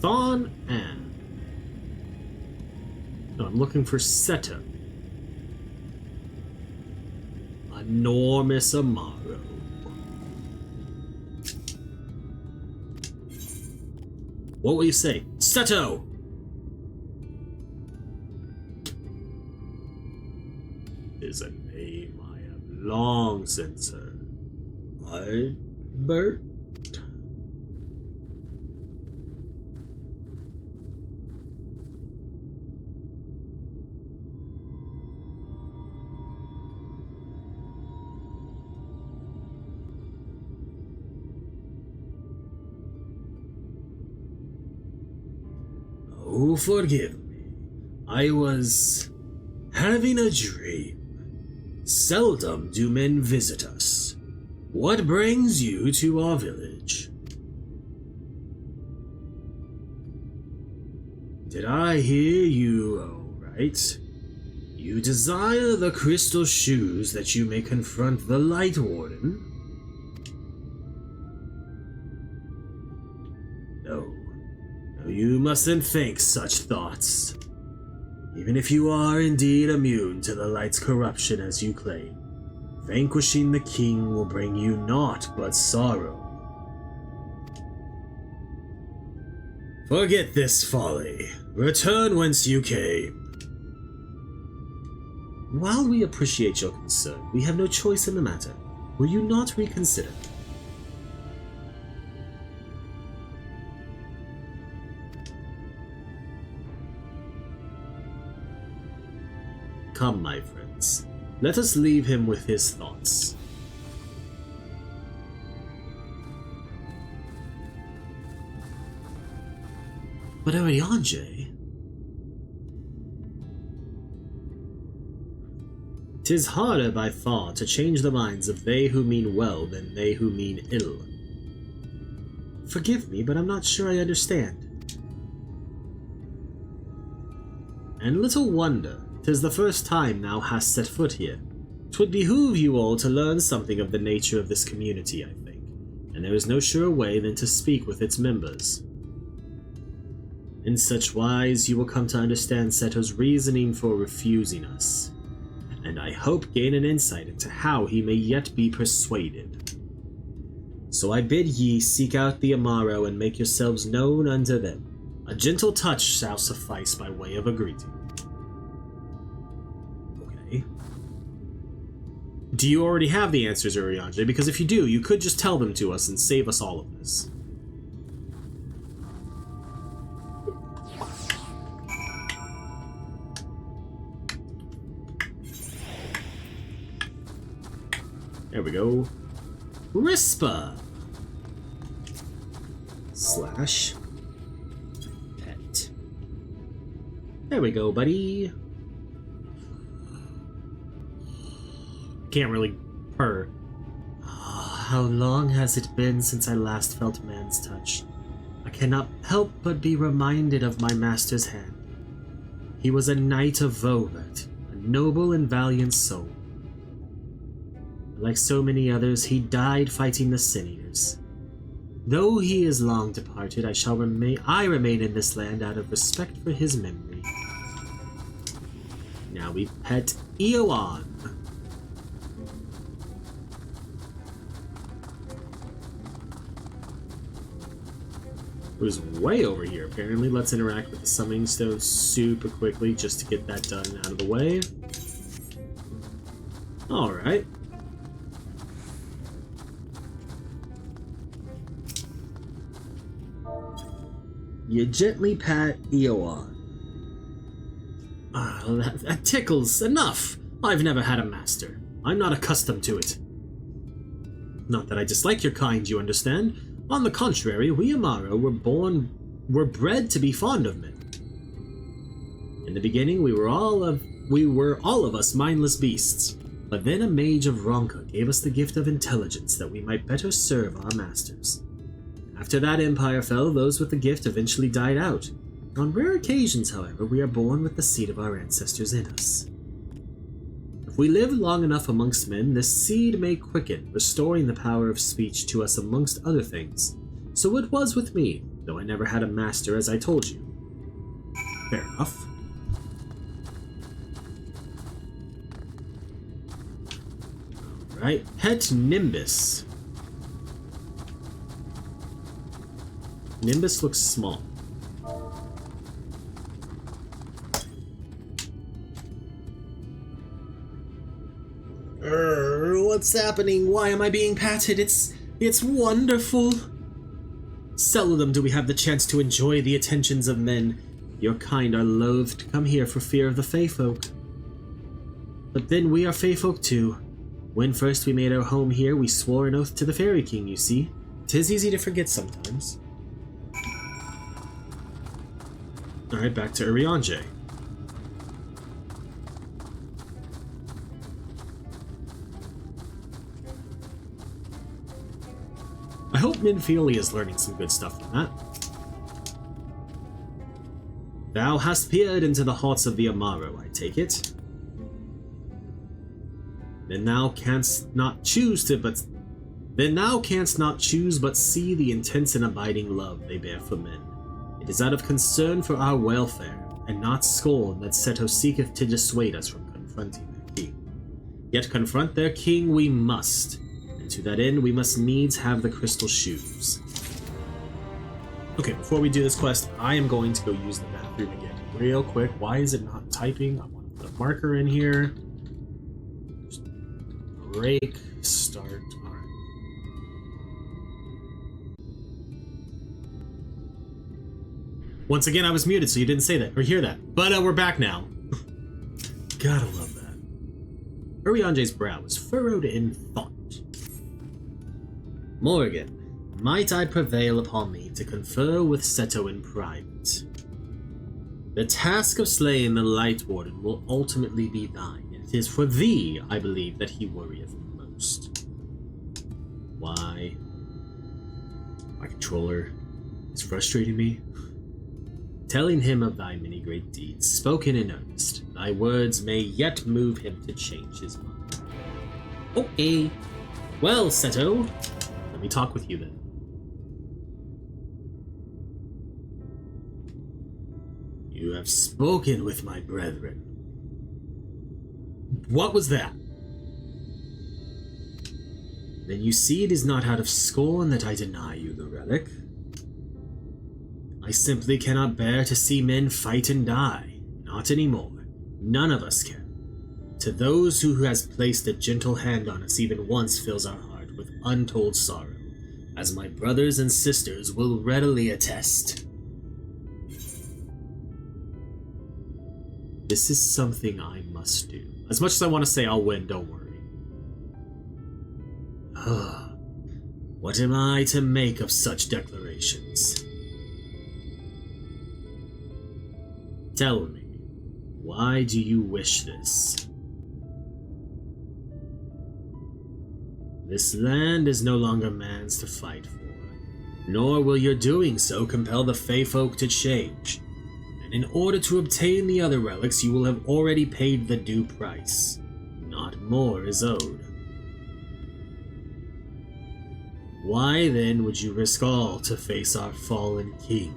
Thon Ann. No, I'm looking for Seta. Enormous Amaro. What will you say? Seto! Is a name I have long since heard. Bert? Oh, forgive me. I was having a dream. Seldom do men visit us. What brings you to our village? Did I hear you right? You desire the crystal shoes that you may confront the Lightwarden? No. No, you mustn't think such thoughts. Even if you are indeed immune to the light's corruption as you claim, vanquishing the king will bring you naught but sorrow. Forget this folly. Return whence you came. While we appreciate your concern, we have no choice in the matter. Will you not reconsider? Come, my friends. Let us leave him with his thoughts. But Arianje? 'Tis harder by far to change the minds of they who mean well than they who mean ill. Forgive me, but I'm not sure I understand. And little wonder, 'tis the first time thou hast set foot here. 'Twould behoove you all to learn something of the nature of this community, I think, and there is no surer way than to speak with its members. In such wise you will come to understand Seto's reasoning for refusing us, and I hope gain an insight into how he may yet be persuaded. So I bid ye seek out the Amaro and make yourselves known unto them. A gentle touch shall suffice by way of a greeting. Okay. Do you already have the answers, Urianger? Because if you do, you could just tell them to us and save us all of this. There we go. Rispa! Slash pet. There we go, buddy. Can't really purr. How long has it been since I last felt man's touch? I cannot help but be reminded of my master's hand. He was a knight of Vovet, a noble and valiant soul. Like so many others, he died fighting the Sin Eaters. Though he is long departed, I remain in this land out of respect for his memory. Now we pet Eowyn. Who's way over here, apparently. Let's interact with the summoning stone super quickly just to get that done and out of the way. Alright. You gently pat Eowyn. That tickles. Enough! I've never had a master. I'm not accustomed to it. Not that I dislike your kind, you understand. On the contrary, we Amaro were bred to be fond of men. In the beginning, we were all of us mindless beasts, but then a mage of Ronka gave us the gift of intelligence that we might better serve our masters. After that empire fell, those with the gift eventually died out. On rare occasions, however, we are born with the seed of our ancestors in us. If we live long enough amongst men, this seed may quicken, restoring the power of speech to us amongst other things. So it was with me, though I never had a master, as I told you. Fair enough. Alright, Pet Nimbus. Nimbus looks small. What's happening? Why am I being patted? It's wonderful. Seldom do we have the chance to enjoy the attentions of men. Your kind are loath to come here for fear of the Fey folk. But then we are Fey folk too. When first we made our home here, we swore an oath to the Fairy King, you see. 'Tis easy to forget sometimes. Alright, back to Urianger. I hope Ninfeely is learning some good stuff from that. Thou hast peered into the hearts of the Amaro, I take it. Then thou canst not choose but see the intense and abiding love they bear for men. It is out of concern for our welfare, and not scorn, that Seto seeketh to dissuade us from confronting their king. Yet confront their king we must, and to that end we must needs have the crystal shoes. Okay, before we do this quest, I am going to go use the bathroom again real quick. Why is it not typing? I want to put a marker in here. Break, start. Alright. Once again, I was muted, so you didn't say that or hear that. But we're back now. Gotta love that. Urianger's brow was furrowed in thought. Morrighan, might I prevail upon thee to confer with Seto in private? The task of slaying the Lightwarden will ultimately be thine. It is for thee, I believe, that he worrieth most. Why? My controller is frustrating me. Telling him of thy many great deeds, spoken in earnest, thy words may yet move him to change his mind. Okay. Well, Seto, let me talk with you then. You have spoken with my brethren. What was that? Then you see it is not out of scorn that I deny you the relic. I simply cannot bear to see men fight and die. Not anymore. None of us can. To those who has placed a gentle hand on us even once fills our heart with untold sorrow, as my brothers and sisters will readily attest. This is something I must do. As much as I want to say I'll win, don't worry. What am I to make of such declarations? Tell me, why do you wish this? This land is no longer man's to fight for, nor will your doing so compel the Fey folk to change. And in order to obtain the other relics, you will have already paid the due price. Not more is owed. Why then would you risk all to face our fallen king?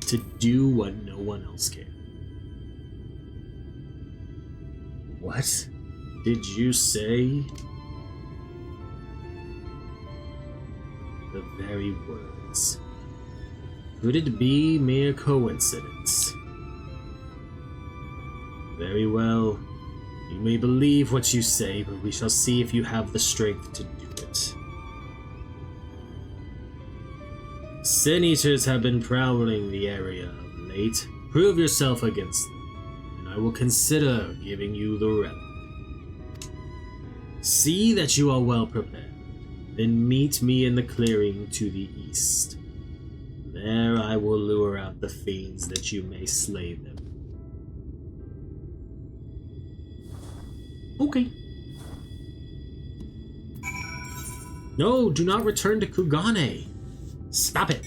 To do what no one else can. What did you say? The very words. Could it be mere coincidence? Very well. You may believe what you say, but we shall see if you have the strength to do it. Sin-eaters have been prowling the area of late. Prove yourself against them, and I will consider giving you the relic. See that you are well prepared. Then meet me in the clearing to the east. There I will lure out the fiends that you may slay them. Okay. No, do not return to Kugane. Stop it.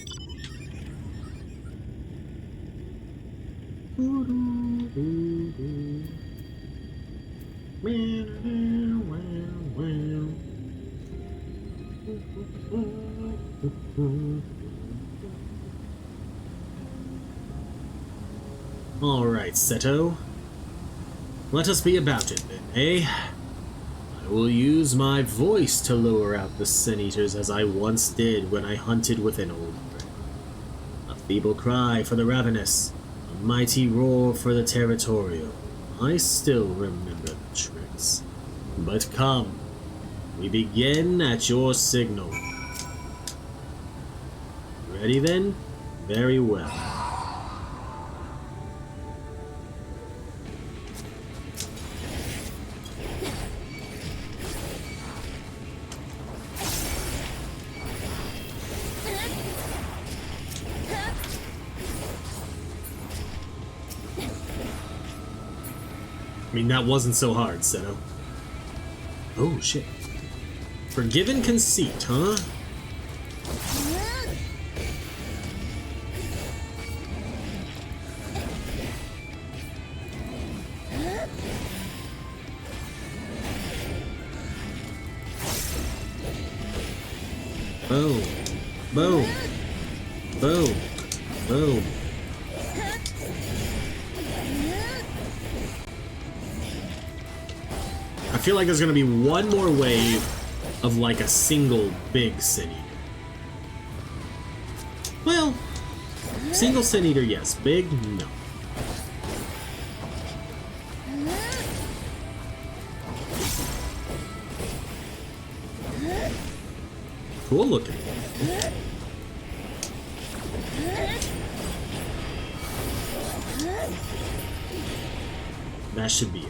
Alright, Seto. Let us be about it then, eh? I will use my voice to lure out the sin-eaters as I once did when I hunted with an old friend. A feeble cry for the ravenous, a mighty roar for the territorial. I still remember the tricks. But come, we begin at your signal. Ready then? Very well. I mean, that wasn't so hard, Seto. Oh, shit. Forgiven conceit, huh? Boom. Boom. Boom. Boom. I feel like there's gonna be one more wave of like a single big sin-eater. Well, single sin-eater, yes. Big, no. Cool looking. That should be it.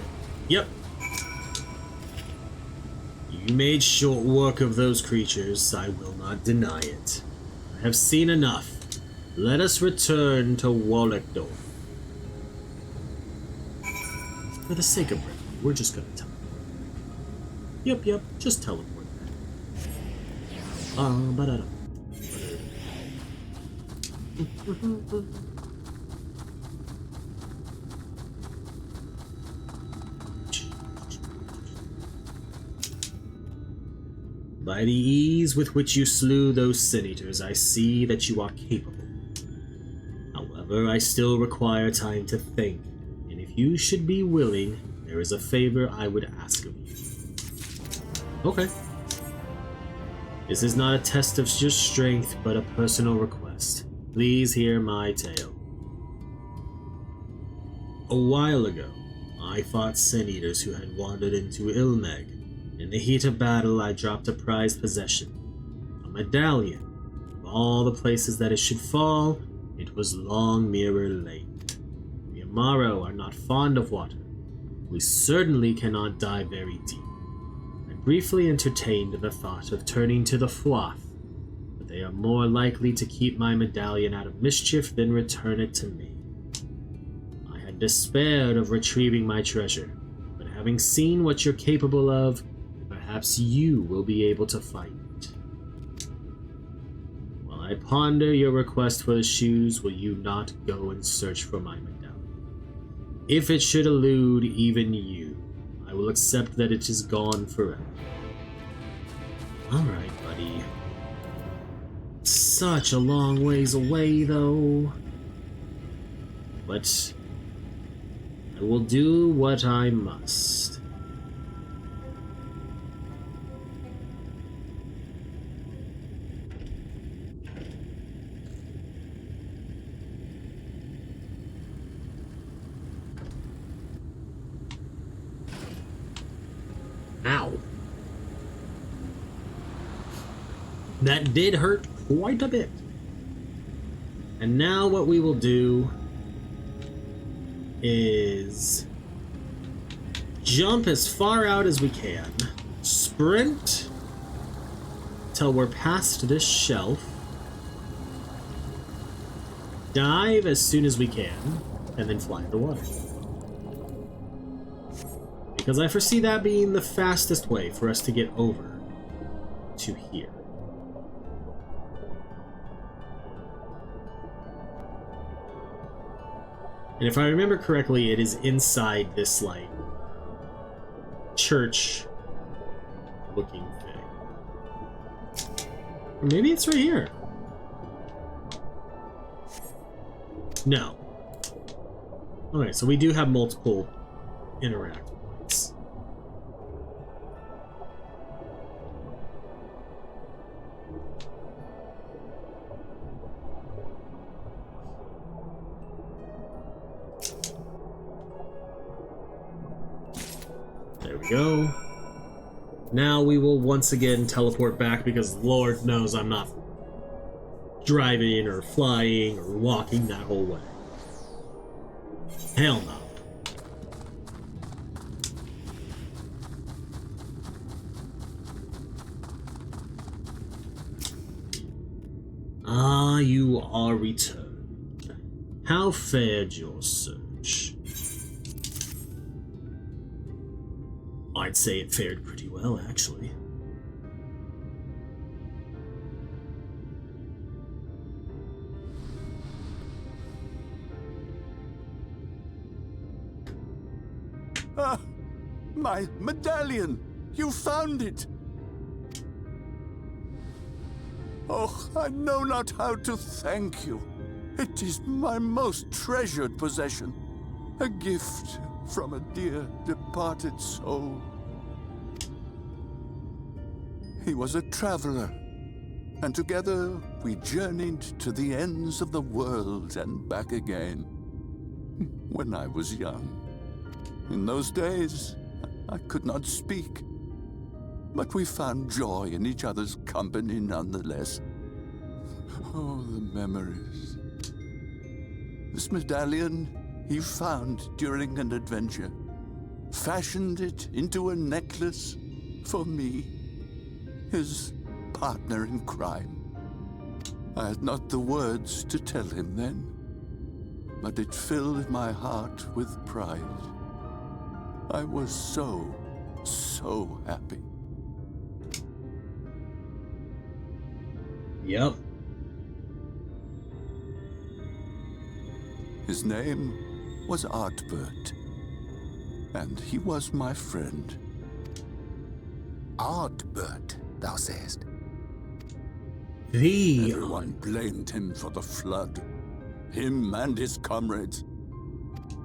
Yep. You made short work of those creatures, I will not deny it. I have seen enough. Let us return to Wallickdorf. For the sake of brevity, we're just gonna teleport. Yep, just teleport back. By the ease with which you slew those sin-eaters, I see that you are capable. However, I still require time to think, and if you should be willing, there is a favor I would ask of you. Okay. This is not a test of your strength, but a personal request. Please hear my tale. A while ago, I fought sin-eaters who had wandered into Il Mheg. In the heat of battle, I dropped a prized possession, a medallion. Of all the places that it should fall, it was Long Mirror Lake. We Amaro are not fond of water. We certainly cannot dive very deep. I briefly entertained the thought of turning to the Fwath, but they are more likely to keep my medallion out of mischief than return it to me. I had despaired of retrieving my treasure, but having seen what you're capable of, perhaps you will be able to find it. While I ponder your request for the shoes, will you not go and search for my medallion? If it should elude even you, I will accept that it is gone forever. Alright, buddy. Such a long ways away, though. But I will do what I must. Ow. That did hurt quite a bit. And now what we will do is jump as far out as we can. sprint till we're past this shelf, dive as soon as we can, and then fly underwater. Because I foresee that being the fastest way for us to get over to here. And if I remember correctly, it is inside this, like, church-looking thing. Or maybe it's right here. No. Okay, so we do have multiple interact points. There we go. Now we will once again teleport back because Lord knows I'm not driving or flying or walking that whole way. Hell no. Ah, you are returned. How fared your search? I'd say it fared pretty well, actually. Ah, my medallion! You found it! Oh, I know not how to thank you. It is my most treasured possession. A gift from a dear departed soul. He was a traveler, and together we journeyed to the ends of the world and back again. When I was young. In those days, I could not speak, but we found joy in each other's company nonetheless. Oh, the memories. This medallion he found during an adventure, fashioned it into a necklace for me, his partner in crime. I had not the words to tell him then, but it filled my heart with pride. I was so happy. Yep. His name was Ardbert, and he was my friend. Ardbert, thou sayest? Everyone blamed him for the flood. Him and his comrades.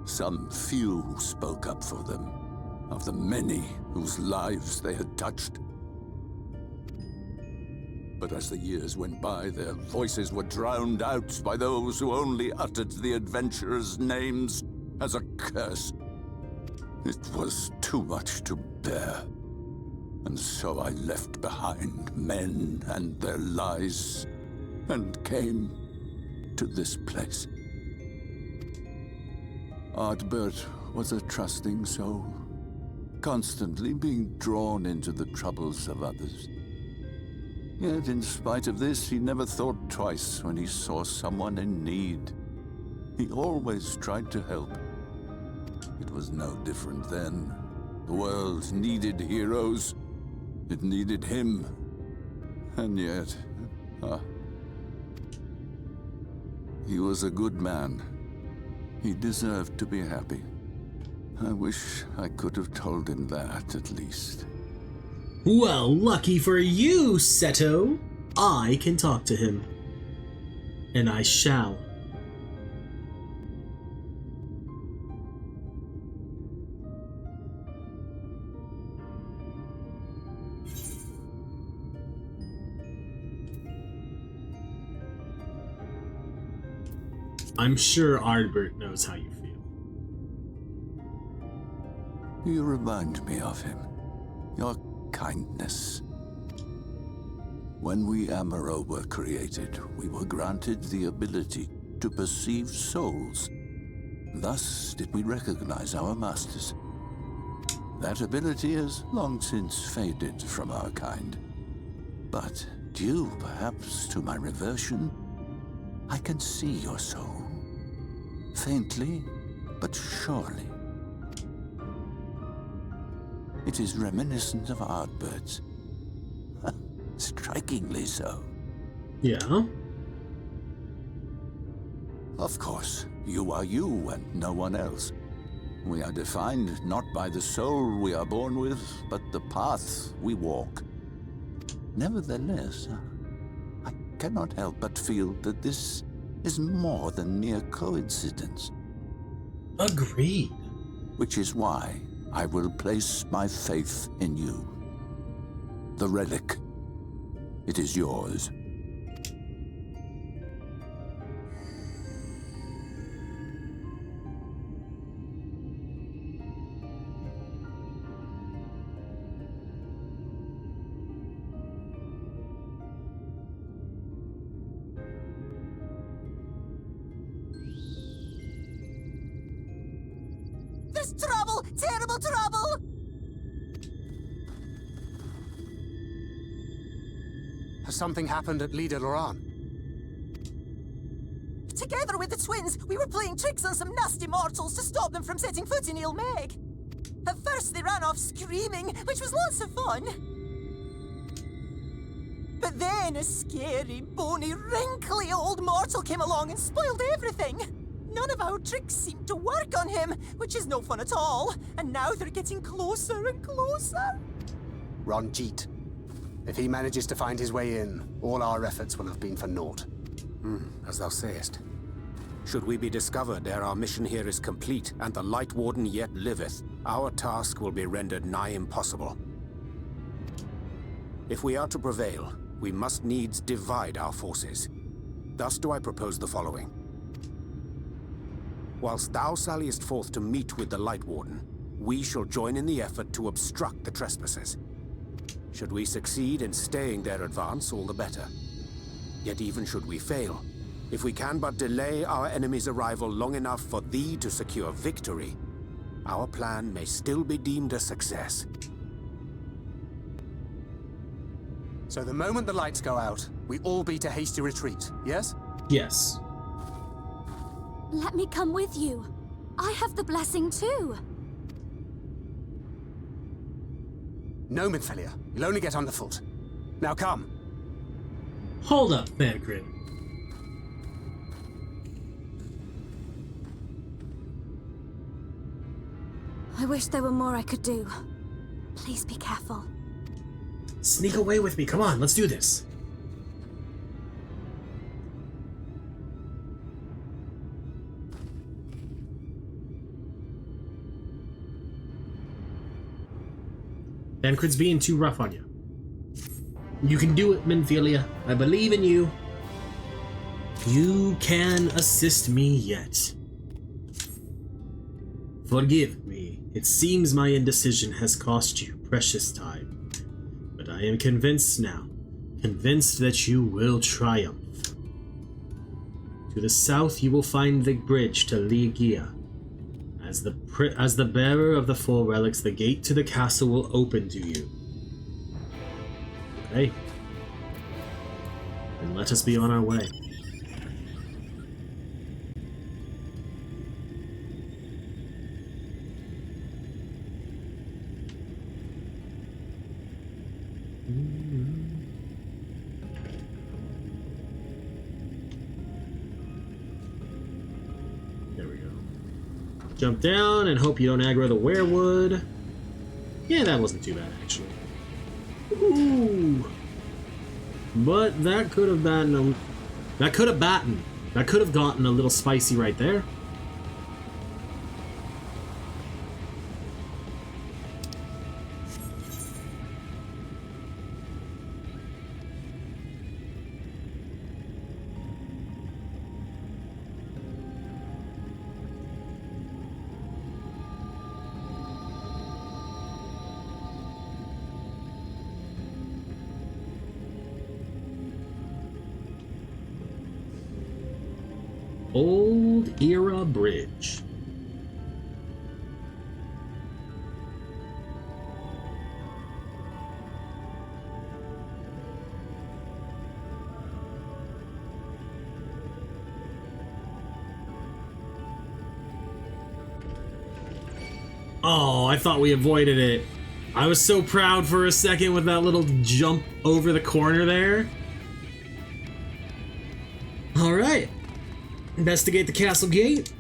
Some few who spoke up for them, of the many whose lives they had touched. But as the years went by, their voices were drowned out by those who only uttered the adventurers' names as a curse. It was too much to bear, and so I left behind men and their lies, and came to this place. Ardbert was a trusting soul, constantly being drawn into the troubles of others. Yet in spite of this, he never thought twice when he saw someone in need. He always tried to help. It was no different then. The world needed heroes. It needed him. And yet, he was a good man. He deserved to be happy. I wish I could have told him that, at least. Well, lucky for you, Seto. I can talk to him. And I shall. I'm sure Ardbert knows how you feel. You remind me of him. Your kindness. When we Amaro were created, we were granted the ability to perceive souls. Thus did we recognize our masters. That ability has long since faded from our kind. But due perhaps to my reversion, I can see your soul. Faintly, but surely. It is reminiscent of Ardbird's. Strikingly so. Yeah? Of course, you are you and no one else. We are defined not by the soul we are born with, but the path we walk. Nevertheless, I cannot help but feel that this is more than mere coincidence. Agreed. Which is why I will place my faith in you. The relic. It is yours. There's trouble! Terrible trouble! Has something happened at Lightwarden? Together with the twins, we were playing tricks on some nasty mortals to stop them from setting foot in Il Mheg. At first they ran off screaming, which was lots of fun. But then a scary, bony, wrinkly old mortal came along and spoiled everything. None of our tricks seemed to work on him, which is no fun at all. And now they're getting closer and closer. Ranjit. If he manages to find his way in, all our efforts will have been for naught. As thou sayest. Should we be discovered ere our mission here is complete, and the Lightwarden yet liveth, our task will be rendered nigh impossible. If we are to prevail, we must needs divide our forces. Thus do I propose the following. Whilst thou salliest forth to meet with the Lightwarden, we shall join in the effort to obstruct the trespassers. Should we succeed in staying their advance, all the better. Yet even should we fail, if we can but delay our enemy's arrival long enough for thee to secure victory, our plan may still be deemed a success. So the moment the lights go out, we all beat a hasty retreat, yes? Yes. Let me come with you. I have the blessing too. No, Midfelia. You'll only get underfoot. Now come. Hold up, Manfred. I wish there were more I could do. Please be careful. Sneak away with me. Come on, let's do this. Manfred's being too rough on you. You can do it, Minfilia. I believe in you. You can assist me yet. Forgive me. It seems my indecision has cost you precious time. But I am convinced now. Convinced that you will triumph. To the south you will find the bridge to Ligia. As the bearer of the four relics, the gate to the castle will open to you. Okay. Then let us be on our way. There we go. Jump down and hope you don't aggro the werewood. Yeah, that wasn't too bad, actually. Ooh. But that could have gotten a little spicy right there. Old Era Bridge. Oh, I thought we avoided it. I was so proud for a second with that little jump over the corner there. Alright. Investigate the castle gate.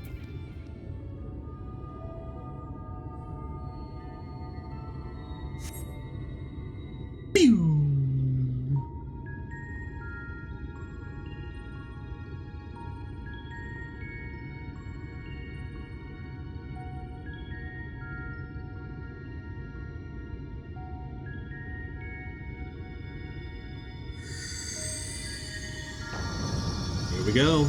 Pew! Here we go.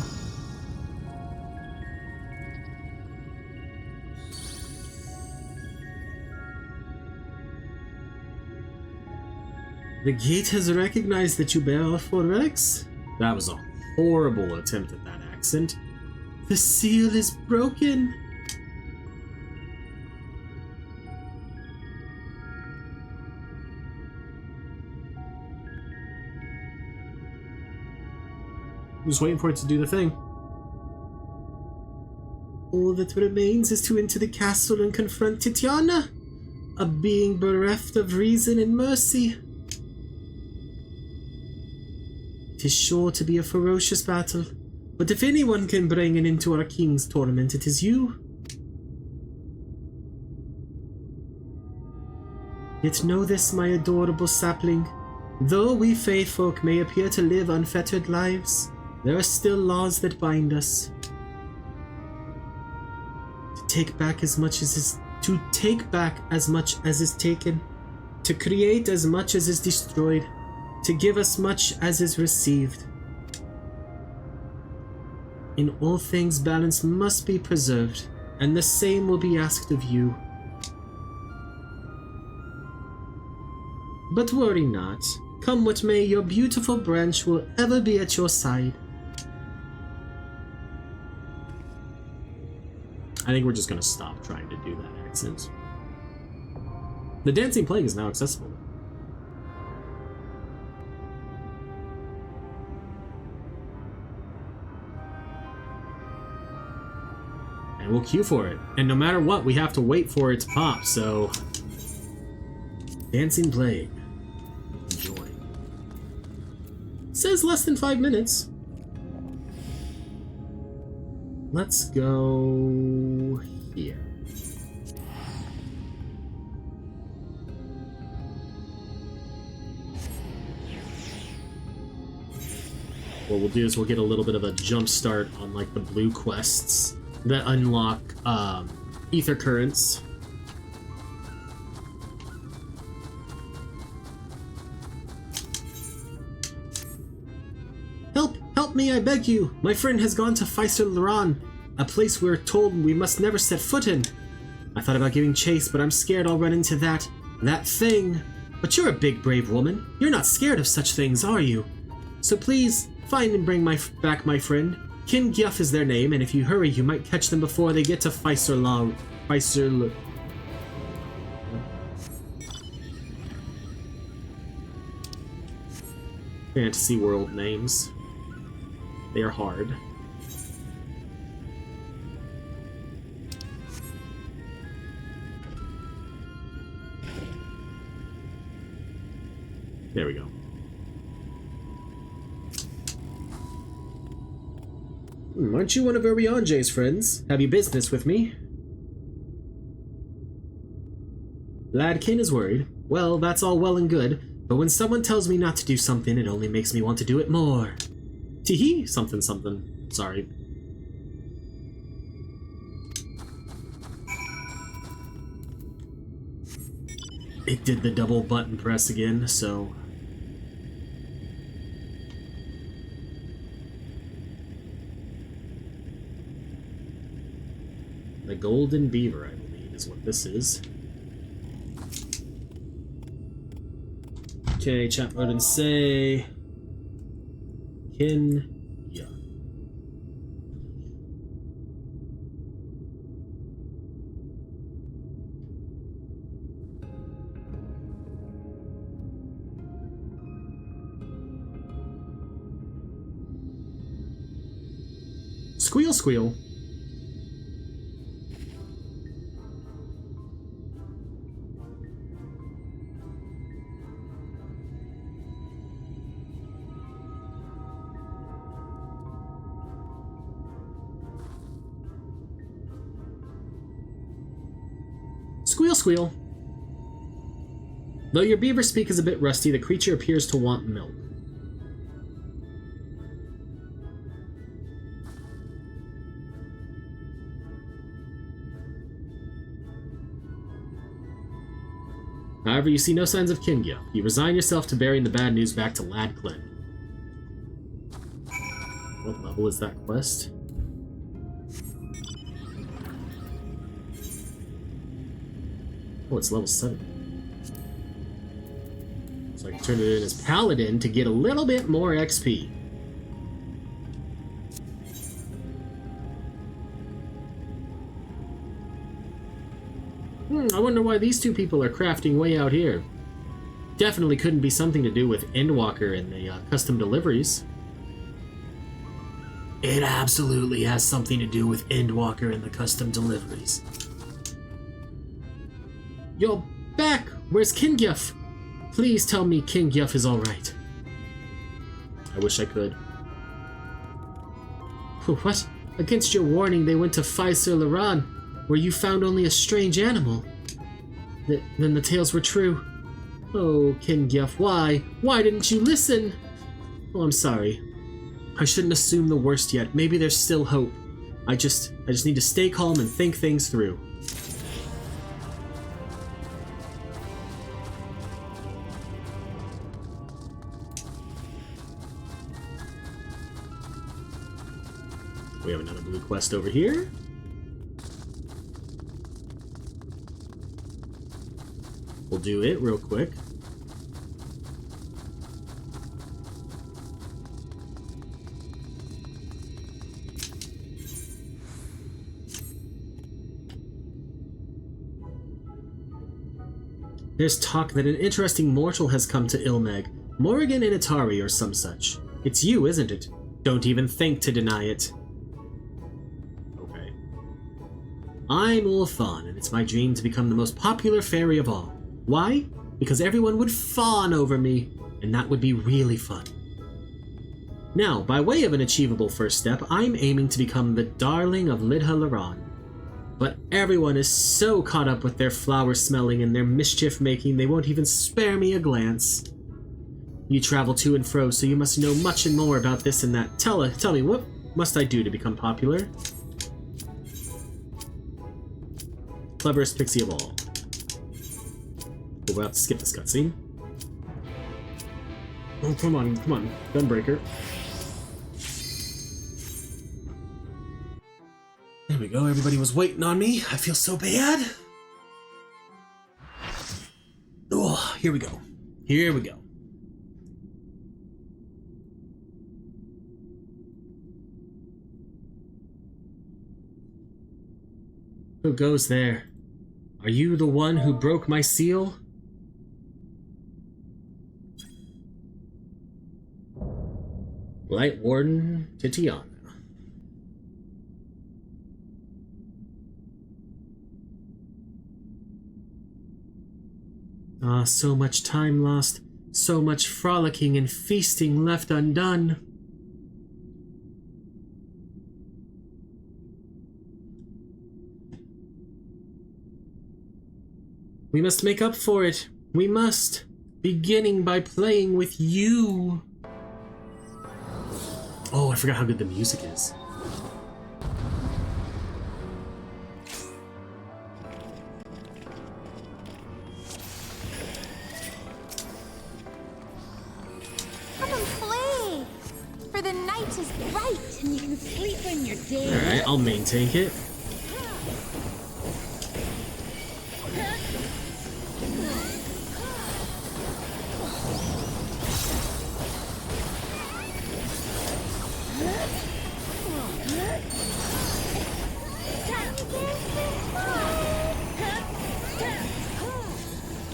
The gate has recognized that you bear our four relics? That was a horrible attempt at that accent. The seal is broken. I'm just waiting for it to do the thing. All that remains is to enter the castle and confront Titiana, a being bereft of reason and mercy. It is sure to be a ferocious battle, but if anyone can bring an end to our king's torment, it is you. Yet know this, my adorable sapling. Though we Fae folk may appear to live unfettered lives, there are still laws that bind us. To take back as much as is taken, to create as much as is destroyed, to give as much as is received. In all things, balance must be preserved, and the same will be asked of you. But worry not. Come what may, your beautiful branch will ever be at your side. I think we're just gonna stop trying to do that accent. The Dancing Plague is now accessible. And we'll queue for it. And no matter what, we have to wait for it to pop, so... Dancing Plague. Enjoy. Says less than 5 minutes. Let's go here. What we'll do is we'll get a little bit of a jump start on like the blue quests that unlock ether currents. Help me, I beg you! My friend has gone to Faisal-Laran, a place we're told we must never set foot in. I thought about giving chase, but I'm scared I'll run into that thing. But you're a big, brave woman. You're not scared of such things, are you? So please, find and bring back my friend. Kin Gyuf is their name, and if you hurry, you might catch them before they get to Faisal. Fantasy world names. They are hard. There we go. Aren't you one of Orianje's friends? Have you business with me? Ladkin is worried. Well, that's all well and good, but when someone tells me not to do something, it only makes me want to do it more. Teehee, something something. Sorry. It did the double button press again, so... The Golden Beaver, I believe, is what this is. Okay, chat mode and say... Kin... Yeah. Squeal, squeal. Squeal, squeal. Though your beaver speak is a bit rusty, the creature appears to want milk. However, you see no signs of Kingya. You resign yourself to bearing the bad news back to Lad Clint. What level is that quest? Oh, it's level 7. So I can turn it in as Paladin to get a little bit more XP. I wonder why these two people are crafting way out here. Definitely couldn't be something to do with Endwalker and the custom deliveries. It absolutely has something to do with Endwalker and the custom deliveries. You're back! Where's Kingyuf? Please tell me Kingyuf is alright. I wish I could. What? Against your warning, they went to Fai-Sur-Laran, where you found only a strange animal. Then the tales were true. Oh, Kingyuf, why? Why didn't you listen? Oh, I'm sorry. I shouldn't assume the worst yet. Maybe there's still hope. I just need to stay calm and think things through. We have another blue quest over here. We'll do it real quick. There's talk that an interesting mortal has come to Il Mheg. Morrighan Initari or some such. It's you, isn't it? Don't even think to deny it. Okay. I'm Ulfon, and it's my dream to become the most popular fairy of all. Why? Because everyone would fawn over me, and that would be really fun. Now, by way of an achievable first step, I'm aiming to become the darling of Lidha-Laran. But everyone is so caught up with their flower smelling and their mischief making they won't even spare me a glance. You travel to and fro, so you must know much and more about this and that. Tell me, what must I do to become popular? Cleverest pixie of all. Oh, we'll have to skip this cutscene. Oh, come on, Gunbreaker. There we go, everybody was waiting on me. I feel so bad. Oh, here we go. Here we go. Who goes there? Are you the one who broke my seal? Lightwarden Titiana. Ah, so much time lost, so much frolicking and feasting left undone. We must make up for it. We must, beginning by playing with you. Oh, I forgot how good the music is. Is bright and you can sleep when you're dead. Alright, I'll main tank it.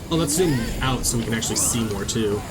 Oh, let's zoom out so we can actually see more too.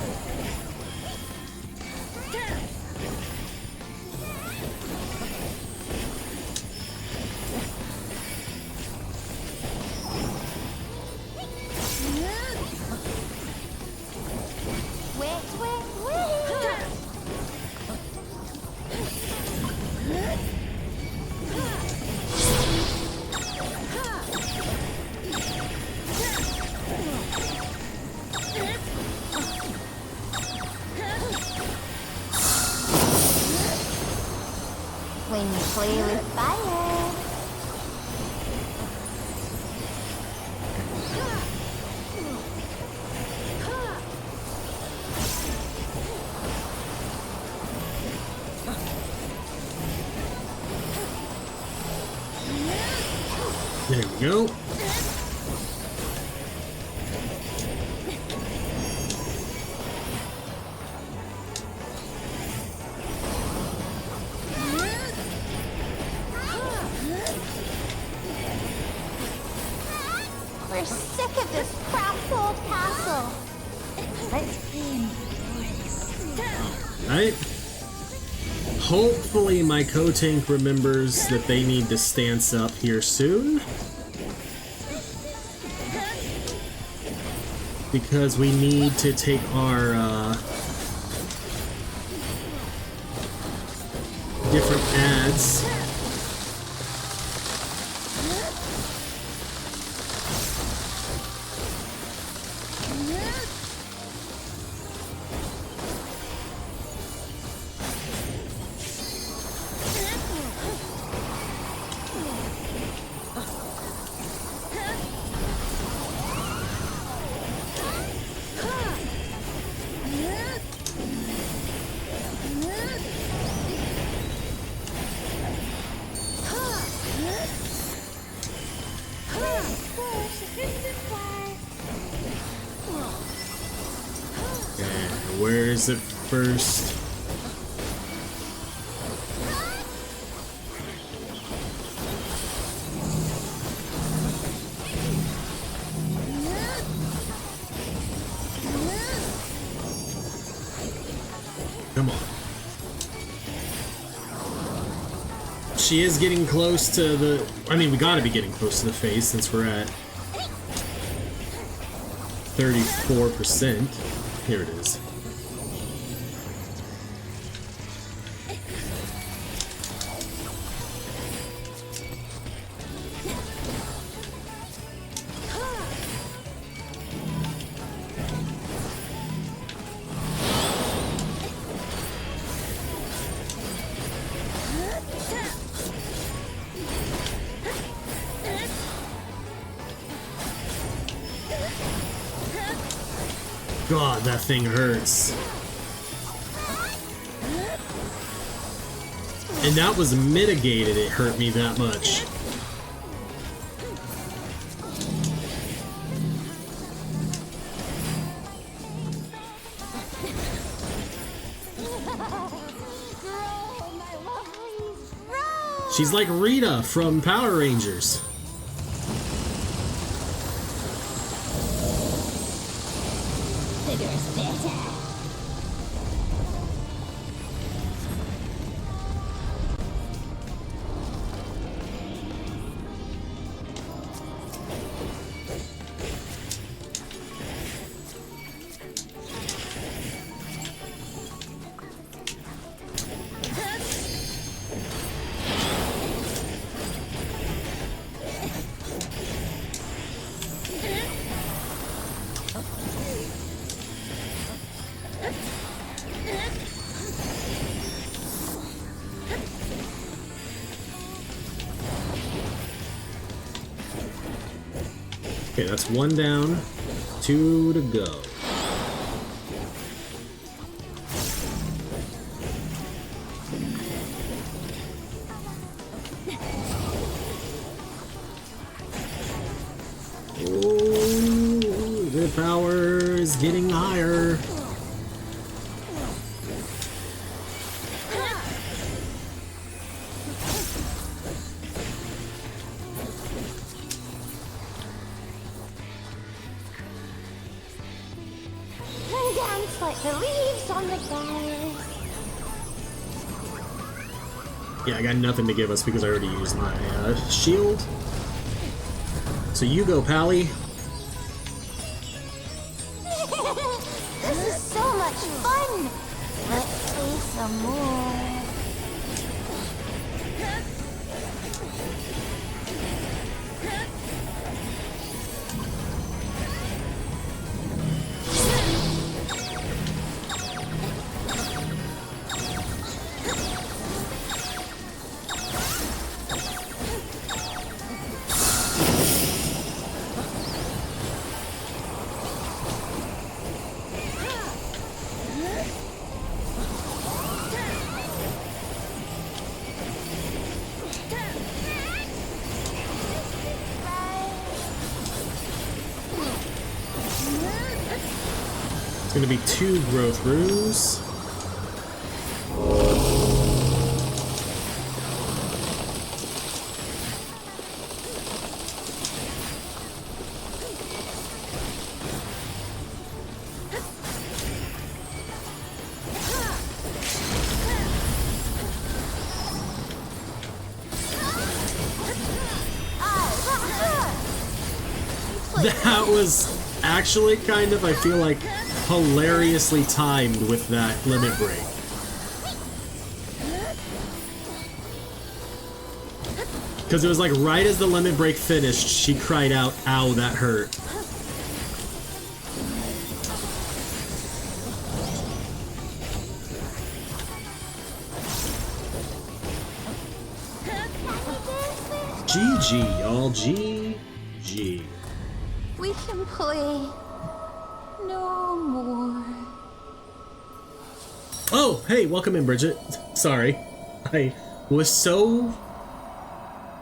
when you play with fire. There we go. We're sick of this crap old castle. Let's clean. Alright. Hopefully my co-tank remembers that they need to stance up here soon. Because we need to take our different ads. Where is it first? Come on. She is getting close to the... I mean, we gotta be getting close to the face since we're at 34%. Here it is. God, that thing hurts. And that was mitigated, it hurt me that much. She's like Rita from Power Rangers. Okay, that's one down, 2 to go. Oh, the power is getting higher. Yeah, I got nothing to give us because I already used my shield. So you go, Pally. This is so much fun! Let's play some more. It's gonna be 2 growth runes. That was actually kind of, I feel like, hilariously timed with that limit break. Because it was like right as the limit break finished, she cried out, "Ow, that hurt." GG, y'all. GG. We can play no more. Oh, hey, welcome in, Bridget. Sorry. I was so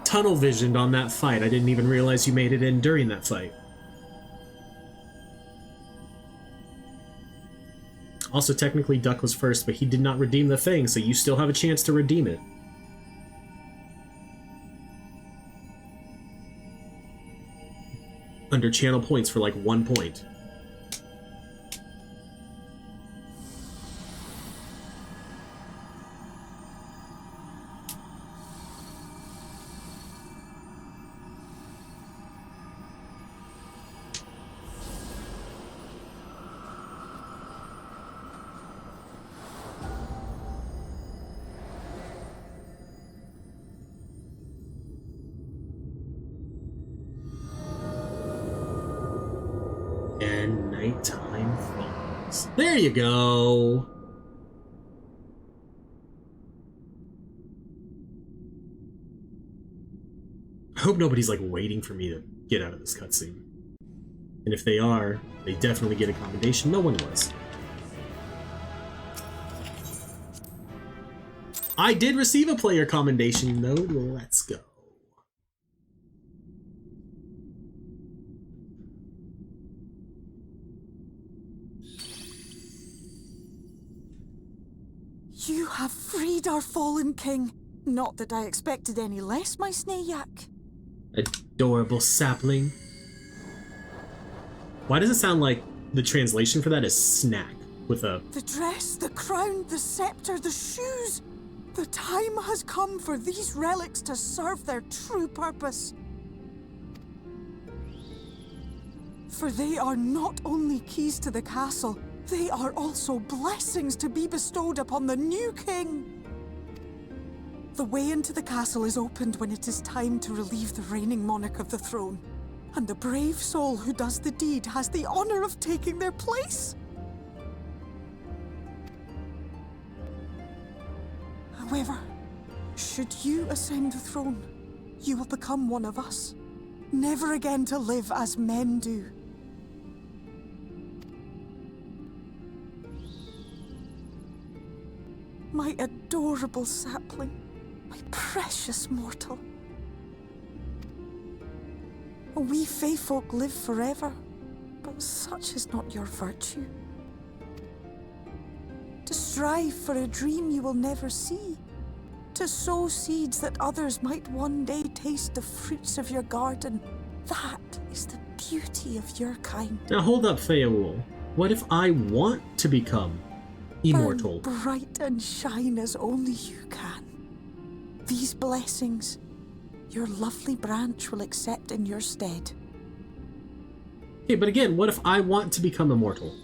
tunnel visioned on that fight, I didn't even realize you made it in during that fight. Also, technically, Duck was first, but he did not redeem the thing, so you still have a chance to redeem it. Under channel points for like 1 point. And nighttime falls. There you go. I hope nobody's like waiting for me to get out of this cutscene. And if they are, they definitely get a commendation. No one was. I did receive a player commendation though. Let's go. You have freed our fallen king. Not that I expected any less, my Snayak. Adorable sapling. Why does it sound like the translation for that is snack with a... The dress, the crown, the scepter, the shoes. The time has come for these relics to serve their true purpose. For they are not only keys to the castle, they are also blessings to be bestowed upon the new king. The way into the castle is opened when it is time to relieve the reigning monarch of the throne. And the brave soul who does the deed has the honor of taking their place. However, should you ascend the throne, you will become one of us, never again to live as men do. My adorable sapling, my precious mortal. We Fae folk live forever, but such is not your virtue. To strive for a dream you will never see, to sow seeds that others might one day taste the fruits of your garden, that is the beauty of your kind. Now hold up, Feawool. What if I want to become immortal? Burn bright and shine as only you can. These blessings, your lovely branch will accept in your stead. Okay, but again, what if I want to become immortal?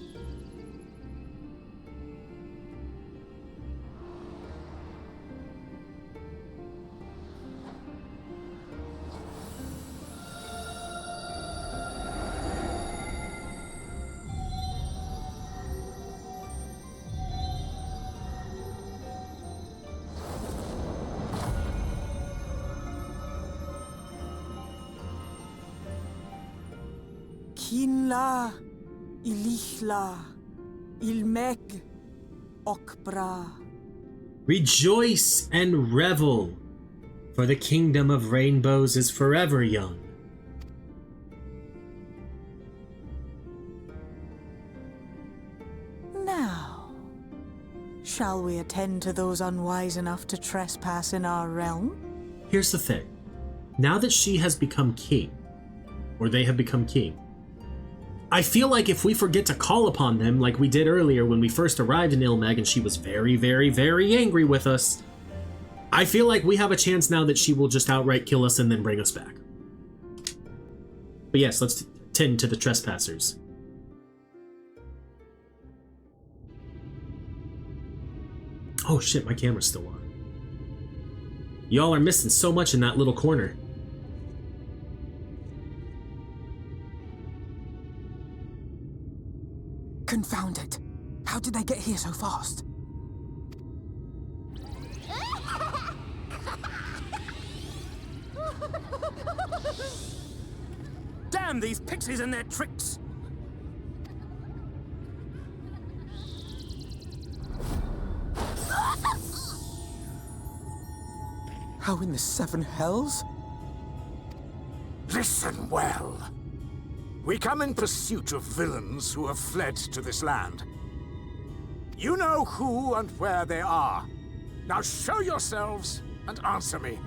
Kinla, Ilichla, Il Mheg, Okbra. Rejoice and revel, for the kingdom of rainbows is forever young. Shall we attend to those unwise enough to trespass in our realm? Here's the thing. Now that she has become king, or they have become king, I feel like if we forget to call upon them like we did earlier when we first arrived in Il Mheg and she was very, very, very angry with us, I feel like we have a chance now that she will just outright kill us and then bring us back. But yes, let's tend to the trespassers. Oh shit, my camera's still on. Y'all are missing so much in that little corner. Confound it! How did they get here so fast? Damn these pixies and their tricks! How in the seven hells? Listen well. We come in pursuit of villains who have fled to this land. You know who and where they are. Now show yourselves and answer me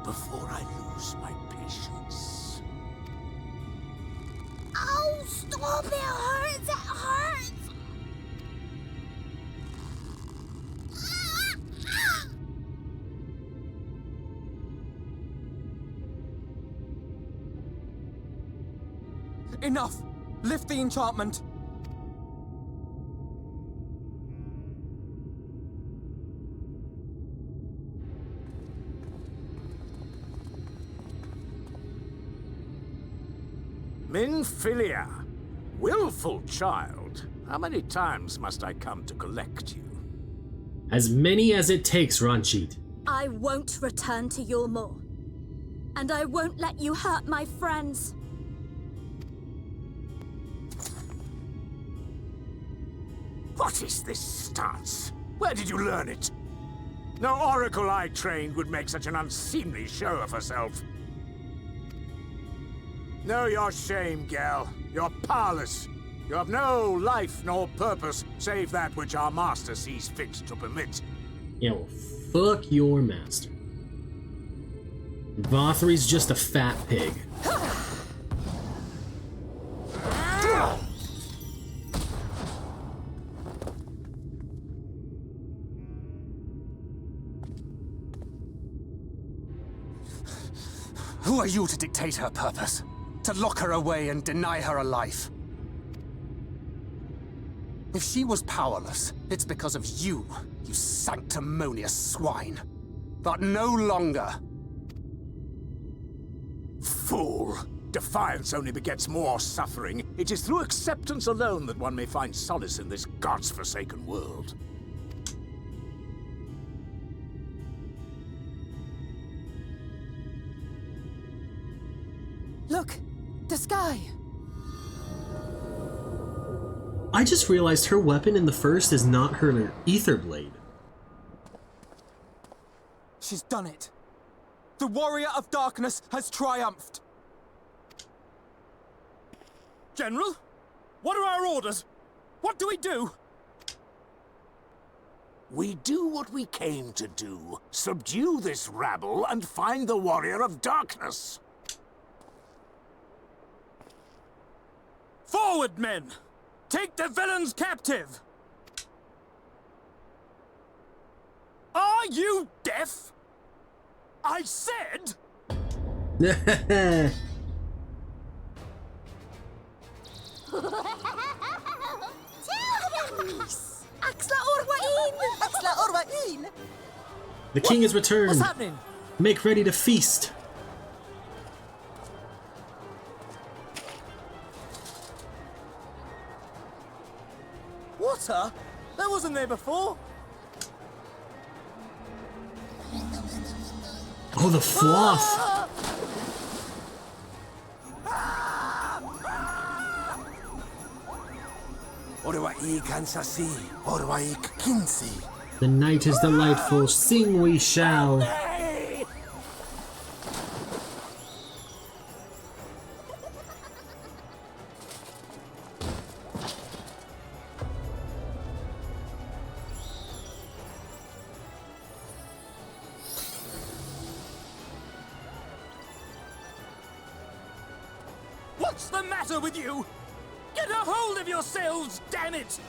before I lose my patience. Oh, stop! It hurts! It hurts! Enough! Lift the enchantment! Minfilia, willful child, how many times must I come to collect you? As many as it takes, Ranjit. I won't return to your moor. And I won't let you hurt my friends. What is this stance? Where did you learn it? No oracle I trained would make such an unseemly show of herself. Know your shame, gal. You're powerless. You have no life nor purpose, save that which our master sees fit to permit. Yeah, well, fuck your master. Vothry's just a fat pig. Who are you to dictate her purpose? To lock her away and deny her a life? If she was powerless, it's because of you, you sanctimonious swine. But no longer. Fool! Defiance only begets more suffering. It is through acceptance alone that one may find solace in this god's-forsaken world. Look! The sky! I just realized her weapon in the first is not her ether blade. She's done it. The warrior of darkness has triumphed. General? What are our orders? What do we do? We do what we came to do. Subdue this rabble and find the warrior of darkness. Forward, men! Take the villains captive! Are you deaf? I said... The king has returned. What's happening? Make ready to feast. Water? That wasn't there before. Oh, the fluff. The night is delightful, sing we shall. What's the matter with you? Get a hold of yourselves, damn it!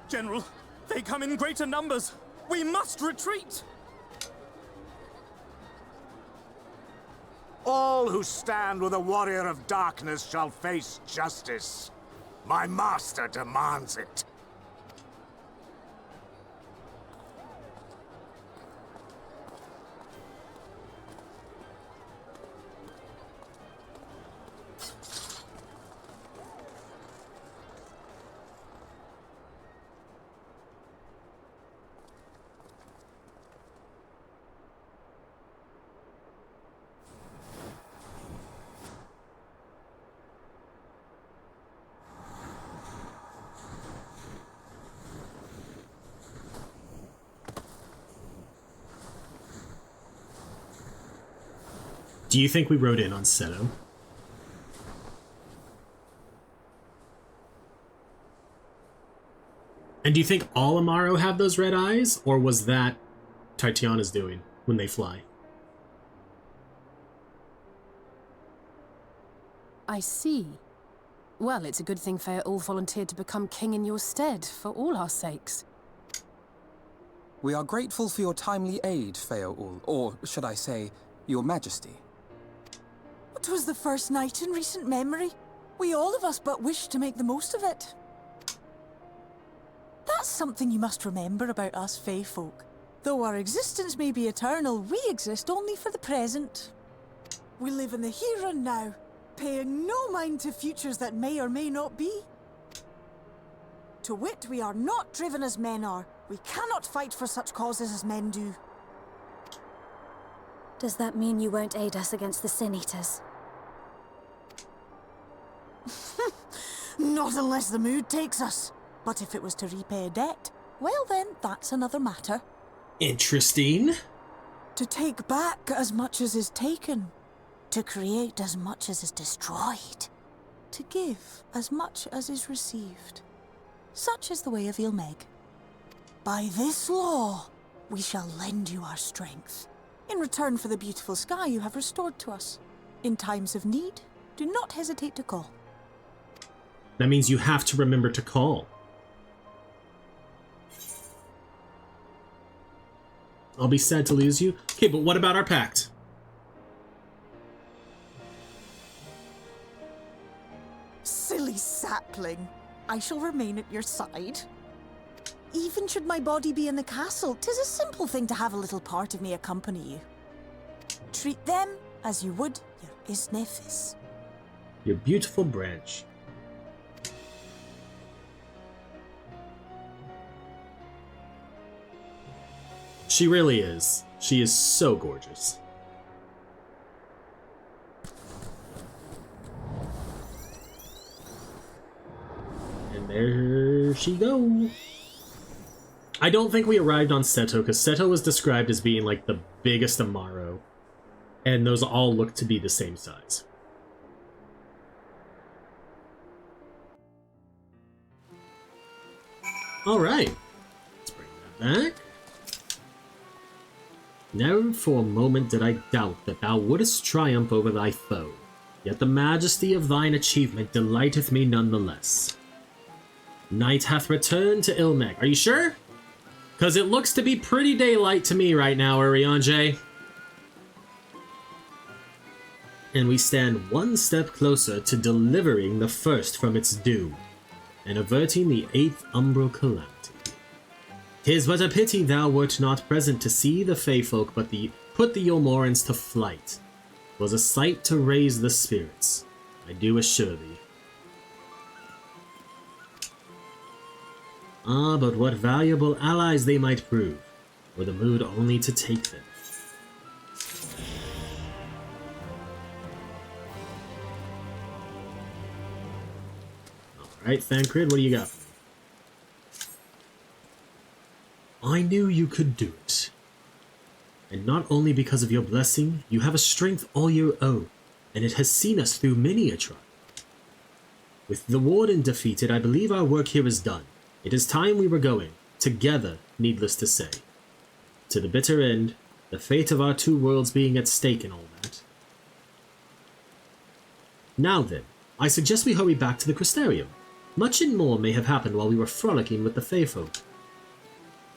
General, they come in greater numbers. We must retreat. All who stand with a warrior of darkness shall face justice. My master demands it. Do you think we rode in on Seto? And do you think all Amaro have those red eyes, or was that Titania's doing when they fly? I see. Well, it's a good thing Feaul volunteered to become king in your stead, for all our sakes. We are grateful for your timely aid, Feaul, or should I say, your majesty. It was the first night in recent memory. We all of us but wished to make the most of it. That's something you must remember about us Fae folk. Though our existence may be eternal, we exist only for the present. We live in the here and now, paying no mind to futures that may or may not be. To wit, we are not driven as men are. We cannot fight for such causes as men do. Does that mean you won't aid us against the Sin Eaters? Not unless the mood takes us. But if it was to repay a debt, well then, that's another matter. Interesting. To take back as much as is taken. To create as much as is destroyed. To give as much as is received. Such is the way of Il Mheg. By this law, we shall lend you our strength. In return for the beautiful sky you have restored to us. In times of need, do not hesitate to call. That means you have to remember to call. I'll be sad to lose you. Okay, but what about our pact? Silly sapling. I shall remain at your side. Even should my body be in the castle, 'tis a simple thing to have a little part of me accompany you. Treat them as you would your Isnefis. Your beautiful branch. She really is. She is so gorgeous. And there she go. I don't think we arrived on Seto, because Seto was described as being like the biggest Amaro. And those all look to be the same size. Alright. Let's bring that back. Never for a moment did I doubt that thou wouldst triumph over thy foe, yet the majesty of thine achievement delighteth me none the less. Night hath returned to Il Mheg. Are you sure? Because it looks to be pretty daylight to me right now, Urianger. And we stand one step closer to delivering the first from its doom, and averting the 8th umbral calamity. 'Tis but a pity thou wert not present to see the Fae folk put the Yomorans to flight. 'Twas a sight to raise the spirits, I do assure thee. Ah, but what valuable allies they might prove, were the mood only to take them. Alright, Thancred, what do you got? I knew you could do it. And not only because of your blessing, you have a strength all your own, and it has seen us through many a trial. With the Warden defeated, I believe our work here is done. It is time we were going, together, needless to say. To the bitter end, the fate of our two worlds being at stake and all that. Now then, I suggest we hurry back to the Crystarium. Much and more may have happened while we were frolicking with the Fey folk.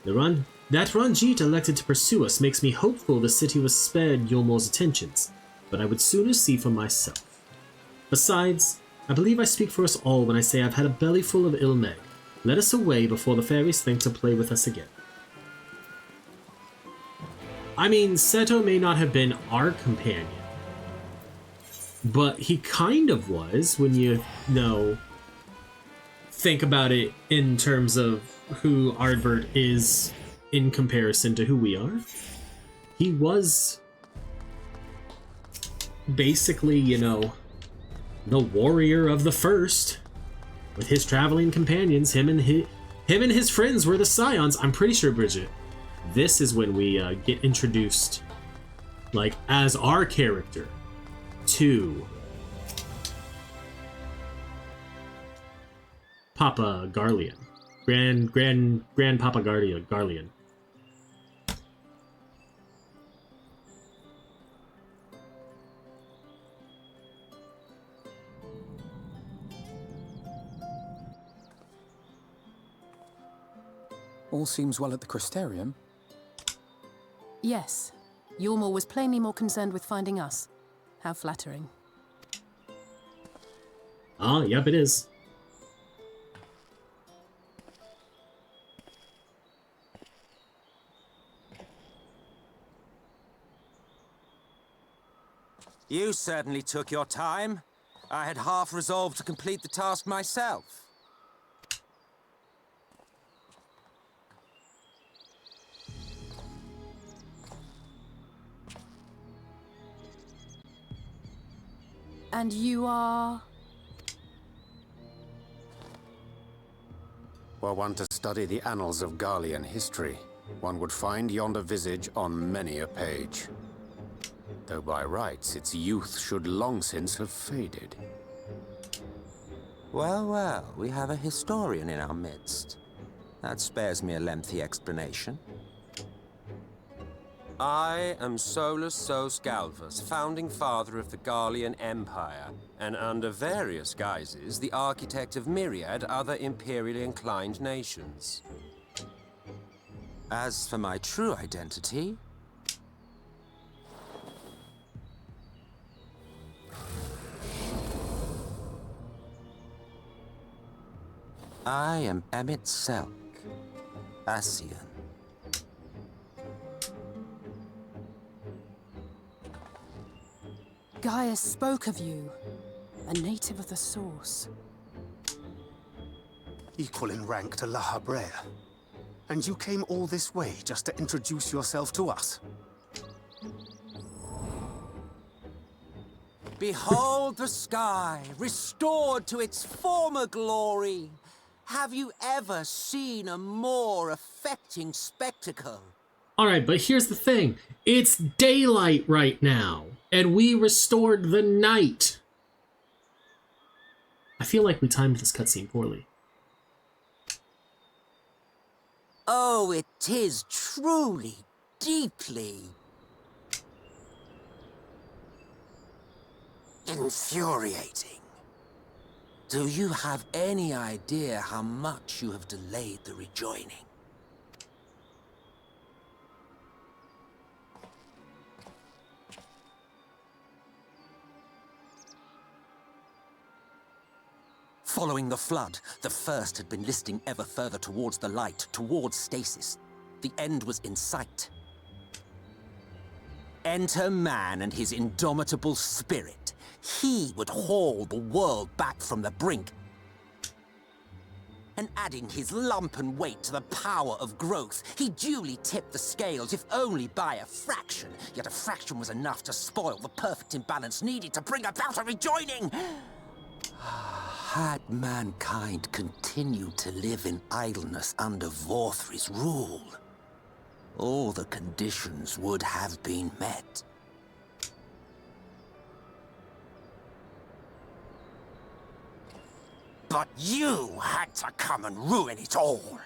That Ranjit elected to pursue us makes me hopeful the city was spared Yulmor's attentions, but I would sooner see for myself. Besides, I believe I speak for us all when I say I've had a belly full of Il Mheg. Let us away before the fairies think to play with us again. I mean, Seto may not have been our companion, but he kind of was when you think about it in terms of who Ardbert is in comparison to who we are. He was basically, the warrior of the first. With his traveling companions, him and his friends were the Scions. I'm pretty sure, Bridget, this is when we get introduced, like, as our character to Papa Garlean. Grandpapa Garlean. All seems well at the Crystarium. Yes. Yulmor was plainly more concerned with finding us. How flattering. Ah, yep, it is. You certainly took your time. I had half resolved to complete the task myself. And you are? Were one to study the annals of Garlean history, one would find yonder visage on many a page. Though by rights its youth should long since have faded. Well, well, we have a historian in our midst. That spares me a lengthy explanation. I am Solus Sos Galvus, founding father of the Garlean Empire, and under various guises, the architect of myriad other imperially inclined nations. As for my true identity, I am Emmett Selk, Asian. Gaius spoke of you, a native of the Source. Equal in rank to La Habrea. And you came all this way just to introduce yourself to us? Behold the sky, restored to its former glory. Have you ever seen a more affecting spectacle? Alright, but here's the thing. It's daylight right now, and we restored the night. I feel like we timed this cutscene poorly. Oh, it is truly, deeply infuriating. Do you have any idea how much you have delayed the rejoining? Following the flood, the First had been listing ever further towards the light, towards stasis. The end was in sight. Enter man and his indomitable spirit. He would haul the world back from the brink. And adding his lumpen weight to the power of growth, he duly tipped the scales, if only by a fraction. Yet a fraction was enough to spoil the perfect imbalance needed to bring about a rejoining. Had mankind continued to live in idleness under Vorthry's rule, all the conditions would have been met. But you had to come and ruin it all.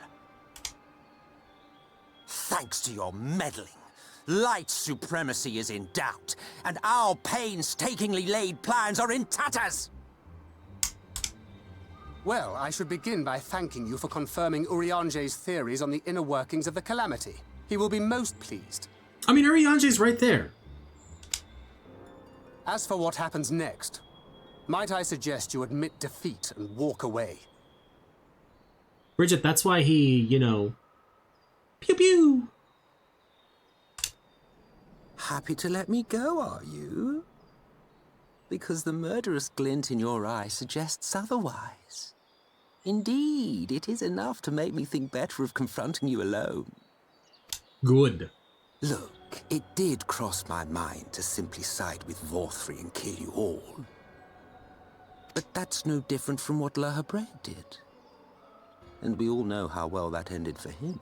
Thanks to your meddling, light supremacy is in doubt, and our painstakingly laid plans are in tatters! Well, I should begin by thanking you for confirming Urianger's theories on the inner workings of the Calamity. He will be most pleased. I mean, Urianger's right there. As for what happens next, might I suggest you admit defeat and walk away? Bridget, that's why he, you know... Pew pew! Happy to let me go, are you? Because the murderous glint in your eye suggests otherwise. Indeed, it is enough to make me think better of confronting you alone. Good. Look, it did cross my mind to simply side with Vorthri and kill you all. But that's no different from what La Habre did. And we all know how well that ended for him.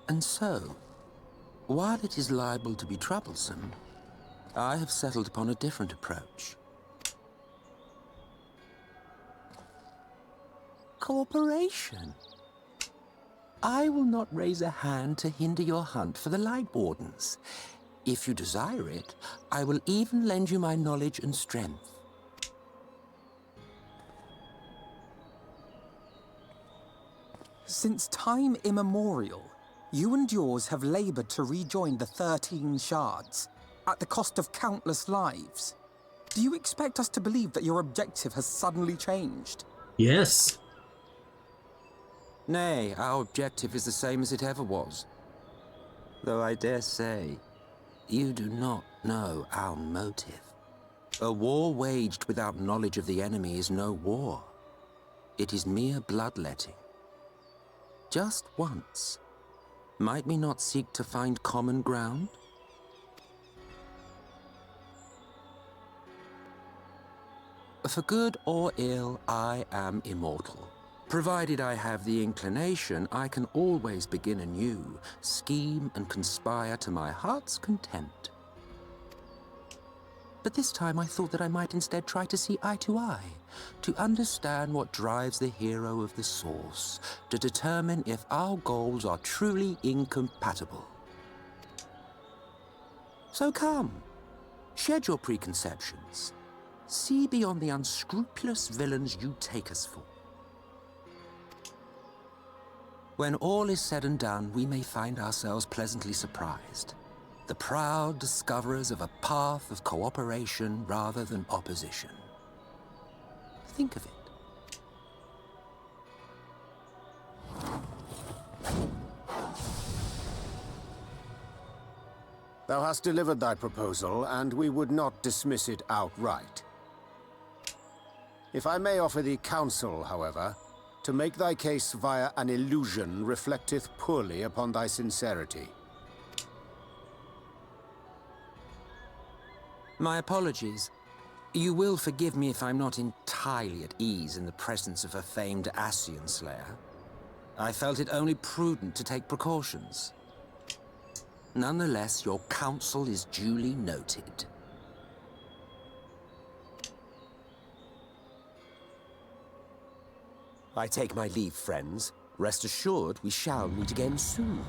And so, while it is liable to be troublesome, I have settled upon a different approach. Cooperation. I will not raise a hand to hinder your hunt for the Lightwardens. If you desire it, I will even lend you my knowledge and strength. Since time immemorial, you and yours have labored to rejoin the 13 shards, at the cost of countless lives. Do you expect us to believe that your objective has suddenly changed? Yes. Nay, our objective is the same as it ever was. Though I dare say, you do not know our motive. A war waged without knowledge of the enemy is no war. It is mere bloodletting. Just once, might we not seek to find common ground? For good or ill, I am immortal. Provided I have the inclination, I can always begin anew, scheme and conspire to my heart's content. But this time I thought that I might instead try to see eye to eye, to understand what drives the hero of the source, to determine if our goals are truly incompatible. So come, shed your preconceptions. See beyond the unscrupulous villains you take us for. When all is said and done, we may find ourselves pleasantly surprised. The proud discoverers of a path of cooperation rather than opposition. Think of it. Thou hast delivered thy proposal, and we would not dismiss it outright. If I may offer thee counsel, however, to make thy case via an illusion reflecteth poorly upon thy sincerity. My apologies. You will forgive me if I'm not entirely at ease in the presence of a famed Ascian slayer. I felt it only prudent to take precautions. Nonetheless, your counsel is duly noted. I take my leave, friends. Rest assured, we shall meet again soon.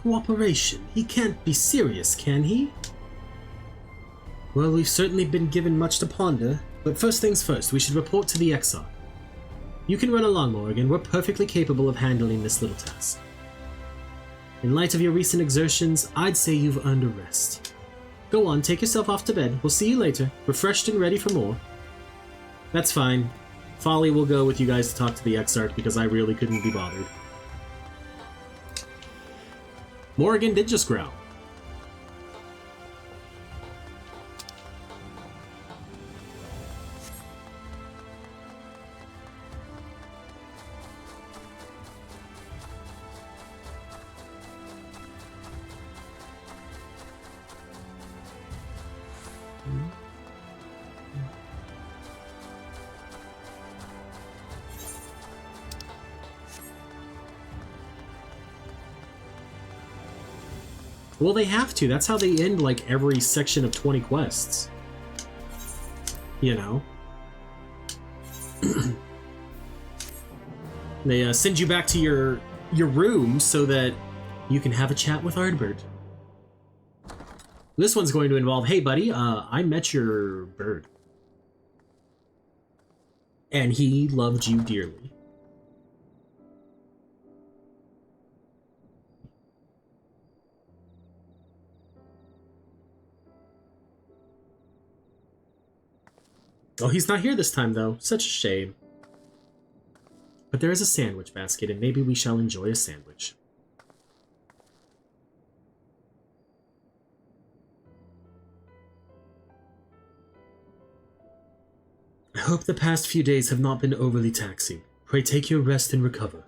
Cooperation? He can't be serious, can he? Well, we've certainly been given much to ponder, but first things first, we should report to the Exarch. You can run along, Morrighan. We're perfectly capable of handling this little task. In light of your recent exertions, I'd say you've earned a rest. Go on, take yourself off to bed. We'll see you later, refreshed and ready for more. That's fine. Folly will go with you guys to talk to the Exarch because I really couldn't be bothered. Morrighan did just growl. Well, they have to. That's how they end, like, every section of 20 quests. You know? They send you back to your room so that you can have a chat with Ardbert. This one's going to involve, hey, buddy, I met your bird. And he loved you dearly. Oh, he's not here this time, though. Such a shame. But there is a sandwich basket, and maybe we shall enjoy a sandwich. I hope the past few days have not been overly taxing. Pray take your rest and recover.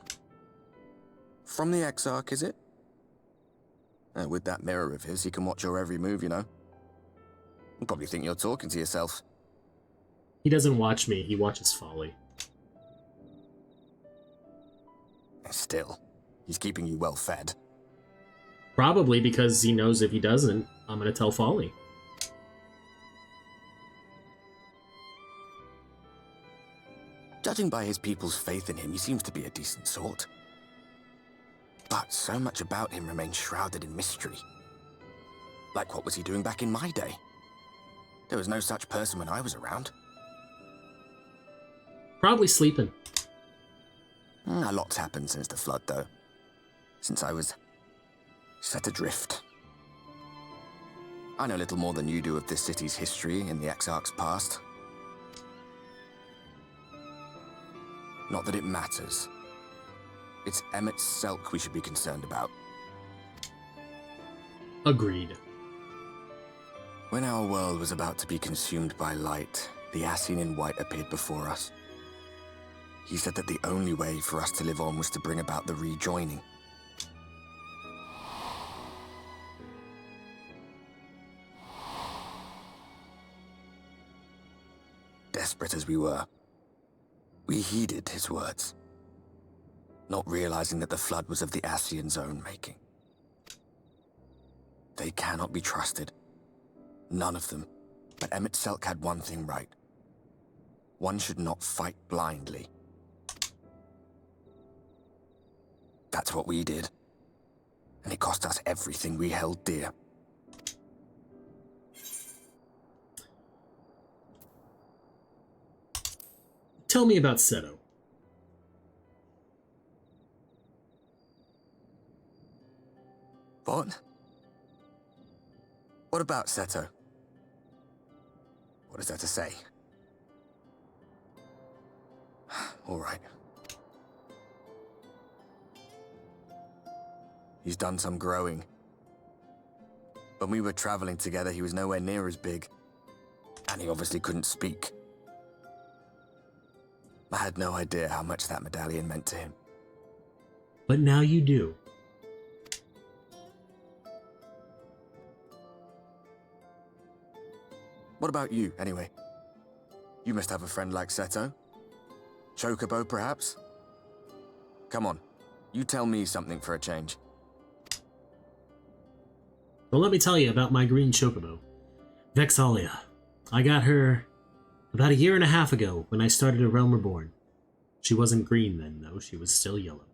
From the Exarch, is it? With that mirror of his, he can watch your every move, you know. He'll probably think you're talking to yourself. He doesn't watch me, he watches Folly. Still, he's keeping you well fed. Probably because he knows if he doesn't, I'm gonna tell Folly. Judging by his people's faith in him, he seems to be a decent sort. But so much about him remains shrouded in mystery. Like, what was he doing back in my day? There was no such person when I was around. Probably sleeping. A lot's happened since the flood, though. Since I was set adrift. I know little more than you do of this city's history and the Exarch's past. Not that it matters. It's Emmett Selk we should be concerned about. Agreed. When our world was about to be consumed by light, the Ascian in white appeared before us. He said that the only way for us to live on was to bring about the rejoining. Desperate as we were, we heeded his words, not realizing that the flood was of the Ascian's own making. They cannot be trusted. None of them. But Emmett Selk had one thing right. One should not fight blindly. That's what we did. And it cost us everything we held dear. Tell me about Seto. What? What about Seto? What is there to say? All right. He's done some growing. When we were traveling together, he was nowhere near as big. And he obviously couldn't speak. I had no idea how much that medallion meant to him. But now you do. What about you, anyway? You must have a friend like Seto. Chocobo, perhaps? Come on, you tell me something for a change. Well, let me tell you about my green chocobo. Vexalia. I got her about 1.5 years ago when I started A Realm Reborn. She wasn't green then, though. She was still yellow.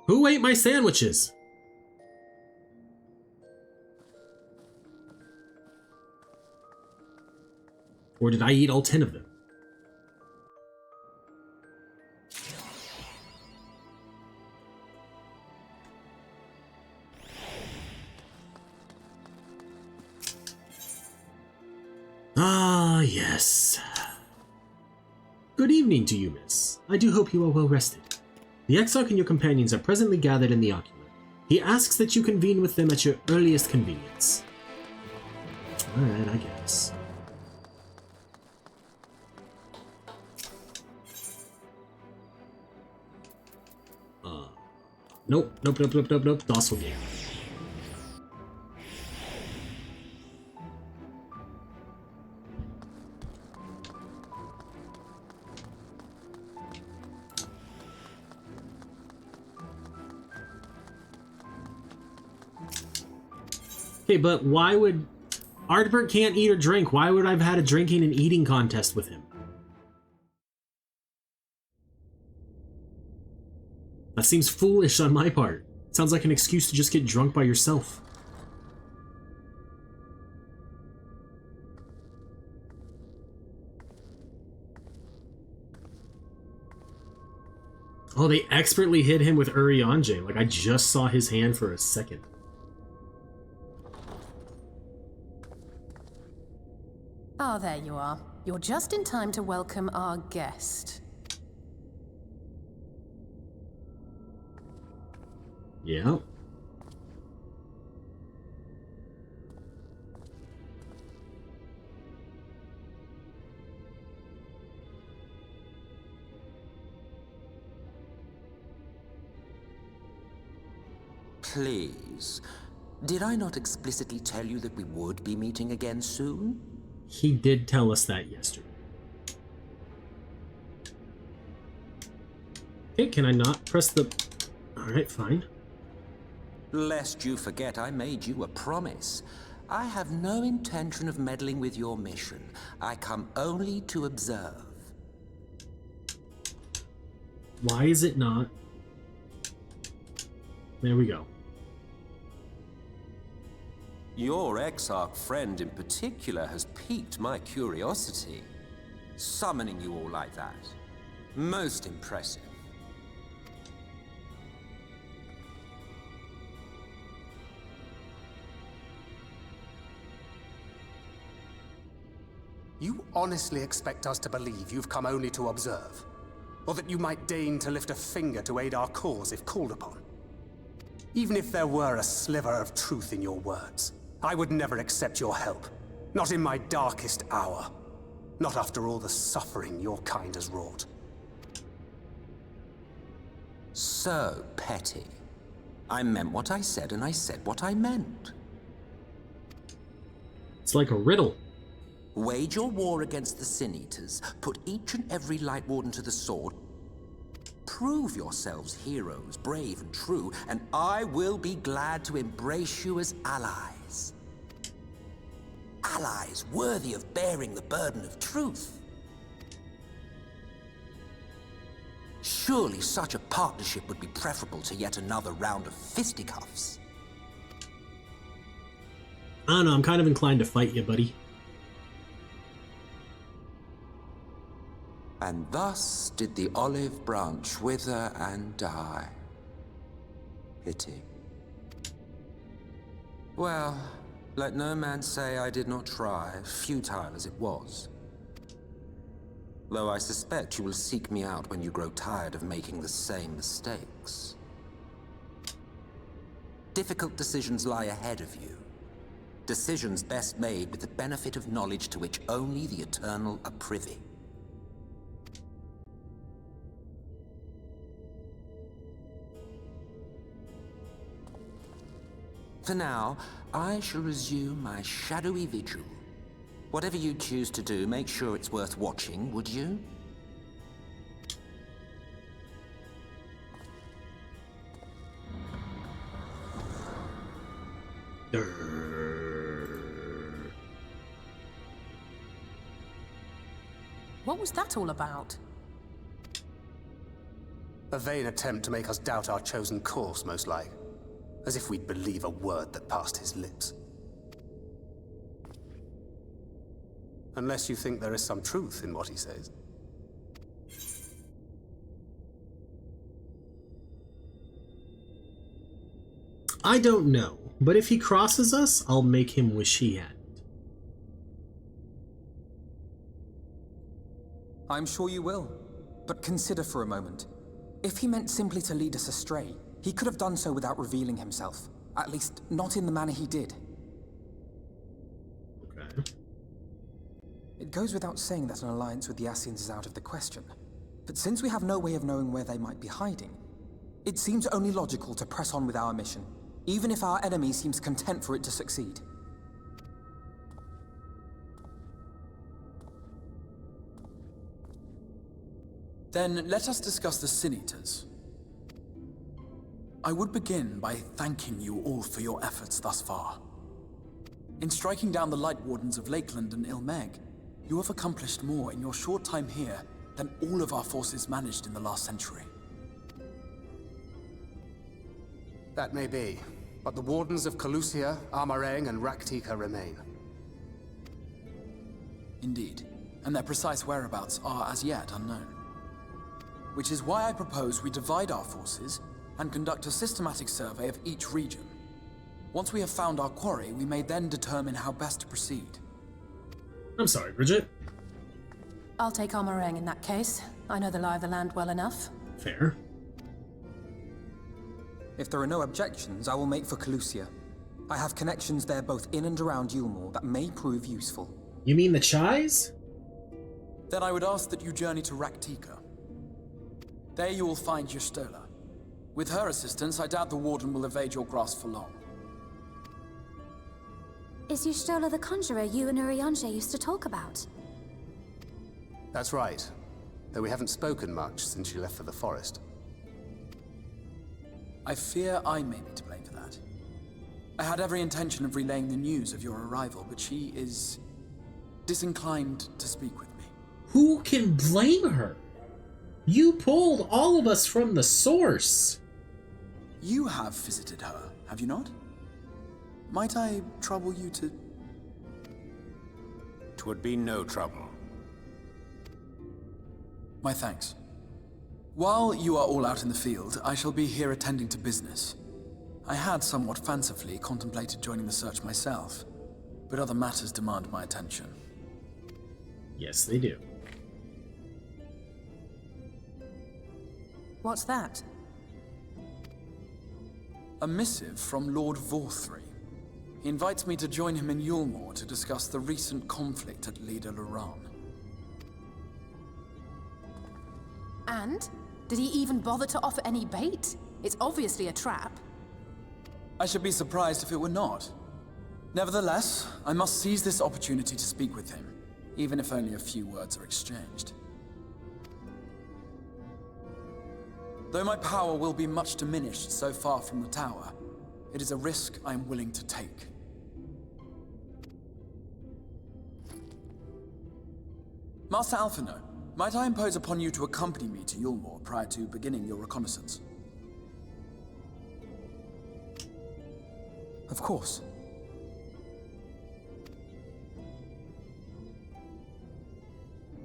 Who ate my sandwiches? Or did I eat all 10 of them? Ah, yes. Good evening to you, miss. I do hope you are well rested. The Exarch and your companions are presently gathered in the Ocular. He asks that you convene with them at your earliest convenience. Alright, I guess. Nope. Docile game. Okay, but why would... Ardbert can't eat or drink. Why would I have had a drinking and eating contest with him? That seems foolish on my part. Sounds like an excuse to just get drunk by yourself. Oh, they expertly hid him with Urianger. Like, I just saw his hand for a second. Ah, there you are. You're just in time to welcome our guest. Yeah. Please. Did I not explicitly tell you that we would be meeting again soon? He did tell us that yesterday. Okay, can I not press the... Alright, fine. Lest you forget, I made you a promise. I have no intention of meddling with your mission. I come only to observe. Why is it not? There we go. Your Exarch friend in particular has piqued my curiosity. Summoning you all like that. Most impressive. You honestly expect us to believe you've come only to observe? Or that you might deign to lift a finger to aid our cause if called upon? Even if there were a sliver of truth in your words, I would never accept your help. Not in my darkest hour. Not after all the suffering your kind has wrought. So petty. I meant what I said, and I said what I meant. It's like a riddle. Wage your war against the Sin Eaters, put each and every Lightwarden to the sword, prove yourselves heroes, brave and true, and I will be glad to embrace you as allies. Allies worthy of bearing the burden of truth. Surely such a partnership would be preferable to yet another round of fisticuffs. I don't know, I'm kind of inclined to fight you, buddy. And thus did the olive branch wither and die. Pity. Well, let no man say I did not try, futile as it was. Though I suspect you will seek me out when you grow tired of making the same mistakes. Difficult decisions lie ahead of you. Decisions best made with the benefit of knowledge to which only the eternal are privy. For now, I shall resume my shadowy vigil. Whatever you choose to do, make sure it's worth watching, would you? What was that all about? A vain attempt to make us doubt our chosen course, most like. As if we'd believe a word that passed his lips. Unless you think there is some truth in what he says. I don't know, but if he crosses us, I'll make him wish he hadn't. I'm sure you will. But consider for a moment. If he meant simply to lead us astray, he could have done so without revealing himself. At least, not in the manner he did. Okay. It goes without saying that an alliance with the Ascians is out of the question. But since we have no way of knowing where they might be hiding, it seems only logical to press on with our mission, even if our enemy seems content for it to succeed. Then let us discuss the Sin Eaters. I would begin by thanking you all for your efforts thus far. In striking down the Lightwardens of Lakeland and Il Mheg, you have accomplished more in your short time here than all of our forces managed in the last century. That may be, but the Wardens of Calusia, Armarang, and Raktika remain. Indeed, and their precise whereabouts are as yet unknown. Which is why I propose we divide our forces and conduct a systematic survey of each region. Once we have found our quarry, we may then determine how best to proceed. I'm sorry, Bridget. I'll take Armarang in that case. I know the lie of the land well enough. Fair. If there are no objections, I will make for Calusia. I have connections there both in and around Yulmore that may prove useful. You mean the Chais? Then I would ask that you journey to Raktika. There you will find Y'shtola. With her assistance, I doubt the Warden will evade your grasp for long. Is Y'shtola the conjurer you and Urianger used to talk about? That's right, though we haven't spoken much since she left for the forest. I fear I may be to blame for that. I had every intention of relaying the news of your arrival, but she is disinclined to speak with me. Who can blame her? You pulled all of us from the source. You have visited her, have you not? Might I trouble you to... 'Twould be no trouble. My thanks. While you are all out in the field, I shall be here attending to business. I had somewhat fancifully contemplated joining the search myself, but other matters demand my attention. Yes, they do. What's that? A missive from Lord Vorthry. He invites me to join him in Yulmore to discuss the recent conflict at Lida Luran. And? Did he even bother to offer any bait? It's obviously a trap. I should be surprised if it were not. Nevertheless, I must seize this opportunity to speak with him, even if only a few words are exchanged. Though my power will be much diminished so far from the tower, it is a risk I am willing to take. Master Alphino, might I impose upon you to accompany me to Yulmore prior to beginning your reconnaissance? Of course.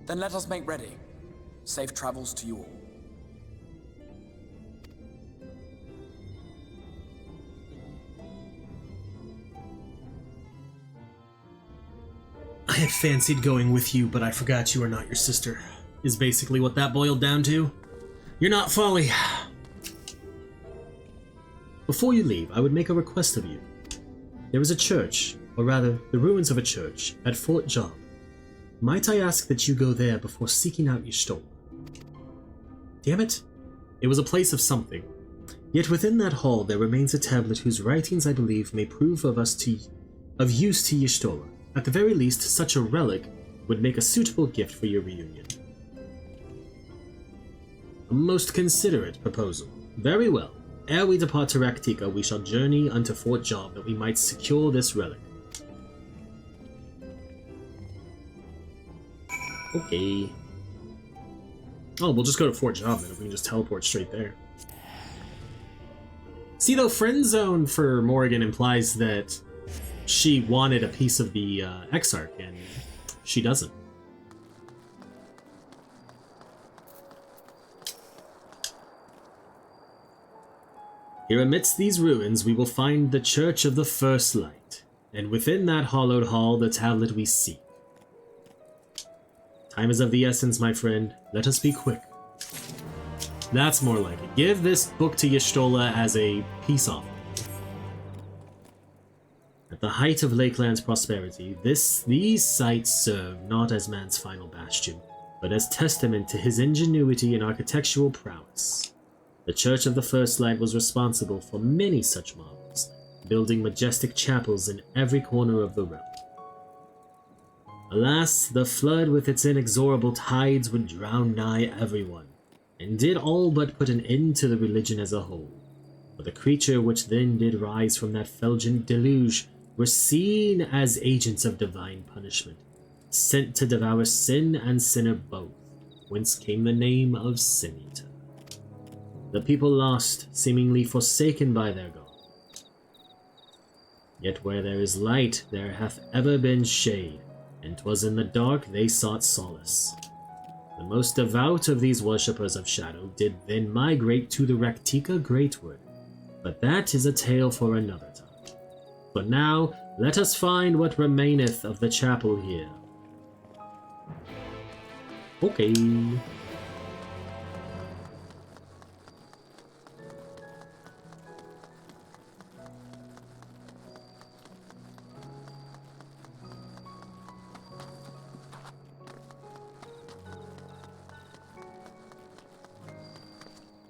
Then let us make ready. Safe travels to you all. I had fancied going with you, but I forgot you are not your sister, is basically what that boiled down to. You're not Folly. Before you leave, I would make a request of you. There is a church, or rather, the ruins of a church, at Fort Job. Might I ask that you go there before seeking out Y'shtola? Damn it! It was a place of something. Yet within that hall there remains a tablet whose writings I believe may prove of use to Y'shtola. At the very least, such a relic would make a suitable gift for your reunion. A most considerate proposal. Very well. Ere we depart to Raktika, we shall journey unto Fort Job that we might secure this relic. Okay. Oh, we'll just go to Fort Job then if we can just teleport straight there. See, though, friend zone for Morrighan implies that she wanted a piece of the Exarch, and she doesn't. Here amidst these ruins we will find the Church of the First Light, and within that hallowed hall the tablet we seek. Time is of the essence, my friend. Let us be quick. That's more like it. Give this book to Y'shtola as a peace offering. At the height of Lakeland's prosperity, these sites serve not as man's final bastion, but as testament to his ingenuity and architectural prowess. The Church of the First Light was responsible for many such marvels, building majestic chapels in every corner of the realm. Alas, the flood with its inexorable tides would drown nigh everyone, and did all but put an end to the religion as a whole. For the creature which then did rise from that fulgent deluge were seen as agents of divine punishment, sent to devour sin and sinner both, whence came the name of Sin-Eater. The people lost, seemingly forsaken by their God. Yet where there is light, there hath ever been shade, and 'twas in the dark they sought solace. The most devout of these worshippers of shadow did then migrate to the Raktika Greatwood, but that is a tale for another time. For now, let us find what remaineth of the chapel here. Okay.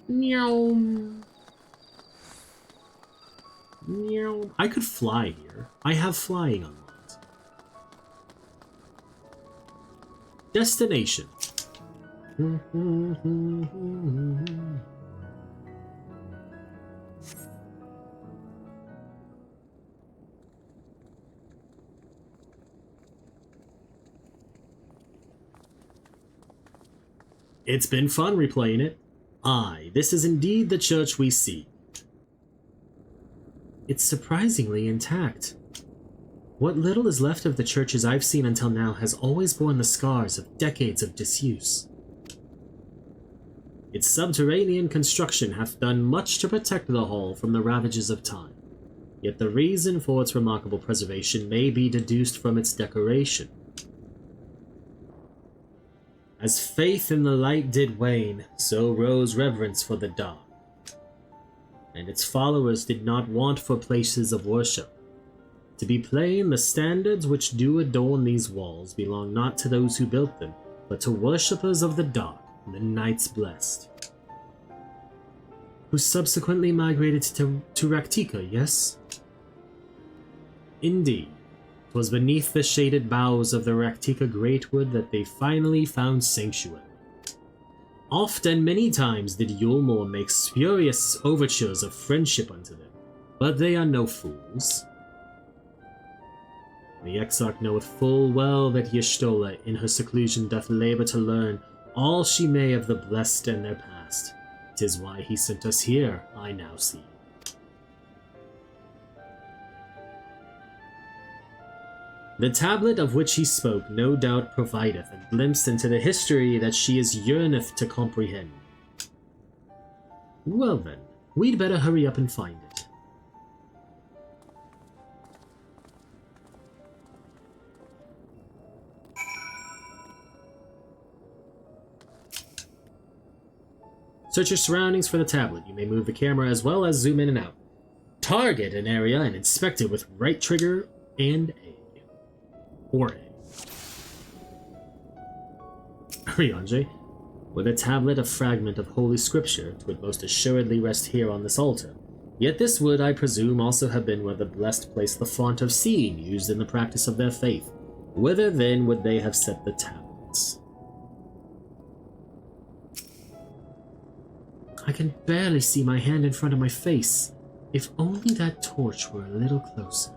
Meow. Meow. I could fly here. I have flying unlocked. Destination. It's been fun replaying it. Aye, this is indeed the church we see. It's surprisingly intact. What little is left of the churches I've seen until now has always borne the scars of decades of disuse. Its subterranean construction hath done much to protect the hall from the ravages of time, yet the reason for its remarkable preservation may be deduced from its decoration. As faith in the light did wane, so rose reverence for the dark, and its followers did not want for places of worship. To be plain, the standards which do adorn these walls belong not to those who built them, but to worshippers of the dark, the Knights Blessed, who subsequently migrated to Raktika, yes? Indeed. 'Twas beneath the shaded boughs of the Raktika Greatwood that they finally found sanctuary. Oft and many times did Yulmore make spurious overtures of friendship unto them, but they are no fools. The Exarch knoweth full well that Y'shtola in her seclusion doth labor to learn all she may of the blessed and their past. 'Tis why he sent us here, I now see. The tablet of which he spoke no doubt provideth a glimpse into the history that she is yearneth to comprehend. Well then, we'd better hurry up and find it. Search your surroundings for the tablet. You may move the camera as well as zoom in and out. Target an area and inspect it with right trigger and A. Or A. Rianji, with a tablet, a fragment of Holy Scripture, 'twould most assuredly rest here on this altar. Yet this would, I presume, also have been where the blessed placed the font of seeing used in the practice of their faith. Whither then would they have set the tablets? I can barely see my hand in front of my face. If only that torch were a little closer.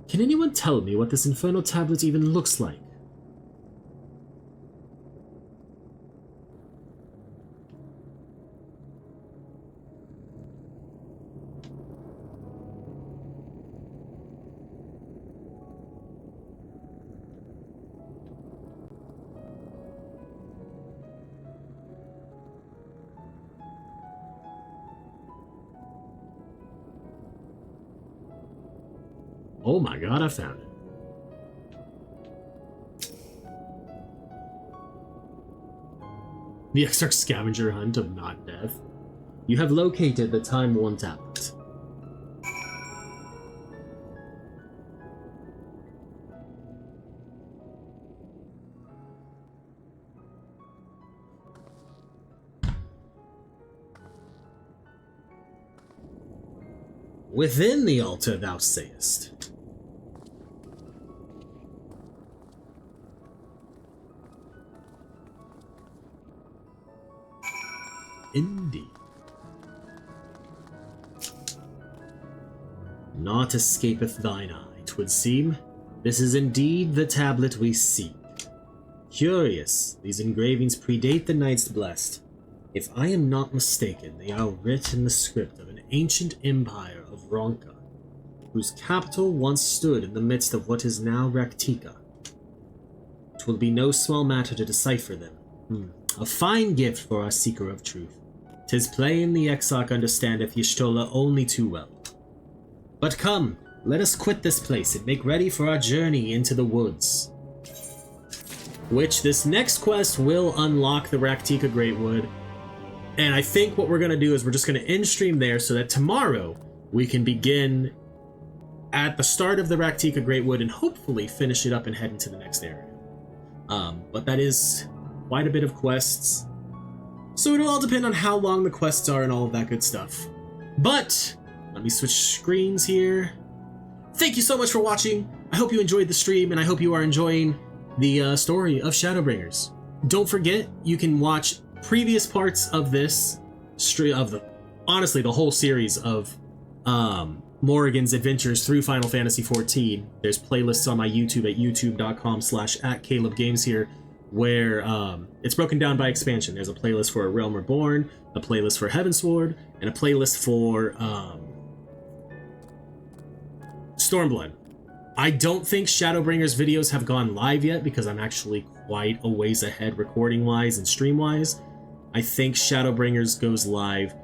Can anyone tell me what this infernal tablet even looks like? Oh my god, I found it. The Exarch scavenger hunt of not death. You have located the time-worn tablet. Within the altar, thou sayest. Indeed. Naught escapeth thine eye, 'twould seem. This is indeed the tablet we seek. Curious, these engravings predate the Knights Blessed. If I am not mistaken, they are writ in the script of an ancient empire of Ronka, whose capital once stood in the midst of what is now Raktika. 'Twill be no small matter to decipher them. A fine gift for our seeker of truth. 'Tis plain the Exarch understandeth Y'shtola only too well. But come, let us quit this place and make ready for our journey into the woods. Which this next quest will unlock the Raktika Greatwood. And I think what we're going to do is we're just going to end stream there so that tomorrow we can begin at the start of the Raktika Greatwood and hopefully finish it up and head into the next area. But that is quite a bit of quests. So it'll all depend on how long the quests are and all of that good stuff. But let me switch screens here. Thank you so much for watching. I hope you enjoyed the stream, and I hope you are enjoying the story of Shadowbringers. Don't forget, you can watch previous parts of this honestly the whole series of Morrighan's adventures through Final Fantasy XIV. There's playlists on my YouTube at youtube.com/@CalebGames here, where it's broken down by expansion. There's a playlist for A Realm Reborn, a playlist for Heavensward, and a playlist for Stormblood. I don't think Shadowbringers videos have gone live yet because I'm actually quite a ways ahead recording-wise and stream-wise. I think Shadowbringers goes live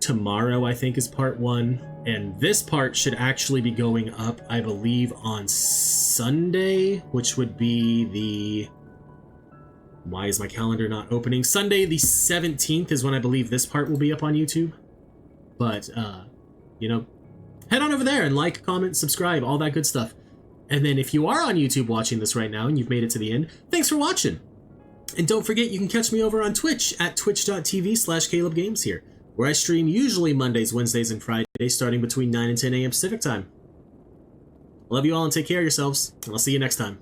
tomorrow, I think, is part 1. And this part should actually be going up, I believe, on Sunday, which would be the... Why is my calendar not opening? Sunday the 17th is when I believe this part will be up on YouTube. But, you know, head on over there and like, comment, subscribe, all that good stuff. And then if you are on YouTube watching this right now and you've made it to the end, thanks for watching. And don't forget, you can catch me over on Twitch at twitch.tv/CalebGames here, where I stream usually Mondays, Wednesdays, and Fridays starting between 9 and 10 a.m. Pacific time. Love you all and take care of yourselves, and I'll see you next time.